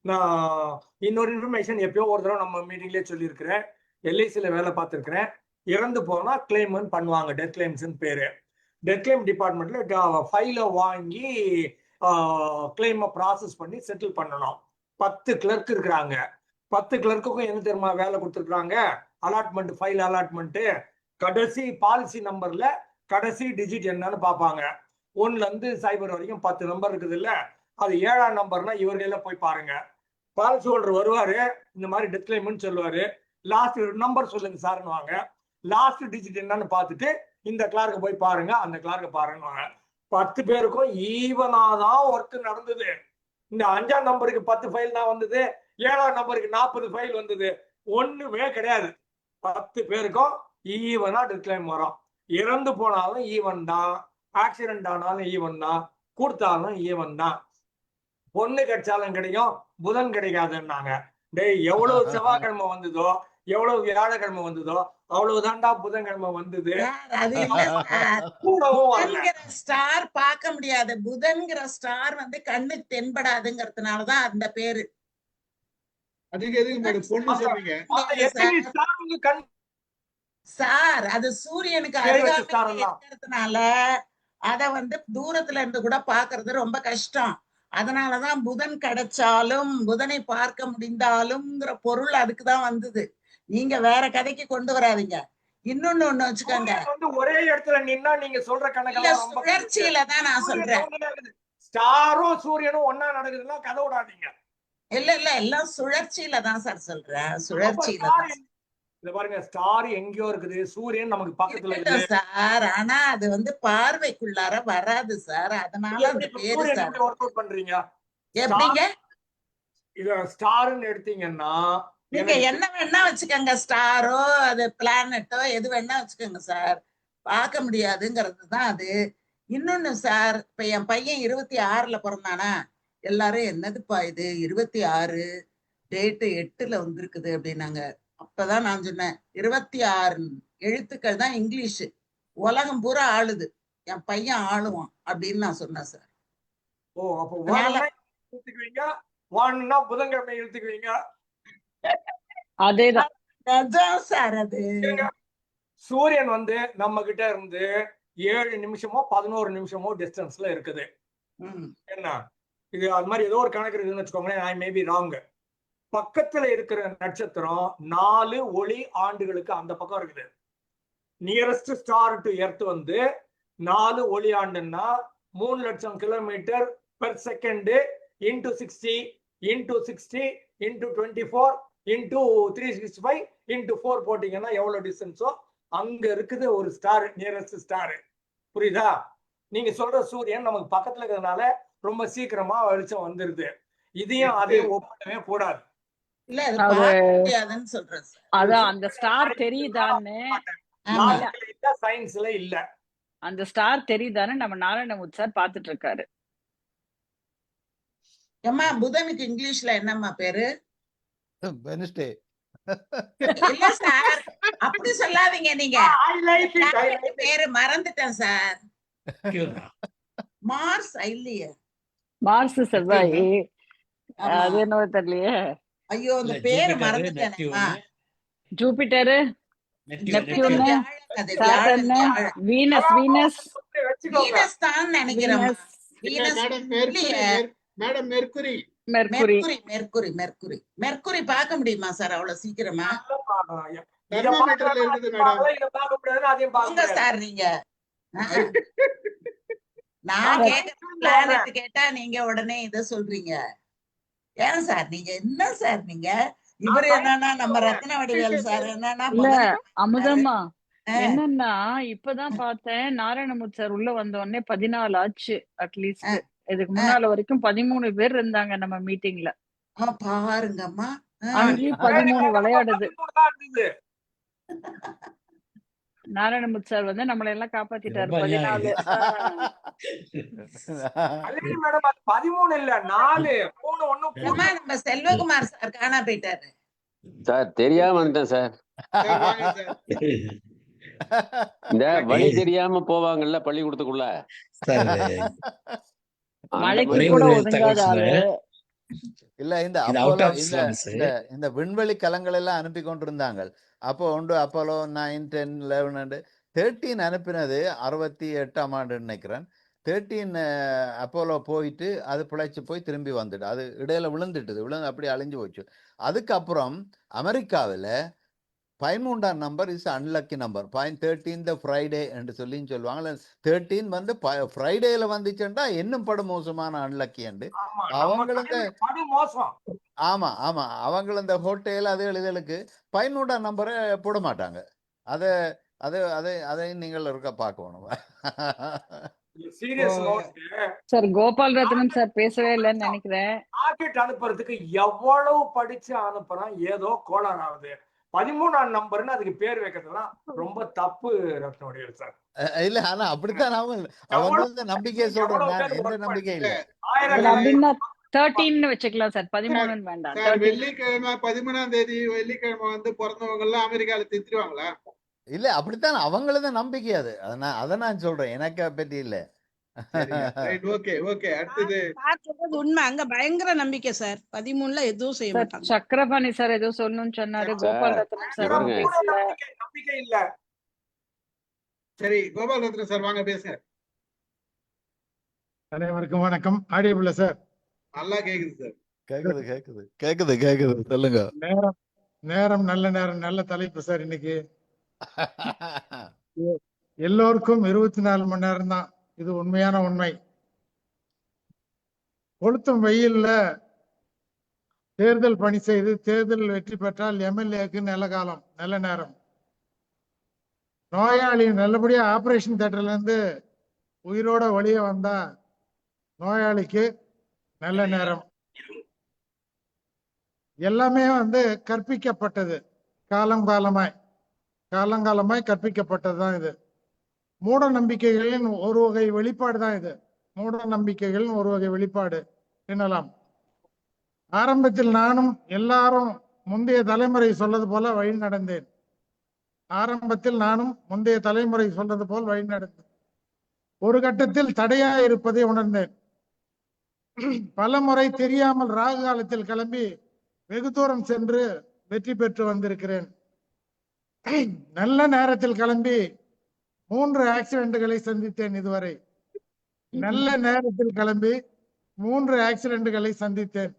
C: நான் இன்னொரு இன்ஃபர்மேஷன் எப்பயோ ஒரு தடவை நம்ம மீட்டிங்லேயே சொல்லியிருக்கிறேன். எல்ஐசியில வேலை பார்த்துருக்கிறேன். இறந்து போனா கிளைம் பண்ணுவாங்க, டெத் கிளைம்ஸ்ன்னு பேரு. டெத் கிளைம் டிபார்ட்மெண்ட்ல ஃபைல வாங்கி கிளைமை ப்ராசஸ் பண்ணி செட்டில் பண்ணணும். 10 கிளர்க் இருக்கிறாங்க. 10 கிளர்க்குக்கும் என்ன தெரியுமா வேலை கொடுத்துருக்காங்க? Allotment, file allotment. கடைசி பாலிசி நம்பர்ல கடைசி டிஜிட் என்னன்னு பார்ப்பாங்க. 1ல இருந்து 0 வரைக்கும் 10 நம்பர் இருக்குது இல்ல, அது 7ஆம் நம்பர்னா இவர்கள போய் பாருங்க. பாலிசி ஹோல்டர் வருவாரு, இந்த மாதிரி டெத் கிளைம்னு சொல்லுவாரு. லாஸ்ட் நம்பர் சொல்லுங்க சார்னு வாங்க. லாஸ்ட் டிஜிட் என்னன்னு பார்த்துட்டு இந்த கிளார்க்கு போய் பாருங்க, அந்த கிளார்க்கு பாருங்க. 10 பேருக்கும் ஈவனாதான் ஒர்க் நடந்தது. இந்த 5ஆம் நம்பருக்கு 10 ஃபைல் தான் வந்தது, 7ஆம் நம்பருக்கு 40 ஃபைல் வந்தது. ஒண்ணுமே கிடையாது. 10 பேருக்கும் ஈவனா டெத் கிளைம் வரும். இறந்து போனாலும் ஈவன் தான், ஆக்சிடென்ட் ஆனாலும் ஈவன் தான், கொடுத்தாலும் ஈவன் தான். பொண்ணு கிடைச்சாலும் கிடைக்கும், புதன் கிடைக்காதுன்னாங்க. டேய், எவ்வளவு செவ்வாய்க்கிழமை வந்ததோ, எவ்வளவு வியாழக்கிழமை வந்ததோ அவ்வளவுதான்டா புதன்கிழமை வந்தது.
I: அது இல்ல சார், புதன்கிற ஸ்டார் பார்க்க முடியாது. புதன்கிற ஸ்டார் வந்து கண்ணுக்கு தென்படாதுங்கிறதுனாலதான் அந்த பேரு.
A: அதுக்கு எதுக்கு மேடம் பொண்ணு சொன்னீங்க?
I: சார் அது சூரியனுக்கு அருகாமையில இருக்கிறதுனால அத வந்து தூரத்துல இருந்து கூட பாக்குறது ரொம்ப கஷ்டம். அதனாலதான் புதன் கிடைச்சாலும் புதனை பார்க்க முடிந்தாலும்ங்கிற பொருள் அதுக்குதான் வந்தது. நீங்க வேற கதைக்கு கொண்டு வராதீங்க. இன்னொன்னு ஒண்ணு வச்சுக்கோங்க,
C: ஒரே இடத்துல நின்னா நீங்க சொல்ற கணக்கு
I: சுழற்சியில தான் நான் சொல்றேன்.
C: ஸ்டாரும் சூரியனும் ஒன்னா நடக்குதுன்னா கதை விடாதீங்க.
I: இல்ல இல்ல, எல்லாம் சுழற்சியில தான் சார் சொல்றேன். சுழற்சியில
C: பாருங்க, ஸ்டார் எங்கேயோ இருக்குது, சூரியன் நமக்கு பக்கத்துல
I: இருக்கு சார். ஆனா அது வந்து பார்வைக்குள்ளார வராது சார். அதனால அந்த பேரு சார்.
C: ஒர்க் அவுட் பண்றீங்க
I: எப்படிங்க?
C: இத ஸ்டார்னு எடுத்தீங்கன்னா
I: நீங்க என்ன வேணா வச்சுக்கோங்க, ஸ்டாரோ அது பிளானட்டோ எது வேணா வச்சுக்கோங்க சார். பார்க்க முடியாதுங்கிறது தான் அது. இன்னொன்னு சார், இப்ப என் பையன் 26ல பிறந்தானா, எல்லாரும் என்னதுப்பா இது 26 டேட்டு 8ல வந்திருக்குது அப்படின்னாங்க. அப்பதான் நான் சொன்னேன், 26 எழுத்துக்கள் தான் இங்கிலீஷ், உலகம் பூரா ஆளுது, என் பையன் ஆளுவான் அப்படின்னு நான் சொன்னேன் சார்.
C: ஓ, அப்போ எழுத்துக்குவீங்க, வான்னா புதன்கிழமை எழுத்துக்குவீங்க.
I: அதேதான் சார். அது
C: சூரியன் வந்து நம்ம கிட்ட இருந்து 7 நிமிஷமோ 11 நிமிஷமோ டிஸ்டன்ஸ்ல இருக்குது. என்ன இது? அது மாதிரி ஏதோ ஒரு கணக்கு இருக்குதுன்னு வச்சுக்கோங்களேன். ஐ மே பி ராங். பக்கத்துல இருக்கிற நட்சத்திரம் 4 ஒளி ஆண்டுகளுக்கு அந்த பக்கம் இருக்குது. நியரஸ்ட் ஸ்டார் டு எர்த் வந்து 4 ஒளி ஆண்டுன்னா 3 லட்சம் kilometre per second into 60 into 60 into 24 into 365 into 4 போட்டீங்கன்னா எவ்வளவு டிஸ்டன்ஸோ அங்க இருக்குது ஒரு ஸ்டார், நியரஸ்ட் ஸ்டார். புரியுதா? நீங்க சொல்ற சூரியன் நமக்கு பக்கத்துல இருக்கிறதுனால ரொம்ப சீக்கிரமா வெளிச்சம் வந்துருது. இதையும் அதையும் ஒப்பிடவே கூடாது.
I: இல்ல அது பார்க்க முடியாதுன்னு சொல்றேன் சார்.
B: அதான் அந்த ஸ்டார் தெரியுதான்னு
C: சயின்ஸ்ல இல்ல.
B: அந்த ஸ்டார் தெரியுதான்னு நம்ம நாராயணமூர்த்தி சார் பாத்துட்டு இருக்காரு.
I: ஏம்மா புதனுக்கு இங்கிலீஷ்ல என்னம்மா பேரு?
M: வெனஸ்டே.
I: இல்ல சார், அப்படி சொல்லாதீங்க நீங்க. பேரு மறந்துட்டேன் சார். மார்ஸ் இல்லையே.
B: மார்ஸ் செவ்வாய். அது என்ன தெரியலையே.
I: ஐயோ அந்த பேரு மறந்துட்டேனேம்மா.
B: Jupiter, Neptune, Saturn, Venus.
I: Venus தான் நினைக்கிறேன். Venus
A: madam mercury.
I: மெர்க்குரி பார்க்க முடியுமா சார் அவ்வளவு சீக்கிரமா? சார் நீங்க நான் கேட்க கேட்டா நீங்க உடனே இத சொல்றீங்க. ஏன் சார் நீங்க என்ன சார் நீங்க? இவரு என்னன்னா நம்ம ரத்ன வடிவேல் சார் என்னன்னா
B: அமுதம்மா என்னன்னா இப்பதான் பார்த்தேன் நாராயணமூர்த்தி சார் உள்ள வந்த உடனே 14 ஆச்சு. அட்லீஸ்ட் இதுக்கு முன்னால வரைக்கும் 13 பேர் இருந்தாங்க நம்ம மீட்டிங்ல.
I: பாருங்கம்மா,
B: அங்கேயும் 13 விளையாடுது. நாராயணமூர்த்தி சார் வந்து நம்மள எல்லாம் காப்பாத்திட்டாரு. 14
C: 13 இல்ல 4 3 1.
I: நம்ம செல்வகுமார் சார் காணா போயிட்டாரு
N: சார். தெரியாம வந்துட்டேன் சார். இந்த வழி தெரியாம போவாங்கல்ல பள்ளிக்கூடத்துக்குள்ள,
B: மழைக்கு கூட ஒதுங்காத ஆளு.
M: இல்ல இந்த விண்வெளி கலங்கள் எல்லாம் அனுப்பி கொண்டிருந்தாங்க. அப்போ உண்டு அப்போலோ 9, 10, 11, 13 அனுப்பினது 68ஆம் ஆண்டு நினைக்கிறேன். 13 அப்போலோ போயிட்டு அது பிழைச்சு போய் திரும்பி வந்துட்டு அது இடையில விழுந்து அப்படி அழிஞ்சு போச்சு. அதுக்கப்புறம் அமெரிக்காவில் 13ஆம் number is unlucky number. 13 Friday என்று சொல்லுவாங்க. 13 வந்து ஃப்ரைடேல வந்துச்சுன்னா இன்னும் படு மோசமான அன்லக்கி என்று அவங்களுக்கு. ஆமா அவங்க இந்த ஹோட்டல் அது எழுதலுக்கு 13ஆம் நம்பரை போட மாட்டாங்க. அதை நீங்கள் இருக்க பார்க்கணும்.
B: சார் கோபால் ரத்னம் சார் பேசவே இல்லைன்னு நினைக்கிறேன்.
C: ராக்கெட் அனுப்புறதுக்கு எவ்வளவு படிச்சு அனுப்புறோம், ஏதோ கோளாறு ஆகுது. 13ஆம் நம்பர்னு அதுக்கு பேர் வைக்கிறதுலாம் ரொம்ப தப்பு ரத்னவடிவேல் சார்.
M: இல்ல ஆனா அப்படித்தான் அவங்க நம்பிக்கை சொல்றேன். நான் எந்த நம்பிக்கை இல்ல.
B: அப்படின்னா 13 வச்சுக்கலாம் சார். 13 வேண்டாம்.
A: வெள்ளிக்கிழமை 13ஆம் தேதி வெள்ளிக்கிழமை வந்து பிறந்தவங்க எல்லாம் அமெரிக்கால திட்டுவாங்களா?
M: இல்ல அப்படித்தான் அவங்களது நம்பிக்கை. அது அதை நான் சொல்றேன், எனக்கு பத்தி இல்ல.
F: உண்மை அங்க பயங்கர நம்பிக்கை சார். 13ல எதுவும் செய்ய மாட்டாங்க.
B: சக்கரபாணி சார் ஏதோ சொல்லணும்னு சொன்னாரு. கோபால் ரத்னம் சார்
C: நம்பிக்கை இல்ல.
A: சரி கோபால் ரத்னம் சார் வாங்க பேசுங்க.
O: அனைவருக்கும் வணக்கம். Audible sir?
A: நல்லா கேக்குது சார்.
M: கேக்குது சொல்லுங்க.
O: நேரம் நல்ல நேரம், நல்ல தலைப்பு சார். இன்னைக்கு எல்லோருக்கும் 24 மணி நேரம் தான். இது உண்மையான உண்மை. கொளுத்தும் வெயில்ல தேர்தல் பணி செய்து தேர்தல் வெற்றி பெற்றால் எம்எல்ஏக்கு நல்ல காலம், நல்ல நேரம். நோயாளி நல்லபடியா ஆபரேஷன் தியேட்டர்ல இருந்து உயிரோட வெளியே வந்தா நோயாளிக்கு நல்ல நேரம். எல்லாமே கற்பிக்கப்பட்டது, காலங்காலமாய் கற்பிக்கப்பட்டதுதான் இது. மூட நம்பிக்கைகளின் ஒரு வகை வெளிப்பாடு தான் இது. மூட நம்பிக்கைகளின் ஒரு வகை வெளிப்பாடு என்னலாம். ஆரம்பத்தில் நானும் எல்லாரும் முந்தைய தலைமுறை சொல்வது போல வழி நடந்தேன். ஒரு கட்டத்தில் தடையா இருப்பதை உணர்ந்தேன். பல முறை தெரியாமல் ராகு காலத்தில் கிளம்பி வெகு தூரம் சென்று வெற்றி பெற்று வந்திருக்கிறேன். நல்ல நேரத்தில் கிளம்பி 3 ஆக்சிடென்ட்களை சந்தித்தேன். இதுவரை நல்ல நேரத்தில் கிளம்பி 3 ஆக்சிடென்ட்களை சந்தித்தேன்.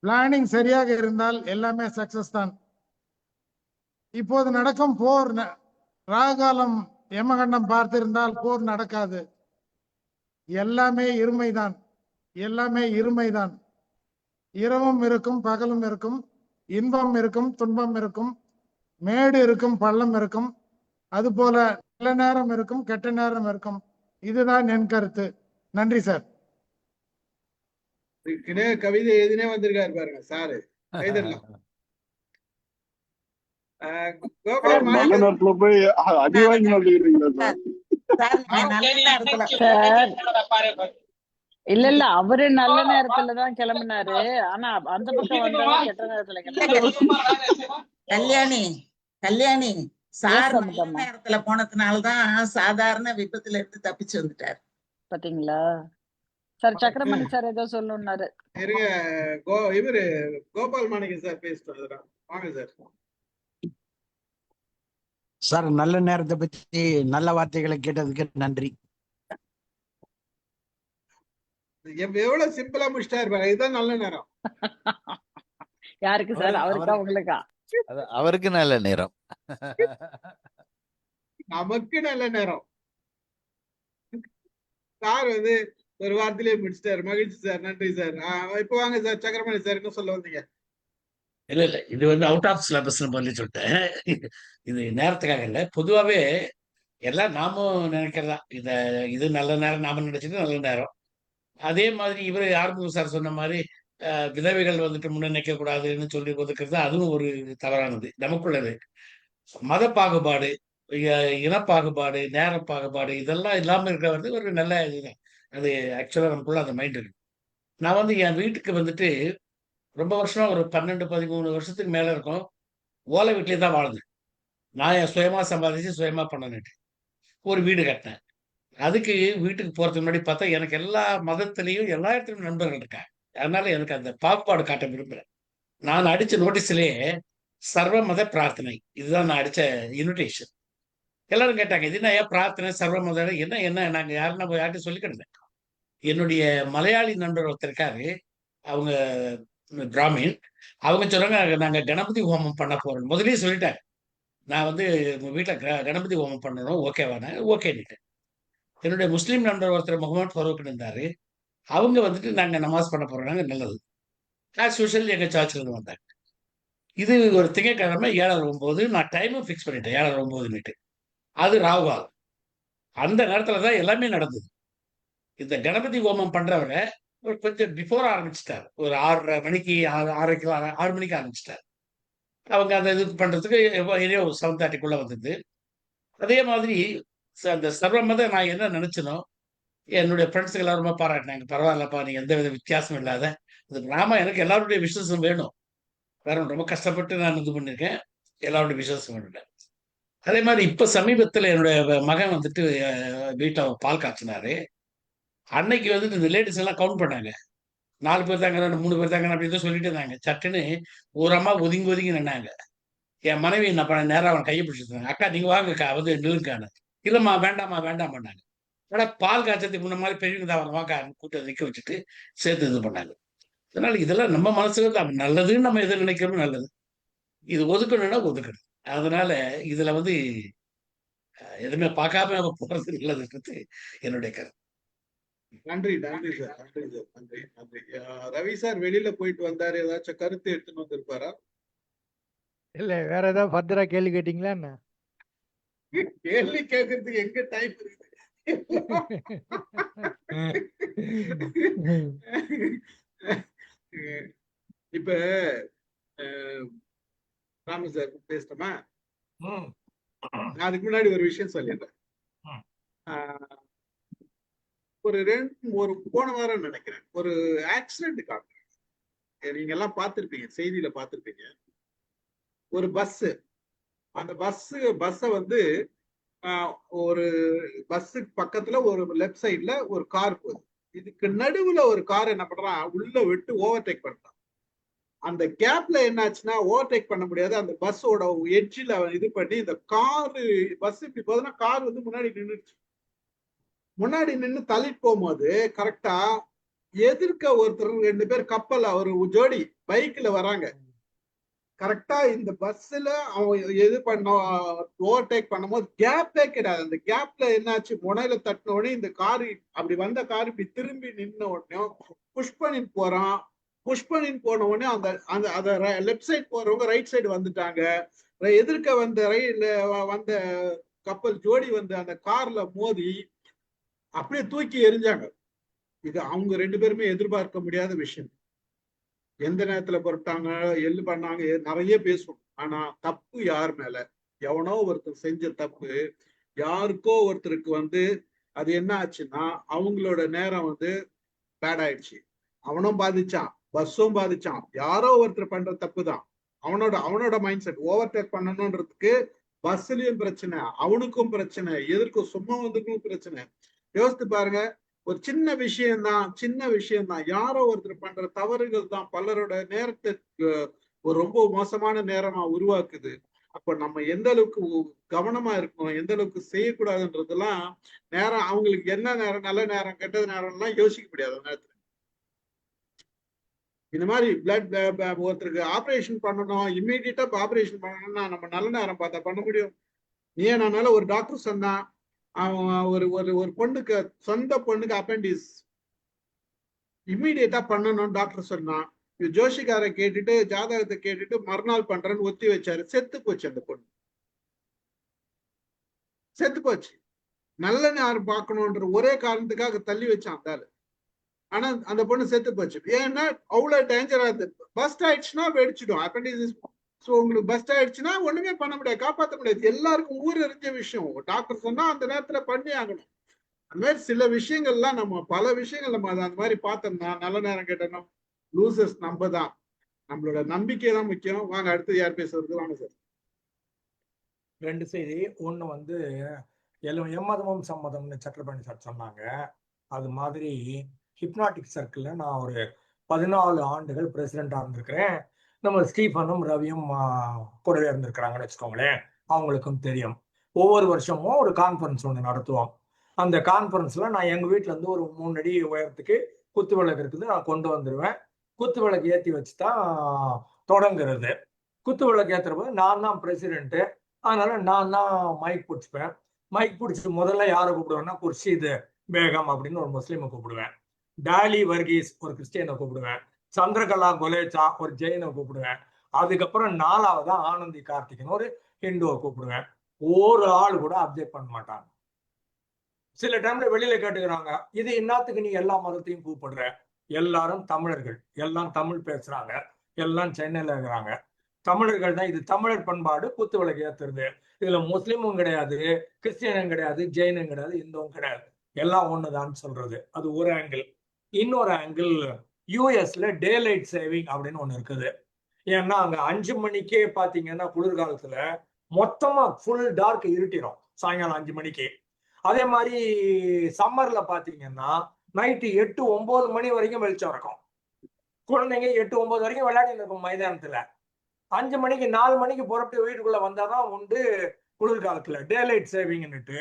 O: பிளானிங் சரியாக இருந்தால் எல்லாமே சக்சஸ் தான். இப்போது நடக்கும் போர் ராகுகாலம் யமகண்டம் பார்த்திருந்தால் போர் நடக்காது. எல்லாமே இருமைதான், எல்லாமே இருமைதான். இரவும் இருக்கும், பகலும் இருக்கும், இன்பம் இருக்கும், துன்பம் இருக்கும், மேடு இருக்கும், பள்ளம் இருக்கும், அதுபோல நல்ல நேரம் இருக்கும், கெட்ட நேரம் இருக்கும். இதுதான் என் கருத்து. நன்றி சார்.
A: கவிதை எழுதினே வந்திருக்காரு பாருங்க சாரு. கைதரலாம்.
L: நல்ல நேரத்துல போய் அடி வாங்கி வந்துக்கிறீங்களா சார்?
B: இல்ல அவரு நல்ல நேரத்துலதான் கிளம்பினாரு. ஆனா அந்த பக்கம் வந்தாலும் கெட்ட நேரத்துல
I: கல்யாணி சார் நல்ல நேரத்துல போனதுனாலதான் சாதாரண விபத்துல இருந்து தப்பிச்சு வந்துட்டாரு.
B: பாத்தீங்களா சார்? சக்கரமணி சார் ஏதோ சொல்லணும்னாரு.
A: இவரு கோபால் மாணிக்கம் சார் பேசிட்டு வாங்க சார்.
P: சார், நல்ல நேரத்தை பத்தி நல்ல வார்த்தைகளை கேட்டதுக்கு நன்றி.
A: எவ்வளவு சிம்பிளா முடிச்சிட்டாரு பாருங்க. இதுதான் நல்ல நேரம்.
B: யாருக்கு சார்? அவருக்கா உங்களுக்கா?
M: அவருக்கு நல்ல நேரம்,
A: நமக்கு நல்ல நேரம். சார் வந்து ஒரு வார்த்தையிலே முடிச்சிட்டாரு. மகிழ்ச்சி சார், நன்றி சார். இப்ப வாங்க சார் சக்கரமணி சார், என்ன சொல்ல வந்தீங்க?
H: இல்ல இது வந்து அவுட் ஆஃப் சிலபஸ் பண்ணி சொல்லிட்டேன். இது நேரத்துக்காக இல்லை, பொதுவாகவே எல்லாம் நாமும் நினைக்கிறதா இது நல்ல நேரம், நாம நினைச்சது நல்ல நேரம். அதே மாதிரி இவர் ஆர்முக சார் சொன்ன மாதிரி விதவைகள் வந்துட்டு முன்னிணைக்க கூடாதுன்னு சொல்லி ஒதுக்குறது அதுவும் ஒரு தவறானது. நமக்குள்ளது மத பாகுபாடு, இனப்பாகுபாடு, நேர பாகுபாடு இதெல்லாம் இல்லாமல் இருக்க வந்து ஒரு நல்ல இதுதான். அது ஆக்சுவலாக நமக்குள்ள அந்த மைண்ட் இருக்கு. நான் வந்து என் வீட்டுக்கு வந்துட்டு ரொம்ப வருஷம், ஒரு 12-13 வருஷத்துக்கு மேல இருக்கும், ஓலை வீட்லயே தான் வாழ்ந்தேன். நான் என் சுயமா சம்பாதிச்சு சுயமா பண்ணிட்டு ஒரு வீடு கட்டினேன். அதுக்கு வீட்டுக்கு போறதுக்கு முன்னாடி பார்த்தா எனக்கு எல்லா மதத்திலையும் எல்லா இடத்துலையும் நண்பர்கள் இருக்காங்க. அதனால எனக்கு அந்த பாகுபாடு காட்ட விரும்புறேன். நான் அடிச்ச நோட்டீஸ்லயே சர்வ மத பிரார்த்தனை, இதுதான் நான் அடிச்ச இன்விடேஷன். எல்லாரும் கேட்டாங்க, இது என்ன ஏன் பிரார்த்தனை சர்வ மத, என்ன நாங்க யாருன்னா யார்கிட்ட சொல்லிக்கிடுங்க. என்னுடைய மலையாளி நண்பர் ஒருத்தர் இருக்காரு, அவங்க பிராமின். அவங்க சொல்றாங்க, நாங்க கணபதி ஹோமம் பண்ண போறோம். முதலே சொல்லிட்டாங்க, நான் வந்து உங்க வீட்டுல கணபதி ஹோமம் பண்ணணும், ஓகேவான? ஓகேன்னுட்டு. என்னுடைய முஸ்லீம் நண்பர் ஒருத்தர் முகமது ஃபரூக் இருந்தாரு, அவங்க வந்துட்டு நாங்க நமாஸ் பண்ண போறோம். நல்லது. ஆஸ் யூஷுவல் எங்க சர்ச்சில் இருந்து வந்தாங்க. இது ஒரு திங்கட்கிழமை 7:09. நான் டைமும் ஃபிக்ஸ் பண்ணிட்டேன் 7:09. அது ராகுகாலம். அந்த நேரத்துல தான் எல்லாமே நடந்தது. இந்த கணபதி ஹோமம் பண்றவரை ஒரு கொஞ்சம் பிஃபோர் ஆரம்பிச்சிட்டார். ஒரு 6:30 மணிக்கு 6 மணிக்கு ஆரம்பிச்சிட்டார். அவங்க அந்த இது பண்றதுக்கு 7:30 வந்தது. அதே மாதிரி அந்த சர்வமத நான் என்ன நினைச்சனோ, என்னுடைய ஃப்ரெண்ட்ஸுக்கு எல்லாரும் ரொம்ப பாராட்டினாங்க. பரவாயில்லப்பா, நீ எந்த வித வித்தியாசம் இல்லாத நாம, எனக்கு எல்லாருடைய விசுவாசம் வேணும். வேற ரொம்ப கஷ்டப்பட்டு நான் இது பண்ணியிருக்கேன், எல்லாருடைய விசுவாசம் வேணும். அதே மாதிரி இப்ப சமீபத்துல என்னுடைய மகன் வந்துட்டு வீட்டுல பால் காய்ச்சினாரு. அன்னைக்கு வந்துட்டு இந்த லேடிஸ் எல்லாம் கவுண்ட் பண்ணாங்க. 4 பேர் தாங்க, 3 பேர் தாங்க அப்படின்னு சொல்லிட்டு இருந்தாங்க. சட்டுன்னு ஒரு அம்மா ஒதுங்கி நின்னாங்க. என் மனைவி என்ன பண்ண, நேரம் அவன் கையை பிடிச்சிருந்தாங்க. அக்கா நீங்க வாங்கக்கா, வந்து நில்லுக்கான. இல்லம்மா வேண்டாமாண்டாங்க. ஆனா பால் காய்ச்சதுக்கு முன்ன மாதிரி பெரியவங்க தான் வாங்க கூட்ட நிக்க வச்சுட்டு சேர்த்து இது பண்ணாங்க. அதனால இதெல்லாம் நம்ம மனசுல நல்லதுன்னு நம்ம எதை நினைக்கிறோம் நல்லது. இது ஒதுக்கணும்னா ஒதுக்கணும். அதனால இதுல வந்து எதுவுமே பார்க்காம நம்ம போறது நல்லதுன்றது என்னுடைய கருத்து.
A: நன்றி சார், நன்றி. ரவி சார் வெளியில போயிட்டு வந்தாரு, ஏதாச்சும் கருத்து எடுத்துன்னு வந்திருப்பாரா?
J: இல்ல, வேற ஏதாவது ஃபர்தரா கேள்வி கேட்டீங்களா என்ன?
A: கேள்வி கேட்கறதுக்கு எங்க டைம் இருக்கு? இப்ப ராம சார் பேசணுமா? அதுக்கு முன்னாடி ஒரு விஷயம் சொல்லிடுறேன். ஒரு போன வாரம் நினைக்கிறேன், ஒரு ஆக்சிடென்ட் காட்டுறேன். நீங்க எல்லாம் பார்த்திருப்பீங்க, செய்தியில பார்த்திருப்பீங்க. ஒரு பஸ், அந்த பஸ்ஸை வந்து ஒரு பஸ்ஸுக்கு பக்கத்துல ஒரு லெஃப்ட் சைட்ல ஒரு கார் போகுது. இதுக்கு நடுவுல ஒரு கார் என்ன பண்றான், உள்ள விட்டு ஓவர்டேக் பண்றான். அந்த கேப்ல என்னாச்சுன்னா ஓவர்டேக் பண்ண முடியாது. அந்த பஸ்ஸோட எட்ஜில் அவன் இது பண்ணி இந்த காரு பஸ் இப்படி போதுன்னா கார் வந்து முன்னாடி நின்றுச்சு. முன்னாடி நின்று தள்ளிட்டு போகும்போது கரெக்டா எதிர்க்க ஒருத்தர் 2 பேர் கப்பல்ல ஒரு ஜோடி பைக்ல வராங்க. கரெக்டா இந்த பஸ்ல அவன் எது பண்ண ஓவர்டேக் பண்ணும்போது கேப்பே கிடையாது. அந்த கேப்ல என்னாச்சு, முனையில தட்டின உடனே இந்த காரு அப்படி வந்த காரு இப்படி திரும்பி நின்ன உடனே புஷ் பண்ணிட்டு போறான். புஷ் பண்ணிட்டு போன உடனே அந்த அந்த அத லெப்ட் சைடு போறவங்க ரைட் சைடு வந்துட்டாங்க. எதிர்க்க வந்த கப்பல் ஜோடி வந்து அந்த கார்ல மோதி அப்படியே தூக்கி எரிஞ்சாங்க. இது அவங்க 2 பேருமே எதிர்பார்க்க முடியாத விஷயம். எந்த நேரத்துல புறப்பட்டாங்க, எள்ளு பண்ணாங்க, நிறைய பேசுவோம். ஆனா தப்பு யார் மேல? எவனோ ஒருத்தர் செஞ்ச தப்பு யாருக்கோ ஒருத்தருக்கு வந்து அது என்ன ஆச்சுன்னா அவங்களோட நேரம் வந்து பேட் ஆயிடுச்சு. அவனும் பாதிச்சான், பஸ்ஸும் பாதிச்சான். யாரோ ஒருத்தர் பண்ற தப்பு தான். அவனோட மைண்ட் செட் ஓவர்டேக் பண்ணணும்ன்றதுக்கு பஸ்லயும் பிரச்சனை, அவனுக்கும் பிரச்சனை, எதற்கும் சும்மா வந்துக்கும் பிரச்சனை. யோசித்து பாருங்க. ஒரு சின்ன விஷயம்தான் யாரோ ஒருத்தர் பண்ற தவறுகள் தான் பலரோட நேரத்தை ஒரு ரொம்ப மோசமான நேரமா உருவாக்குது. அப்ப நம்ம எந்த அளவுக்கு கவனமா இருக்கணும், எந்த அளவுக்கு செய்யக்கூடாதுன்றதெல்லாம் நேரம் அவங்களுக்கு என்ன நேரம், நல்ல நேரம், கெட்டது நேரம்லாம் யோசிக்க முடியாது. நேரத்துல இந்த மாதிரி ஒருத்தருக்கு ஆப்ரேஷன் பண்ணணும், இம்மீடியட்டா ஆப்ரேஷன் பண்ணணும்னா நம்ம நல்ல நேரம் பார்த்தா பண்ண முடியும். ஏன் அதனால ஒரு டாக்டர் சொன்னா அவன் ஒரு பொண்ணுக்கு, சொந்த பொண்ணுக்கு அப்பெண்டிஸ் இம்மீடியட்டா பண்ணணும் டாக்டர் சொன்னா. ஜோஷிகாரை கேட்டுட்டு ஜாதகத்தை கேட்டுட்டு மறுநாள் பண்றேன்னு ஒத்தி வச்சாரு. செத்து போச்சு அந்த பொண்ணு, செத்து போச்சு. நல்ல நேரம் பார்க்கணும்ன்ற ஒரே காரணத்துக்காக தள்ளி வச்சான் அந்த ஆளு. ஆனா அந்த பொண்ணு செத்து போச்சு. ஏன்னா அவ்வளவு டேஞ்சரா இருக்கு. பஸ்ட் ஆயிடுச்சுன்னா வெடிச்சிடும் அப்பெண்டிஸ். ஸோ உங்களுக்கு பஸ்ட் ஆயிடுச்சுன்னா ஒண்ணுமே பண்ண முடியாது, காப்பாற்ற முடியாது. எல்லாருக்கும் ஊர் எறிஞ்ச விஷயம். டாக்டர் சொன்னா அந்த நேரத்துல பண்ணி ஆகணும். அந்த மாதிரி சில விஷயங்கள்லாம் நம்ம பல விஷயங்கள் நம்ம அந்த மாதிரி பார்த்தோம்னா நல்ல நேரம் கேட்டோம் லூசர்ஸ் நம்ம தான். நம்மளோட நம்பிக்கை தான் முக்கியம். வாங்க அடுத்து யார் பேசுறது? வாங்க சார்.
C: 2 செய்தி. ஒண்ணு வந்து எம்மதமும் சம்மதம்னு சக்கரபாணி சார் சொன்னாங்க. அது மாதிரி ஹிப்னாட்டிக் சர்க்கிள்ல நான் ஒரு 14 ஆண்டுகள் பிரசிடென்டா இருந்திருக்கிறேன். நம்ம ஸ்டீஃபனும் ரவியும் கூடவே இருந்திருக்கிறாங்கன்னு வச்சுக்கோங்களேன். அவங்களுக்கும் தெரியும். ஒவ்வொரு வருஷமும் ஒரு கான்ஃபரன்ஸ் ஒன்று நடத்துவோம். அந்த கான்ஃபரன்ஸ்ல நான் எங்க வீட்டுல இருந்து ஒரு 3 அடி உயரத்துக்கு குத்து விளக்கு இருக்குது, நான் கொண்டு வந்துடுவேன். குத்து விளக்கு ஏற்றி வச்சு தான் தொடங்குறது. குத்து விளக்கு ஏற்றுற போது நான் தான் பிரசிடென்ட்டு. அதனால நான் தான் மைக் பிடிச்சிப்பேன். மைக் பிடிச்சி முதல்ல யாரை கூப்பிடுவேன்னா குர்ஷீது பேகம் அப்படின்னு ஒரு முஸ்லீமை கூப்பிடுவேன். டாலி வர்கீஸ் ஒரு கிறிஸ்டியனை கூப்பிடுவேன். சந்திரகலா கொலேச்சா ஒரு ஜெயினை கூப்பிடுவேன். அதுக்கப்புறம் 4ஆவது ஆனந்தி கார்த்திகன் ஒரு ஹிந்துவை கூப்பிடுவேன். ஒரு ஆள் கூட அப்ஜெக்ட் பண்ண மாட்டாங்க. சில டைம்ல வெளியில கேட்டுக்கிறாங்க, இது என்னத்துக்கு நீ எல்லா மதத்தையும் கூப்பிடுற? எல்லாரும் தமிழர்கள், எல்லாம் தமிழ் பேசுறாங்க, எல்லாம் சென்னையில இருக்கிறாங்க. தமிழர்கள் தான், இது தமிழர் பண்பாடு. குத்து விளக்கு ஏத்துறது. இதுல முஸ்லீமும் கிடையாது, கிறிஸ்டியனும் கிடையாது, ஜெயினும் கிடையாது, இந்துவும் கிடையாது, எல்லாம் ஒண்ணுதான் சொல்றது. அது ஒரு ஆங்கிள். இன்னொரு ஆங்கிள், யூஎஸ்ல டே லைட் சேவிங் அப்படின்னு ஒண்ணு இருக்குது. ஏன்னா அங்க 5 மணிக்கே பாத்தீங்கன்னா குளிர்காலத்துல மொத்தமா ஃபுல் டார்க் இருட்டிடும் சாயங்காலம் 5 மணிக்கு. அதே மாதிரி சம்மர்ல பாத்தீங்கன்னா நைட்டு 8-9 மணி வரைக்கும் வெளிச்சம் இருக்கும். குழந்தைங்க 8-9 வரைக்கும் விளையாடிட்டு இருக்கும் மைதானத்துல. 5 மணிக்கு 4 மணிக்கு புறப்பட்டு வீட்டுக்குள்ள வந்தாதான் உண்டு குளிர்காலத்துல டே லைட் சேவிங்னுட்டு.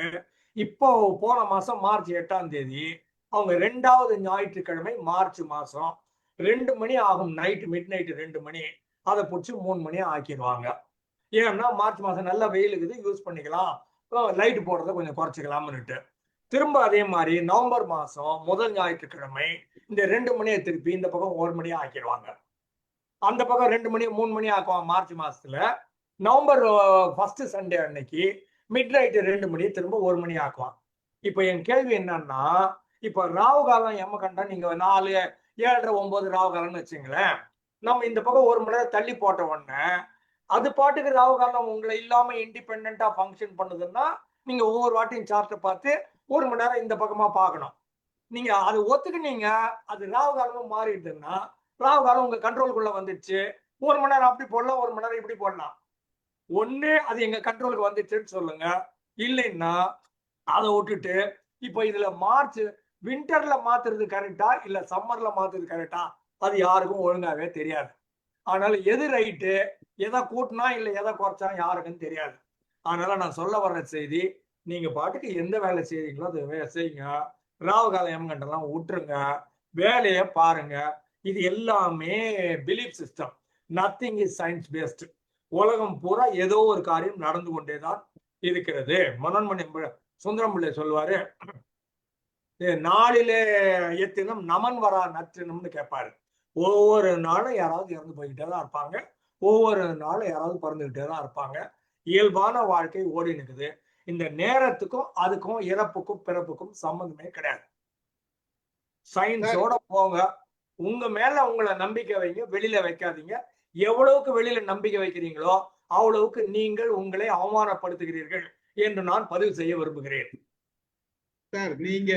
C: இப்போ போன மாசம் மார்ச் 8ஆம் தேதி அவங்க 2வது ஞாயிற்றுக்கிழமை மார்ச் மாசம் 2 மணி ஆகும், நைட்டு மிட் நைட்டு 2 மணி, அதை பிடிச்சி 3 மணி ஆக்கிடுவாங்க. ஏன்னா மார்ச் மாசம் நல்ல வெயில் இருக்குது, யூஸ் பண்ணிக்கலாம், லைட் போடுறத கொஞ்சம் குறைச்சிக்கலாம்னுட்டு. திரும்ப அதே மாதிரி நவம்பர் மாசம் முதல் ஞாயிற்றுக்கிழமை இந்த 2 மணியை திருப்பி இந்த பக்கம் 1 மணியா ஆக்கிடுவாங்க. அந்த பக்கம் 2 மணி 3 மணி ஆக்குவாங்க மார்ச் மாசத்துல. நவம்பர் 1st சண்டே அன்னைக்கு மிட் நைட்டு 2 மணி திரும்ப 1 மணி ஆக்குவான். இப்ப என் கேள்வி என்னன்னா, இப்ப ராவு காலம் எம்ம கண்டா நீங்க 4, 7:30, 9 ராவு காலம்னு வச்சுங்களேன். நம்ம இந்த பக்கம் 1 மணி நேரம் தள்ளி போட்ட உடனே அது பாட்டுக்கு ராவு காலம் உங்களை இல்லாம இண்டிபெண்டா ஃபங்க்ஷன் பண்ணுதுன்னா நீங்க ஒவ்வொரு வாட்டியும் சார்ட்டை பார்த்து 1 மணி நேரம் இந்த பக்கமா பார்க்கணும். நீங்க அது ஒத்துக்குனீங்க, அது ராவு காலமும் மாறிடுதுன்னா ராவு காலம் உங்க கண்ட்ரோலுக்குள்ள வந்துடுச்சு. 1 மணி நேரம் அப்படி போடலாம், 1 மணி நேரம் இப்படி போடலாம். ஒண்ணு அது எங்க கண்ட்ரோலுக்கு வந்துச்சுன்னு சொல்லுங்க, இல்லைன்னா அதை விட்டுட்டு இப்போ இதுல மார்ச் வின்டர்ல மாத்துறது கரெக்டா இல்ல சம்மர்ல மாத்துறது கரெக்டா அது யாருக்கும் ஒழுங்காவே தெரியாது. அதனால எது ரைட்டு, எதை கூட்டினா இல்ல எதை குறைச்சா யாருக்குன்னு தெரியாது. அதனால நான் சொல்ல வர்ற செய்தி, நீங்க பாட்டுக்கு எந்த வேலை செய்றீங்களோ அதை செய்யுங்க. ராவு கால எமங்கண்டெல்லாம் விட்டுருங்க. வேலையை பாருங்க. இது எல்லாமே belief system. Nothing is science based. உலகம் பூரா ஏதோ ஒரு காரியம் நடந்து கொண்டேதான் இருக்கிறது. மனோன்மணி சுந்தரம் பிள்ளை சொல்லுவாரு, நாளிலே எத்தினம் நமன் வரா நற்றினம்னு கேட்பாரு. ஒவ்வொரு நாளும் யாராவது இறந்து போய்கிட்டே தான் இருப்பாங்க, ஒவ்வொரு நாளும் யாராவது பிறந்துகிட்டே தான் இருப்பாங்க. இயல்பான வாழ்க்கை ஓடி நிற்குது. இந்த நேரத்துக்கும் அதுக்கும் இறப்புக்கும் பிறப்புக்கும் சம்பந்தமே கிடையாது. சயின்ஸோட போங்க. உங்க மேல உங்களை நம்பிக்கை வைங்க, வெளியில வைக்காதீங்க. எவ்வளவுக்கு வெளியில நம்பிக்கை வைக்கிறீங்களோ அவ்வளவுக்கு நீங்கள் உங்களை அவமானப்படுத்துகிறீர்கள் என்று நான் பதிவு செய்ய விரும்புகிறேன்.
A: சார், நீங்க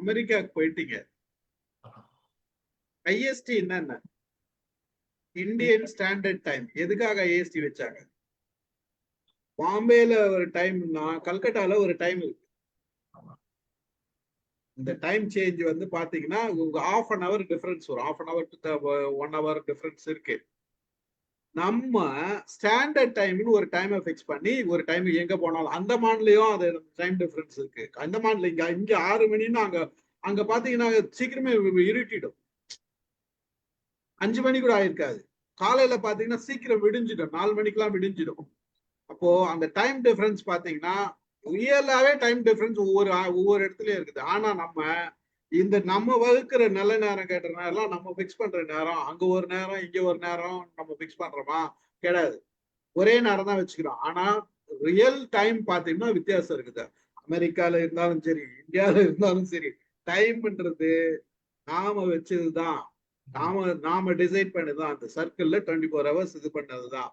A: அமெரிக்காவுக்கு போயிட்டீங்க. ஐஎஸ்டி என்னென்ன? Indian standard time. எதுக்காக ஐஎஸ்டி வச்சாங்க? பாம்பேல ஒரு டைம்னா கல்கட்டால ஒரு டைம் இருக்கு. இந்த டைம் சேஞ்ச் வந்து பாத்தீங்கன்னா உங்க ½ an hour டிஃபரன்ஸ் வரும். ½ an hour to 1 hour difference இருக்கு. நம்ம ஸ்டாண்டர்ட் டைம்னு ஒரு டைமை ஃபிக்ஸ் பண்ணி ஒரு டைம் எங்க போனாலும் அந்தமான்லயும் அது டைம் டிஃபரன்ஸ் இருக்கு. அந்தமான்ல இங்க 6 மணின்னு அங்க பாத்தீங்கன்னா சீக்கிரமே இருட்டிடும். 5 மணி கூட ஆயிருக்காது. காலையில பாத்தீங்கன்னா சீக்கிரம் விடிஞ்சிடும், 4 மணிக்கெல்லாம் விடிஞ்சிடும். அப்போ அந்த டைம் டிஃபரன்ஸ் பாத்தீங்கன்னா ரியலாவே டைம் டிஃபரன்ஸ் ஒவ்வொரு இடத்துலயும் இருக்குது. ஆனா நம்ம வகுக்கிற நல்ல நேரம் கேட்ட நேரம் நம்ம பிக்ஸ் பண்ற நேரம், அங்க ஒரு நேரம் இங்க ஒரு நேரம் நம்ம பிக்ஸ் பண்றோமா? கிடையாது. ஒரே நேரம் தான் வச்சுக்கிறோம். ஆனா ரியல் டைம் பாத்தீங்கன்னா வித்தியாசம் இருக்குது. அமெரிக்கால இருந்தாலும் சரி, இந்தியால இருந்தாலும் சரி, டைம்ன்றது நாம வச்சதுதான். நாம டிசைட் பண்ணதுதான். அந்த சர்க்கிள்ல 24 hours இது பண்ணதுதான்.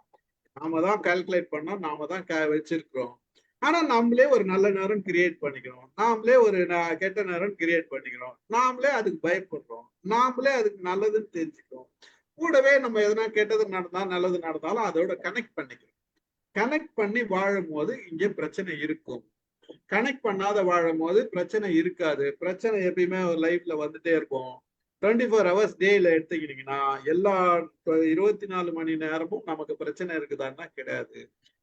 A: நாம தான் கால்குலேட் பண்ணோம், நாம தான் வச்சிருக்கிறோம். ஆனா நாமளே ஒரு நல்ல நேரம் கிரியேட் பண்ணிக்கிறோம், நாமளே ஒரு கெட்ட நேரம் கிரியேட் பண்ணிக்கிறோம், நாமளே அதுக்கு பயப்படுறோம், நாமளே அதுக்கு நல்லதுன்னு தெரிஞ்சுக்கிறோம். கூடவே நம்ம எதனா கெட்டது நடந்தா நல்லது நடந்தாலும் அதோட கனெக்ட் பண்ணிக்கிறோம். கனெக்ட் பண்ணி வாழும் போது இங்க பிரச்சனை இருக்கும். கனெக்ட் பண்ணாத வாழும் போது பிரச்சனை இருக்காது. பிரச்சனை எப்பயுமே ஒரு லைஃப்ல வந்துட்டே இருக்கும். 24 hours டேல எடுத்துக்கிட்டீங்கன்னா எல்லா 24 மணி நேரமும் நமக்கு பிரச்சனை இருக்குதான்னா கிடையாது.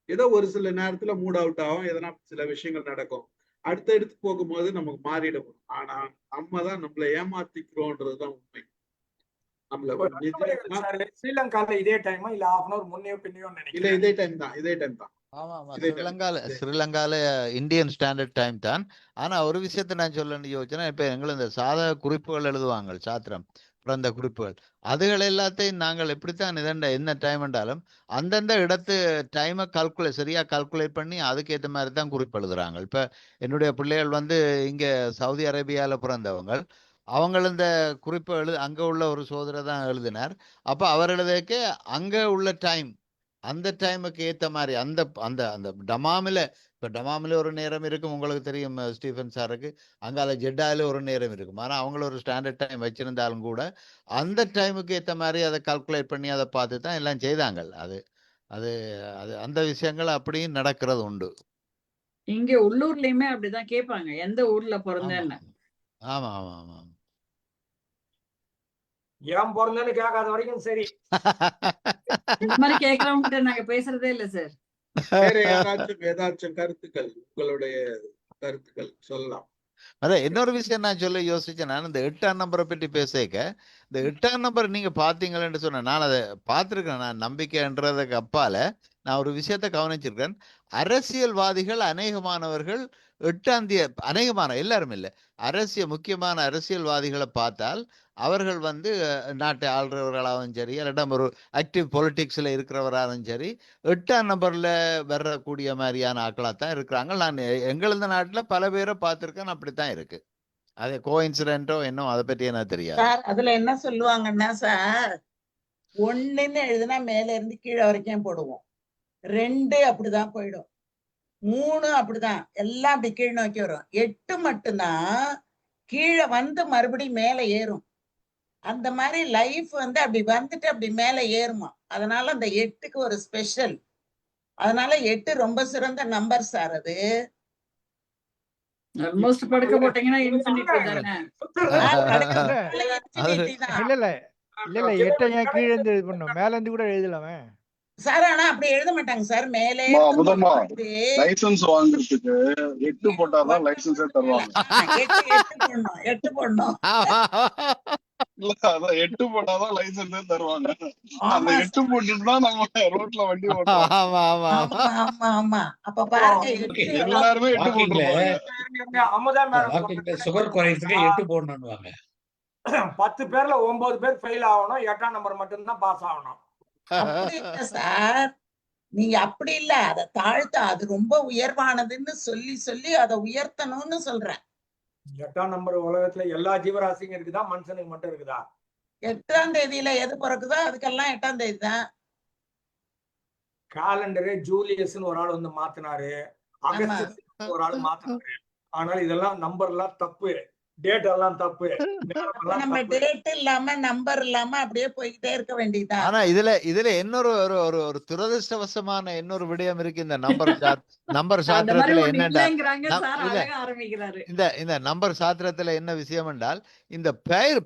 A: ஏதோ ஒரு சில நேரத்துல மூட் அவுட் ஆகும், எதனா சில விஷயங்கள் நடக்கும். அடுத்தடுத்து போகும்போது நமக்கு மாறிடும். ஆனா நம்ம தான் நம்மளை ஏமாத்திக்கிறோன்றதுதான் உண்மை.
C: ஸ்ரீலங்கால இதே டைமா இல்ல ½ an hour முன்னையோ பின்னையோ நினைக்கிறேன்.
A: இல்ல இதே டைம் தான், இதே டைம் தான்.
M: ஸ்ரீலங்கால இந்தியன் ஸ்டாண்டர்ட் டைம் தான். ஆனா ஒரு விஷயத்த நான் சொல்லணும்னு யோசிச்சேன்னா, இப்ப எங்களை இந்த சாதா குறிப்புகள் எழுதுவாங்க, சாத்திரம் பிறந்த குறிப்புகள், அதுகள் எல்லாத்தையும் நாங்கள் எப்படித்தான் என்ன டைம் என்றாலும் அந்தந்த இடத்து டைமை சரியா கால்குலேட் பண்ணி அதுக்கேற்ற மாதிரி தான் குறிப்பு எழுதுறாங்க. இப்ப என்னுடைய பிள்ளைகள் வந்து இங்க சவுதி அரேபியால பிறந்தவங்க, அவங்க இந்த குறிப்பு அங்க உள்ள ஒரு சோதரை தான் எழுதினார். அப்ப அவர் எழுதக்க அங்க உள்ள டைம் அந்த டைமுக்கு ஏற்ற மாதிரி அந்த அந்த அந்த டமாமில், இப்போ டமாமில் ஒரு நேரம் இருக்கும், உங்களுக்கு தெரியும் ஸ்டீஃபன் சாருக்கு. அங்கே ஜெட்டாவில் ஒரு நேரம் இருக்கும். ஆனால் அவங்கள ஒரு ஸ்டாண்டர்ட் டைம் வச்சிருந்தாலும் கூட அந்த டைமுக்கு ஏற்ற மாதிரி அதை கால்குலேட் பண்ணி அதை பார்த்து தான் எல்லாம் செய்தாங்க. அது அது அது அந்த விஷயங்கள் அப்படியும் நடக்கிறது உண்டு.
B: இங்க உள்ளூர்லயுமே அப்படிதான் கேட்பாங்க, எந்த ஊர்ல பிறந்தேன்னு.
M: ஆமா ஆமா ஆமா.
C: ஏன் பிறந்தேன்னு கேட்காத வரைக்கும் சரி.
B: இந்த மாதிரி கேட்கறவங்க நாங்க பேசுறதே இல்ல சார்.
A: வேற ஏதாச்சும் கருத்துக்கள், உங்களுடைய கருத்துக்கள் சொல்லலாம்.
M: அதான் இன்னொரு விஷயம் நான் சொல்ல யோசிச்சேன். நான் இந்த 8ஆம் நம்பரை பற்றி பேசிக்க, இந்த 8ஆம் நம்பர் நீங்க பாத்தீங்களேன்னு சொன்னேன். நான் அதை பார்த்துருக்கேன். நான் நம்பிக்கைன்றதுக்கு அப்பால நான் ஒரு விஷயத்த கவனிச்சிருக்கேன். அரசியல்வாதிகள் அநேகமானவர்கள் 8ஆம் தேதி, அநேகமான எல்லாரும் இல்லை, முக்கியமான அரசியல்வாதிகளை பார்த்தால் அவர்கள் வந்து நாட்டை ஆள்றவர்களாகவும் சரி, இல்லாட்டம் ஒரு ஆக்டிவ் பொலிட்டிக்ஸ்ல இருக்கிறவராலும் சரி, 8ஆம் நம்பர்ல வரக்கூடிய மாதிரியான ஆட்களாத்தான் இருக்கிறாங்க. நான் எங்களது நாட்டுல பல பேரை பார்த்திருக்கேன், அப்படித்தான் இருக்கு. அது கோஇன்சிடென்ட்டோ என்னோ அதை பற்றி என்ன தெரியாது
I: சார். அதுல என்ன சொல்லுவாங்கன்னா சார், 1ன்னு எழுதுனா மேல இருந்து கீழே வரைக்கும் போடுவோம், 2 அப்படிதான் போயிடும், 3 அப்படிதான், எல்லாம் அப்படி கீழ் நோக்கி வரும், 8 மட்டும்தான் கீழே வந்து மறுபடியும் மேல ஏறும். அந்த மாதிரி லைஃப் வந்து அப்படி வந்துட்டு அப்படி மேல ஏறுமா. அதனால அந்த 8க்கு ஒரு ஸ்பெஷல். அதனால 8 ரொம்ப சிறந்த நம்பர் சார். அது
B: ஆல்மோஸ்ட் படுக்க போட்டீங்கன்னா இன்ஃபினிட்டி தானே.
J: இல்ல 8 ஏன் கீழே இருந்து இது பண்ணும், மேல இருந்து கூட எழுதலாமே
I: சார். ஆனா அப்படி எழுத மாட்டாங்க சார். மேலே
L: லைசன்ஸ் வாங்குறதுக்கு 8 போட்டாதான் லைசன்ஸே தருவாங்க.
I: 8 போடணும்.
L: இல்ல அதான் 8 போட்டாதான் லைசன்ஸே தருவாங்க. அந்த
I: ஆமா
L: 8 போட்டுட்டு தான் நம்ம ரோட்ல வண்டி ஓட்டுவோம்.
M: ஆமா ஆமா ஆமா
I: ஆமா ஆமா ஆமா அப்ப பாருங்க
H: ஓகே.
I: எட்டு எவ்வளவு
L: எல்லாருமே 8
H: வாக்கிங்ல
L: போட்டிருப்பாங்க.
C: அமுதா மேடம்
H: வாக்கிங்ல சுகர் குறையறதுக்கு 8 போடணும்னுவாங்க.
C: 10 பேர்ல 9 பேர் ஃபெயில் ஆகணும், 8ஆம் நம்பர் மட்டும்தான் பாஸ் ஆகணும்.
I: அப்படி இல்ல சார், நீங்க அப்படி இல்ல, அதை தாழ்த்த அது ரொம்ப உயர்வானதுன்னு சொல்லி சொல்லி அதை உயர்த்தணும்னு சொல்றேன்.
C: 8ஆம் நம்பர் உலகத்துல எல்லா ஜீவராசிக்கும் இருக்குதா, மனுஷனுக்கு மட்டும் இருக்குதா?
I: 8ஆம் தேதியில எது பிறக்குதோ அதுக்கெல்லாம் 8ஆம் தேதி தான்.
C: காலண்டரு ஜூலியஸ்னு ஒரு ஆள் வந்து மாத்தினாரு,
I: ஆமா
C: அகஸ்டஸ் ஒரு ஆள் மாத்தினாரு. ஆனால் இதெல்லாம் நம்பர் எல்லாம் தப்பு, டேட் எல்லாம் தப்பு, நேரம்
I: அப்ப
C: எல்லாம்
I: நம்ம
C: தப்பு.
I: டேட் இல்லாம நம்பர் இல்லாம அப்படியே போய்கிட்டே இருக்க வேண்டியதுதான்.
M: ஆனா இதுல இன்னொரு ஒரு ஒரு ஒரு துரதிருஷ்டவசமான இன்னொரு விடயம் இருக்கு இந்த நம்பர்
B: அந்த மாதிரி
M: சாத்திரத்துல
B: ஒண்ணு
M: என்னடா
B: இல்லைங்கிறாங்க சார்,
M: இல்ல
B: அழகா ஆரம்பிக்கிறாரு.
M: இந்த நம்பர் சாத்திரத்துல என்ன விஷயம் என்றால் இந்த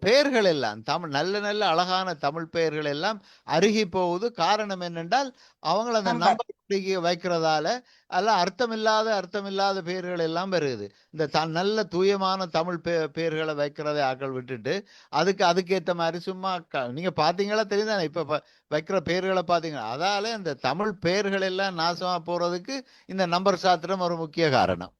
M: பெயர்கள் எல்லாம் தமிழ் நல்ல நல்ல அழகான தமிழ் பெயர்கள் எல்லாம் அருகி போகுது. காரணம் என்னென்றால் அவங்கள அந்த
I: நம்பர்
M: நம்பர் வைக்கிறதால எல்லாம் அர்த்தமில்லாத பெயர்கள் எல்லாம் வருது. இந்த நல்ல தூயமான தமிழ் பெயர்களை வைக்கிறதை ஆக்கள் விட்டுட்டு அதுக்கேற்ற மாதிரி சும்மா நீங்க பாத்தீங்களா தெரியுதானே இப்ப வைக்கிற பெயர்களை பாத்தீங்களா, அதால இந்த தமிழ் பெயர்கள் எல்லாம் நாசமா போறதுக்கு இந்த நம்பர் சாத்திரம் ஒரு முக்கிய காரணம்.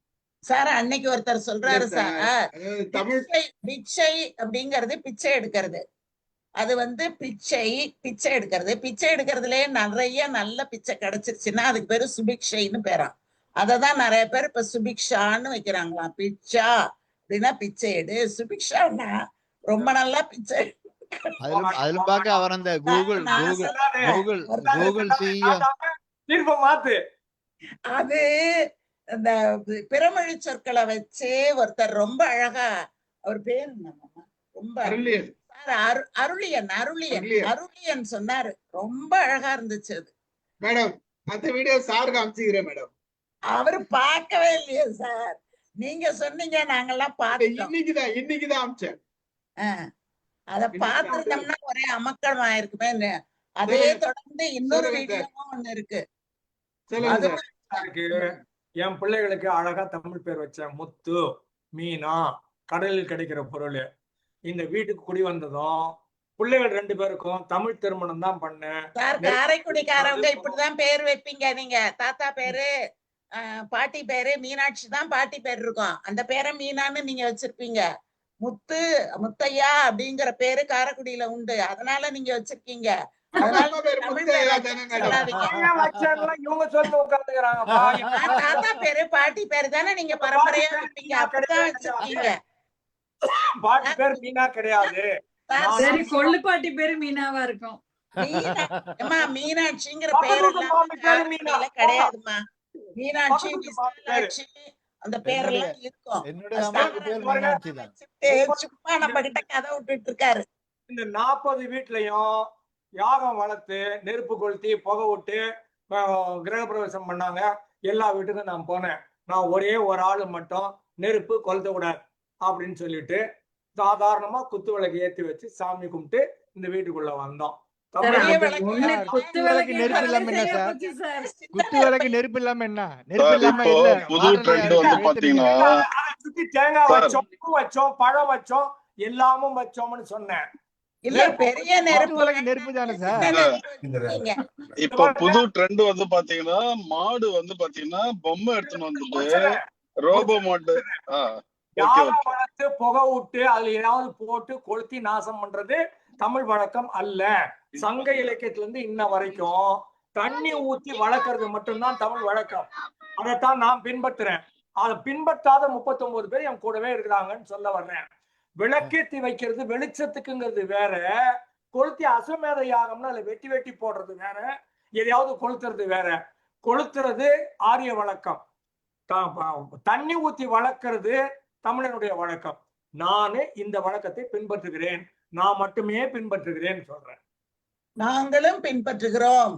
I: சார். அன்னைக்கு ஒருத்தர்
A: இல்ல
I: சொல்றாரு
A: சார்,
I: சார்,
A: அதாவது தமிழ்
I: பிச்சை அப்படிங்கிறது பிச்சை எடுக்கிறது. அது வந்து பிச்சை எடுக்கிறது. பிச்சை எடுக்கிறதுலயே நிறைய நல்ல பிச்சை கிடைச்சிருச்சுன்னா அதுக்கு பேரு சுபிக்ஷைன்னு பேராம். அததான் நிறைய பேர் இப்ப சுபிக்ஷான்னு வைக்கிறாங்களாம். பிச்சா அப்படின்னா பிச்சை எடு, சுபிக்ஷான்னா ரொம்ப நல்லா பிச்சை.
M: அதிலும் பார்க்க அவர் அந்த கூகுள் சிஇஓ
C: தீர்ப்ப மாத்து.
I: அது இந்த பிறமொழி சொற்களை வச்சு ஒருத்தர் ரொம்ப அழகா, அவர் பேரு என்னம்மா? ரொம்ப
A: அருளியன்
I: சார் அருளியன்
A: அருளியன்
I: அருளியன் சொன்னாரு. ரொம்ப அழகா இருந்துச்சு அது.
A: மேடம். அந்த வீடியோ சார் காமிச்சுக்கிறேன் மேடம்.
I: அவரு பார்க்கவே இல்லையே சார், நீங்க சொன்னீங்க, நாங்கெல்லாம் பார்த்துட்டோம்.
A: இன்னைக்குதான் அமிச்சேன்.
I: அத பார்த்திருந்தோம்னா ஒரே அமக்களமா இருக்குமே. அதே தொடர்ந்து இன்னொரு வீடியோவும் ஒண்ணு இருக்கு. அது
C: இருக்கு. என் பிள்ளைகளுக்கு அழகா தமிழ் பேர் வச்சேன். முத்து, மீனா, கடலில் கிடைக்கிற பொருள். இந்த வீட்டுக்கு குடி வந்ததும் பிள்ளைகள் 2 பேருக்கும் தமிழ் திருமணம் தான் பண்ணேன்.
I: சார், காரைக்குடிக்காரவங்க இப்படிதான் பேர் வைப்பீங்க. நீங்க தாத்தா பேரு பாட்டி பேரு மீனாட்சி தான் பாட்டி பேர் இருக்கும். அந்த பேரை மீனான்னு நீங்க வச்சிருப்பீங்க. முத்தையா அப்படிங்கிற பேரு காரைக்குடியில உண்டு, அதனால நீங்க வச்சிருக்கீங்க. தாத்தா பேரு பாட்டி பேரு தானே நீங்க பரம்பரையா வைப்பீங்க, அப்படிதான் வச்சிருக்கீங்க.
C: பாட்டி பேர் மீனா கிடையாது.
B: சரி, கொள்ளுப்பாட்டி பேரு மீனாவா இருக்கும்.
I: மீனாட்சிங்கிற பேரு கிடையாதுமா. மீனாட்சி, விசாலாட்சி அந்த பேரெல்லாம் இருக்கும். சும்மா நம்ம கிட்ட கதை விட்டுட்டு இருக்காரு.
C: இந்த 40 வீட்லயும் யாகம் வளர்த்து நெருப்பு கொளுத்தி புகை விட்டு கிரகப்பிரவேசம் பண்ணாங்க. எல்லா வீட்டுக்கும் நான் போனேன். நான் ஒரே ஒரு ஆளு மட்டும் நெருப்பு கொளுத்த கூடாது அப்படின்னு சொல்லிட்டு சாதாரணமா குத்து விளக்கு ஏத்தி வச்சு சாமி கும்பிட்டு இந்த வீட்டுக்குள்ள வந்தோம்.
J: குத்து விளக்கு நெருப்பு இல்லாம என்ன சார்? குத்து விளக்கு நெருப்பு இல்லாம என்ன? நெருப்பு இல்லாம
L: இப்போ புது ட்ரெண்ட் வந்து பாத்தீங்கன்னா
C: சுத்தி தேங்காய் வச்சோம், பூ வச்சோம், பழம் வச்சோம், எல்லாமும் வச்சோம்னு சொன்னேன்.
I: இல்ல, பெரிய
J: நெருப்பு தானே சார்.
L: இப்ப புது ட்ரெண்ட் வந்து பாத்தீங்கன்னா மாடு வந்து பாத்தீங்கன்னா பொம்மை எடுத்துன்னு வந்துட்டு ரோபோ மாடு
C: யாகம் வளர்த்து புகை விட்டு அதுல ஏதாவது போட்டு கொளுத்தி நாசம் பண்றது தமிழ் வழக்கம் அல்ல. சங்க இலக்கியத்துல இருந்து இன்ன வரைக்கும் தண்ணி ஊத்தி வளர்க்கறது மட்டும்தான் தமிழ் வழக்கம். அதைத்தான் நான் பின்பற்றுறேன். அதை பின்பற்றாத 39 பேர் என் கூடவே இருக்கிறாங்கன்னு சொல்ல வர்றேன். விளக்கேத்தி வைக்கிறது வெளிச்சத்துக்குங்கிறது வேற, கொளுத்தி அசுமேத யாகம்னா அதுல வெட்டி போடுறது வேற, எதையாவது கொளுத்துறது வேற. கொளுத்துறது ஆரிய வழக்கம், தண்ணி ஊத்தி வளர்க்கறது தமிழனுடைய வழக்கம். நானு இந்த வழக்கத்தை பின்பற்றுகிறேன், நான் மட்டுமே பின்பற்றுகிறேன் சொல்றேன்.
I: நாங்களும் பின்பற்றுகிறோம்.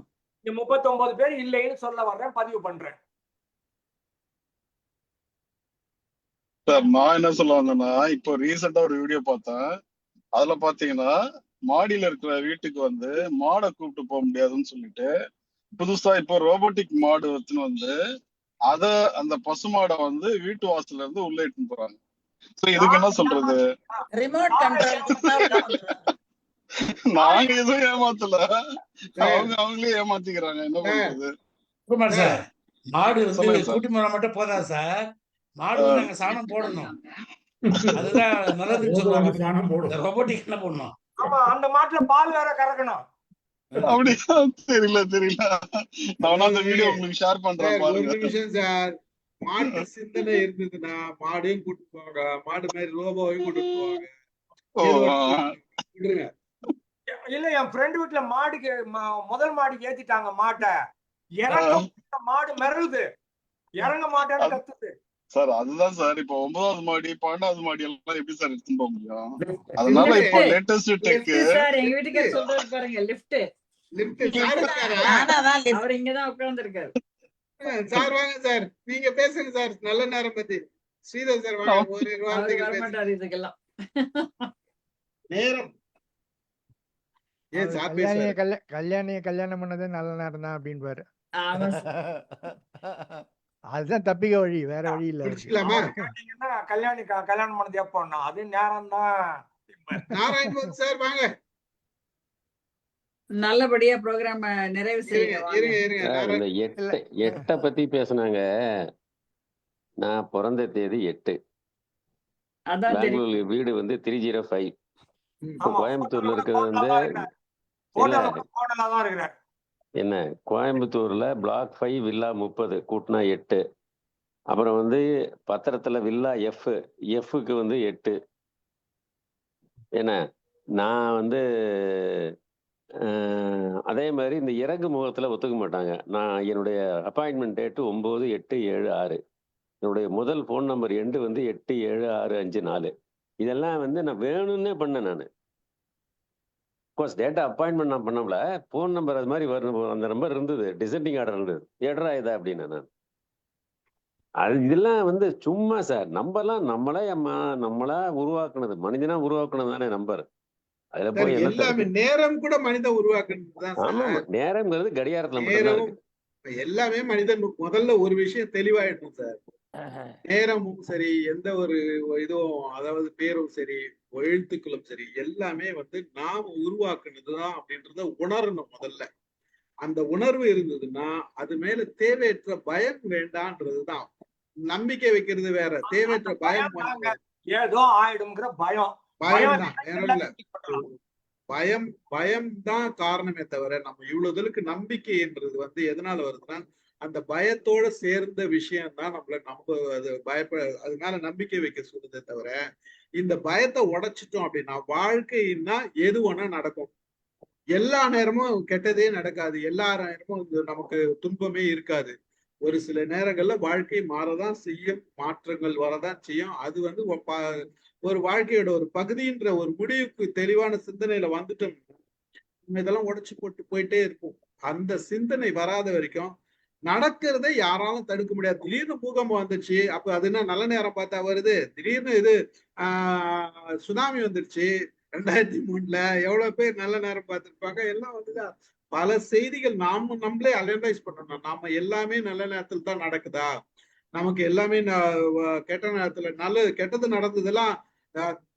C: 39 பேர் இல்லைன்னு சொல்ல வர்றேன், பதிவு பண்றேன்.
L: சார் நான் என்ன சொல்ல வந்தேன்னா, இப்போ ரீசெண்டா ஒரு வீடியோ பார்த்தேன். அதுல பாத்தீங்கன்னா மாடியில இருக்கிற வீட்டுக்கு வந்து மாடை கூப்பிட்டு போக முடியாதுன்னு சொல்லிட்டு புதுசா இப்போ ரோபோட்டிக் மாடு எடுத்துன்னு வந்து அந்த பசுமாடை வந்து வீட்டு வாசல்ல இருந்து உள்ள இட்டுன்னு போறாங்க. சோ இதுக்கு என்ன சொல்றது?
I: ரிமோட் கண்ட்ரோல்
L: நாங்க எதுவும் ஏமாத்தல, அவங்களே ஏமாத்திக்கிறாங்க. என்ன பண்றது?
H: குமார் சார், மாடு வந்து
L: சொல்லுங்க சார்.
H: கூட்டி போனா மட்டும் போதாது சார், மாடு வந்து அங்க சாணம் போடணும். அதுதான் நல்லதுன்னு சொல்லுவாங்க.
D: சாணம்
H: இந்த
D: போடும்.
H: ரொபோட்டிக் என்ன பண்ணணும்?
C: ஆமா, அந்த மாட்டுல பால் வேற கறக்கணும்.
L: அப்படியா? தெரியல. நான் அந்த வீடியோ உங்களுக்கு ஷேர் பண்றேன்
A: சார் ஒரு
L: பாருங்க.
A: நிமிஷம் சார். மாட்டு சிந்தனை இருந்ததுன்னா மாடையும் கூட்டு போவாங்க, மாடு மாதிரி ரோபோவையும் கூட்டு போவாங்க.
L: ஓ,
A: எது வேணாலும் விடுங்க.
C: இல்ல, என் ஃப்ரெண்ட் வீட்டுல மாடுக்கு முதல் மாடிக்கு ஏத்திட்டாங்க மாட்டை. இறங்க மாடு மிரளுது, இறங்க மாட்டேன்னு கத்துது.
L: சார் அதுதான் சார், இப்போ 9வது மாடி 12வது மாடி எல்லாம் எப்படி சார் எடுத்துட்டு போக முடியும்? அதனால இப்போ லேட்டஸ்ட் டெக்
B: சார் எங்க வீட்டுக்கு சொல்றாரு பாருங்க, லிஃப்ட் அவர் இங்கதான் உட்கார்ந்து இருக்காரு.
A: சார் வாங்க சார், நீங்க பேசுங்க சார் நல்ல நேரம் பத்தி. ஸ்ரீதர் சார் வாங்க, ஒரு
B: அவர்
A: வார்த்தைகள் பேசுங்க.
B: வரமாட்டாரு இதுக்கெல்லாம்.
A: நேரம் ஏன் சார் பேசுவாரு?
J: கல்யாணிய கல்யாணம் பண்ணதே நல்ல நேரம் தான் அப்படின்பாரு.
B: ஆமா சார்.
J: அதுதான் தப்பிக்க வழி, வேற வழி இல்ல.
A: பிடிச்சிக்கலாமா?
C: கேட்டீங்கன்னா கல்யாணி கல்யாணம் பண்ணது எப்போன்னா அது நேரம் தான்.
A: நாராயண் சார் வாங்க.
B: நல்லபடியா ப்ரோக்ராம் நிறைவு செய்யுங்க.
A: இருங்க.
N: சார், இந்த எட்டை பத்தி பேசுனாங்க. நான் பிறந்த தேதி 8.
B: அதான் தெரியும்.
N: பெங்களூர்ல வீடு வந்து 305. இப்போ
C: ஆமா,
N: கோயம்புத்தூர்ல இருக்கிறது வந்து
C: போட்டோல தான் இருக்கிறார்.
N: என்ன, கோயம்புத்தூர்ல பிளாக் 5 வில்லா 30 கூட்டினா 8. அப்புறம் வந்து பத்திரத்துல வில்லா எஃப்க்கு வந்து 8. என்ன, நான் வந்து அதே மாதிரி இந்த இறங்கு முகத்துல ஒத்துக்க மாட்டாங்க. நான் என்னுடைய அப்பாயின்மெண்ட் டேட்டு 9/8/76. என்னுடைய முதல் ஃபோன் நம்பர் எண்டு வந்து 876554. இதெல்லாம் வந்து நான் வேணும்னே பண்ணேன். நான் கோர்ஸ் டேட்டா அப்பாயின்மெண்ட் நான் பண்ணல, ஃபோன் நம்பர் அது மாதிரி வரும், அந்த நம்பர் இருந்தது, டிசெண்டிங் ஆர்டர் இருந்தது. ஏட்ரா இதா அப்படின்னு நான் அது இதெல்லாம் வந்து சும்மா சார். நம்பர்லாம் நம்மளா உருவாக்குனது, மனிதனா உருவாக்குனது தானே நம்பர். அதுல போய் என்ன
A: எல்லாமே நேரம் கூட மனித உருவாக்குனதுதான்
N: ஆமா,
A: சார்.
N: நேரம்ங்கிறது கடிகாரத்துல மட்டும்தான்
A: நேரம்
N: இருக்கு.
A: எல்லாமே மனிதன் முதல்ல ஒரு விஷயம் தெளிவாயிடும் சார். நேரமும் சரி, எந்த ஒரு இதுவும், அதாவது பேரும் சரி, எழுத்துக்களும் சரி, எல்லாமே வந்து நாம் உருவாக்குனதுதான் அப்படின்றத உணரணும் முதல்ல. அந்த உணர்வு இருந்ததுன்னா அது மேல தேவையற்ற பயம் வேண்டான்றதுதான். நம்பிக்கை வைக்கிறது வேற, தேவையற்ற பயம்
C: ஏதோ ஆயிடும்ங்கிற பயம்.
A: பயம் தான், வேற இல்ல. பயம் தான் காரணமே தவிர நம்ம இவ்வளவு தூரத்துக்கு நம்பிக்கைன்றது வந்து எதனால வருதுன்னா அந்த பயத்தோட சேர்ந்த விஷயம் தான் நம்ம அது அதனால நம்பிக்கை வைக்க சொல்றதே தவிர, இந்த பயத்தை உடைச்சிட்டோம் அப்படின்னா வாழ்க்கைன்னா எது ஒண்ணா நடக்கும். எல்லா நேரமும் கெட்டதே நடக்காது, எல்லா நேரமும் நமக்கு துன்பமே இருக்காது. ஒரு சில நேரங்கள்ல வாழ்க்கை மாறதான் செய்யும், மாற்றங்கள் வரதான் செய்யும். அது வந்து ஒரு வாழ்க்கையோட ஒரு பகுதின்ற ஒரு முடிவுக்கு தெளிவான சிந்தனையில வந்துட்டோம், இதெல்லாம் உடைச்சு போட்டு போயிட்டே இருக்கும். அந்த சிந்தனை வராத வரைக்கும் நடக்கிறதை யாராலும் தடுக்க முடியாது. திடீர்னு பூகம்பம் வந்துச்சு, அப்ப அது என்ன நல்ல நேரம் பார்த்தா வருது? திடீர்னு இது சுனாமி வந்துருச்சு 2003ல, எவ்வளவு பேர் நல்ல நேரம் பார்த்திருப்பாங்க? எல்லாம் வந்துதான். பல செய்திகள் நம்மளே அனலைஸ் பண்ணணும். நாம எல்லாமே நல்ல நேரத்துல தான் நடக்குதா, நமக்கு எல்லாமே கெட்ட நேரத்துல கெட்டது நடந்ததெல்லாம்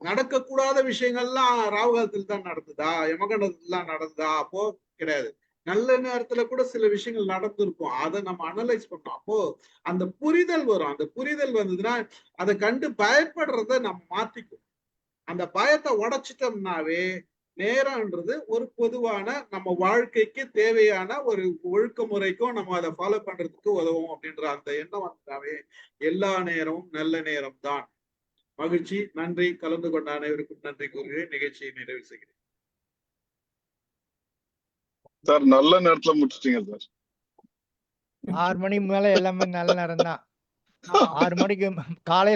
A: நடக்கக்கூடாத விஷயங்கள்லாம் ராகு காலத்துல தான் நடந்ததா, யமகண்டத்துல தான் நடந்ததா? அப்போ கிடையாது. நல்ல நேரத்துல கூட சில விஷயங்கள் நடந்திருக்கும், அதை நம்ம அனலைஸ் பண்ணோம். அப்போ அந்த புரிதல் வரும். அந்த புரிதல் வந்ததுன்னா அதை கண்டு பயப்படுறத நம்ம மாத்திக்கும். அந்த பயத்தை உடைச்சிட்டோம்னாவே நேரம்ன்றது ஒரு பொதுவான நம்ம வாழ்க்கைக்கு தேவையான ஒரு ஒழுக்க முறைக்கும் நம்ம அதை ஃபாலோ பண்றதுக்கு உதவும் அப்படின்ற அந்த எண்ணம் வந்தாவே எல்லா நேரமும் நல்ல நேரம் தான். மகிழ்ச்சி, நன்றி. கலந்து கொண்ட அனைவருக்கும் நன்றி கூறுகிறேன். நிகழ்ச்சியை நிறைவு செய்கிறேன்.
L: சார் நல்ல நேரத்துல முடிச்சிட்டீங்க சார்.
J: 6 மணி மேல எல்லாமே நல்ல நேரம் தான். 6 மணிக்கு காலையில